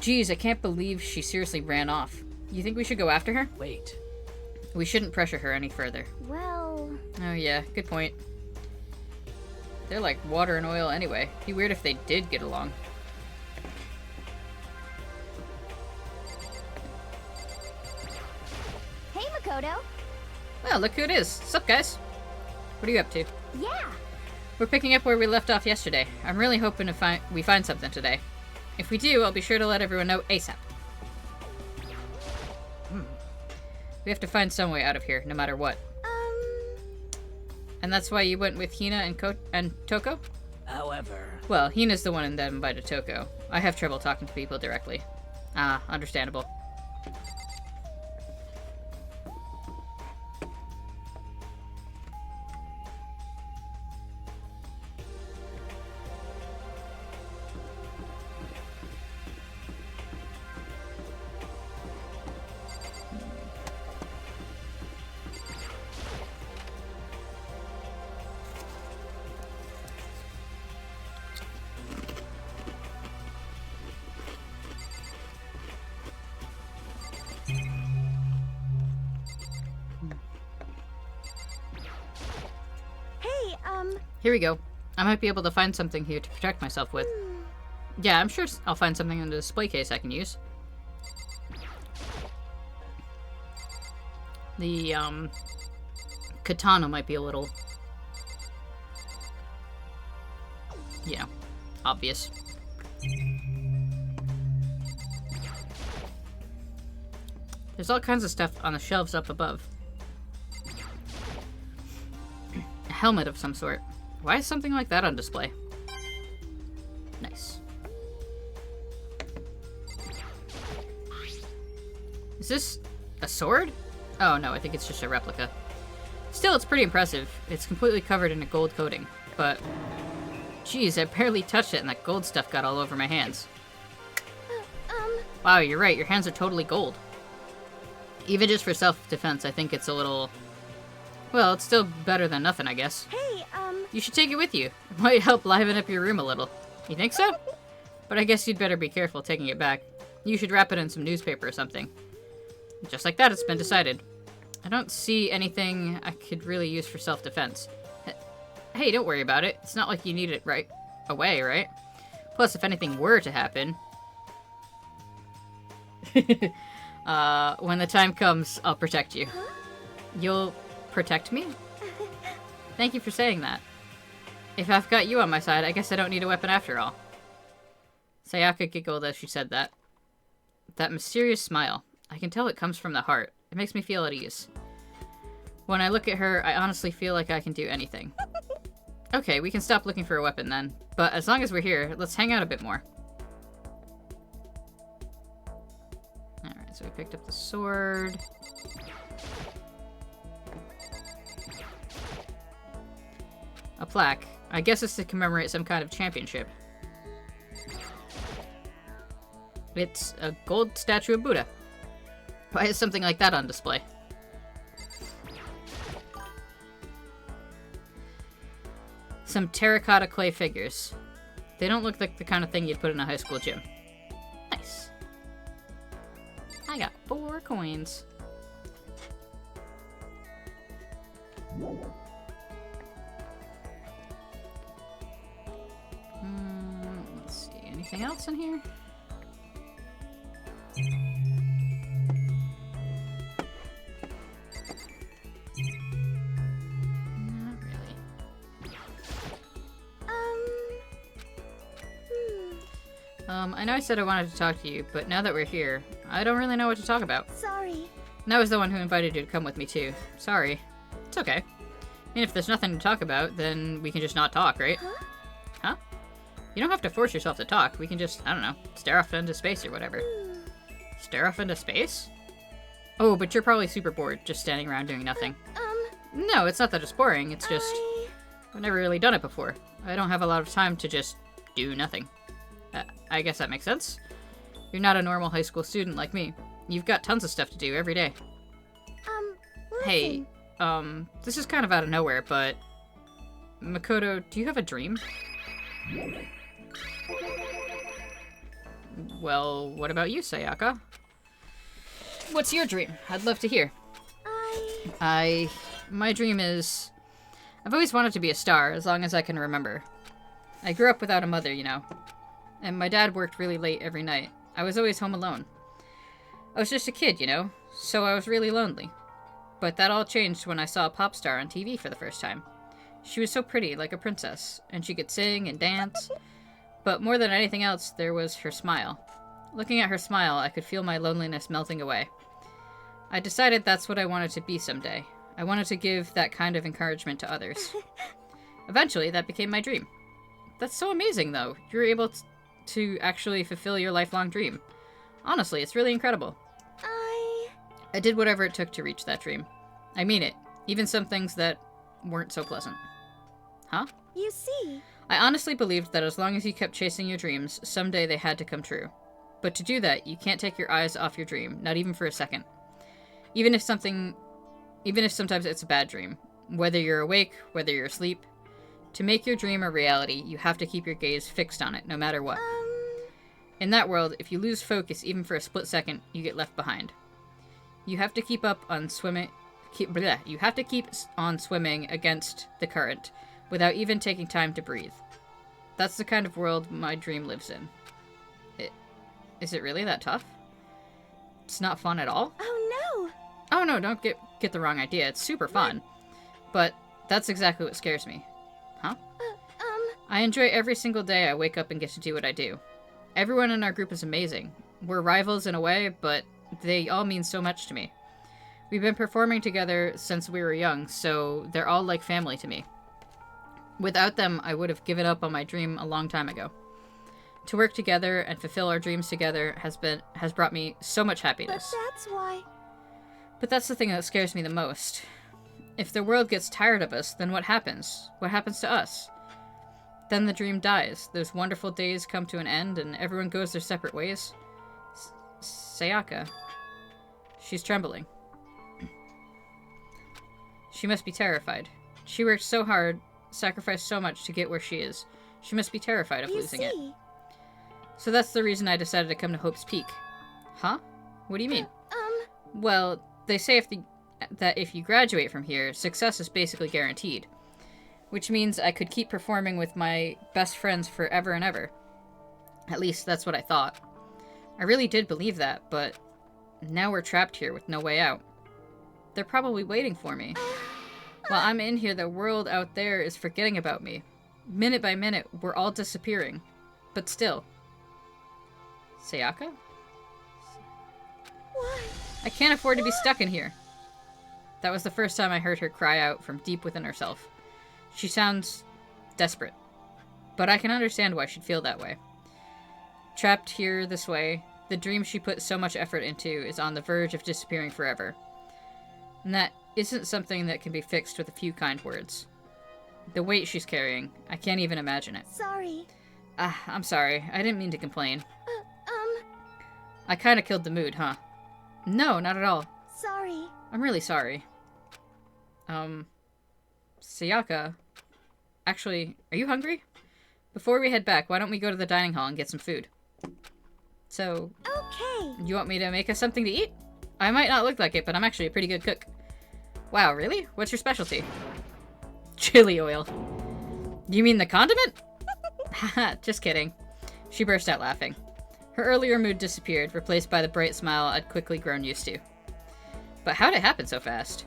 Geez, I can't believe she seriously ran off. You think we should go after her? Wait. We shouldn't pressure her any further. Well... Oh yeah, good point. They're like water and oil anyway. Be weird if they did get along. Hey, Makoto. Well, look who it is. Sup, guys? What are you up to? Yeah. We're picking up where we left off yesterday. I'm really hoping to we find something today. If we do, I'll be sure to let everyone know ASAP. We have to find some way out of here, no matter what. And that's why you went with Hina and Toko? However... Well, Hina's the one that invited Toko. I have trouble talking to people directly. Ah, understandable. Here we go. I might be able to find something here to protect myself with. Yeah, I'm sure I'll find something in the display case I can use. The, katana might be a little... you know, obvious. There's all kinds of stuff on the shelves up above. A helmet of some sort. Why is something like that on display? Nice. Is this a sword? Oh no, I think it's just a replica. Still, it's pretty impressive. It's completely covered in a gold coating, but... geez, I barely touched it and that gold stuff got all over my hands. Wow, you're right, your hands are totally gold. Even just for self-defense, I think it's a little... well, it's still better than nothing, I guess. Hey, You should take it with you. It might help liven up your room a little. You think so? But I guess you'd better be careful taking it back. You should wrap it in some newspaper or something. Just like that, it's been decided. I don't see anything I could really use for self-defense. Hey, don't worry about it. It's not like you need it right away, right? Plus, if anything were to happen... when the time comes, I'll protect you. Huh? You'll protect me? Thank you for saying that. If I've got you on my side, I guess I don't need a weapon after all. Sayaka giggled as she said that. That mysterious smile. I can tell it comes from the heart. It makes me feel at ease. When I look at her, I honestly feel like I can do anything. Okay, we can stop looking for a weapon then. But as long as we're here, let's hang out a bit more. Alright, so we picked up the sword. A plaque. I guess it's to commemorate some kind of championship. It's a gold statue of Buddha. Why is something like that on display? Some terracotta clay figures. They don't look like the kind of thing you'd put in a high school gym. Nice. I got 4 coins. Let's see. Anything else in here? Not really. I know I said I wanted to talk to you, but now that we're here, I don't really know what to talk about. Sorry. And I was the one who invited you to come with me too. Sorry. It's okay. I mean, if there's nothing to talk about, then we can just not talk, right? Huh? Huh? You don't have to force yourself to talk. We can just, I don't know, stare off into space or whatever. Stare off into space? Oh, but you're probably super bored, just standing around doing nothing. No, it's not that it's boring, it's just... I've never really done it before. I don't have a lot of time to just do nothing. I guess that makes sense. You're not a normal high school student like me. You've got tons of stuff to do every day. Listen. Hey, this is kind of out of nowhere, but... Makoto, do you have a dream? Well, what about you, Sayaka? What's your dream? I'd love to hear. My dream is... I've always wanted to be a star, as long as I can remember. I grew up without a mother, you know. And my dad worked really late every night. I was always home alone. I was just a kid, you know, so I was really lonely. But that all changed when I saw a pop star on TV for the first time. She was so pretty, like a princess, and she could sing and dance. But more than anything else, there was her smile. Looking at her smile, I could feel my loneliness melting away. I decided that's what I wanted to be someday. I wanted to give that kind of encouragement to others. Eventually, that became my dream. That's so amazing, though. You're able to actually fulfill your lifelong dream. Honestly, it's really incredible. I did whatever it took to reach that dream. I mean it. Even some things that weren't so pleasant. Huh? You see. I honestly believed that as long as you kept chasing your dreams, someday they had to come true. But to do that, you can't take your eyes off your dream, not even for a second. Even if sometimes it's a bad dream. Whether you're awake, whether you're asleep. To make your dream a reality, you have to keep your gaze fixed on it, no matter what. In that world, if you lose focus even for a split second, you get left behind. You have to keep on swimming against the current, without even taking time to breathe. That's the kind of world my dream lives in. Is it really that tough? It's not fun at all? Oh no! Oh no, don't get the wrong idea. It's super fun. But that's exactly what scares me. Huh? I enjoy every single day I wake up and get to do what I do. Everyone in our group is amazing. We're rivals in a way, but they all mean so much to me. We've been performing together since we were young, so they're all like family to me. Without them, I would have given up on my dream a long time ago. To work together and fulfill our dreams together has brought me so much happiness. But that's why... But that's the thing that scares me the most. If the world gets tired of us, then what happens? What happens to us? Then the dream dies. Those wonderful days come to an end, and everyone goes their separate ways. Sayaka. She's trembling. She must be terrified. She worked so hard, sacrificed so much to get where she is. She must be terrified of losing it. So that's the reason I decided to come to Hope's Peak. Huh? What do you mean? Well, they say that if you graduate from here, success is basically guaranteed. Which means I could keep performing with my best friends forever and ever. At least, that's what I thought. I really did believe that, but now we're trapped here with no way out. They're probably waiting for me. While I'm in here, the world out there is forgetting about me. Minute by minute, we're all disappearing. But still. Sayaka? Why? I can't afford to be stuck in here. That was the first time I heard her cry out from deep within herself. She sounds desperate. But I can understand why she'd feel that way. Trapped here this way, the dream she put so much effort into is on the verge of disappearing forever. And that isn't something that can be fixed with a few kind words. The weight she's carrying, I can't even imagine it. Sorry. I'm sorry. I didn't mean to complain. I kinda killed the mood, huh? No, not at all. Sorry. I'm really sorry. Sayaka. Actually, are you hungry? Before we head back, why don't we go to the dining hall and get some food? So... Okay. You want me to make us something to eat? I might not look like it, but I'm actually a pretty good cook. Wow, really? What's your specialty? Chili oil. You mean the condiment? Haha, just kidding. She burst out laughing. Her earlier mood disappeared, replaced by the bright smile I'd quickly grown used to. But how'd it happen so fast?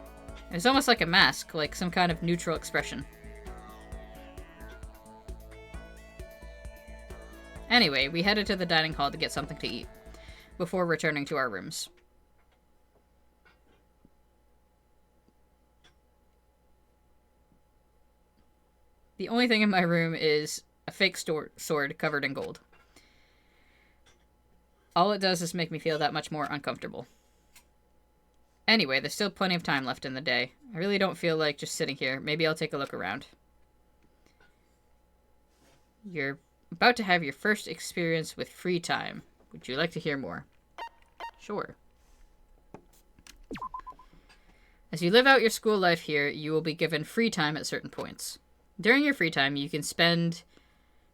It was almost like a mask, like some kind of neutral expression. Anyway, we headed to the dining hall to get something to eat, before returning to our rooms. The only thing in my room is a fake sword covered in gold. All it does is make me feel that much more uncomfortable. Anyway, there's still plenty of time left in the day. I really don't feel like just sitting here. Maybe I'll take a look around. You're about to have your first experience with free time. Would you like to hear more? Sure. As you live out your school life here, you will be given free time at certain points. During your free time, you can spend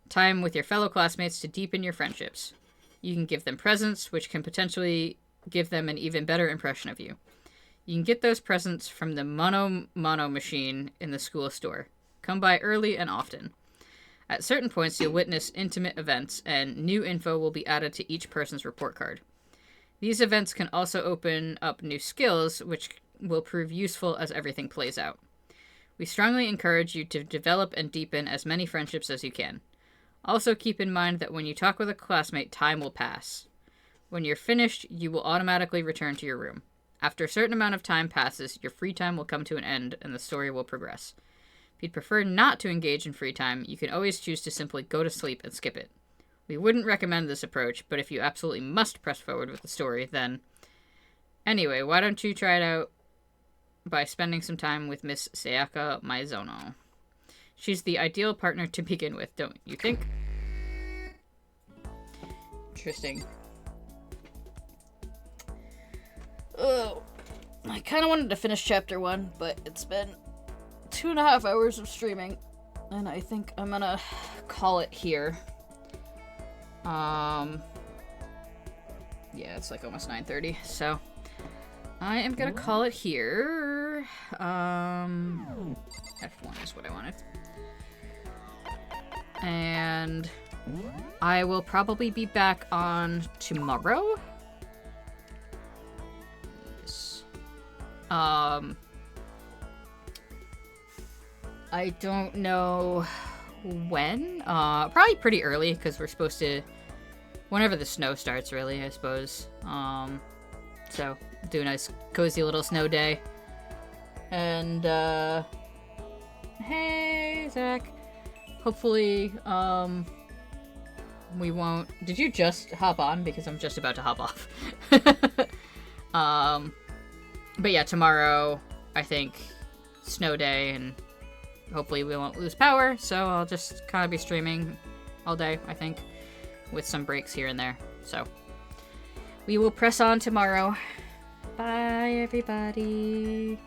time with your fellow classmates to deepen your friendships. You can give them presents, which can potentially give them an even better impression of you. You can get those presents from the Mono machine in the school store. Come by early and often. At certain points, you'll witness intimate events, and new info will be added to each person's report card. These events can also open up new skills, which will prove useful as everything plays out. We strongly encourage you to develop and deepen as many friendships as you can. Also keep in mind that when you talk with a classmate, time will pass. When you're finished, you will automatically return to your room. After a certain amount of time passes, your free time will come to an end, and the story will progress. If you'd prefer not to engage in free time, you can always choose to simply go to sleep and skip it. We wouldn't recommend this approach, but if you absolutely must press forward with the story, then... Anyway, why don't you try it out by spending some time with Miss Sayaka Maizono. She's the ideal partner to begin with, don't you think? Interesting. Oh, I kind of wanted to finish chapter 1, but it's been 2.5 hours of streaming, and I think I'm gonna call it here. Yeah, it's like almost 9:30, so I am gonna call it here. F1 is what I wanted. And I will probably be back on tomorrow. Yes. I don't know when. Probably pretty early, because we're supposed to... Whenever the snow starts, really, I suppose. So, do a nice, cozy little snow day. And, hey, Zach. Hopefully, we won't... Did you just hop on? Because I'm just about to hop off. But yeah, tomorrow, I think, snow day, and hopefully we won't lose power, so I'll just kind of be streaming all day, I think, with some breaks here and there. So, we will press on tomorrow. Bye, everybody.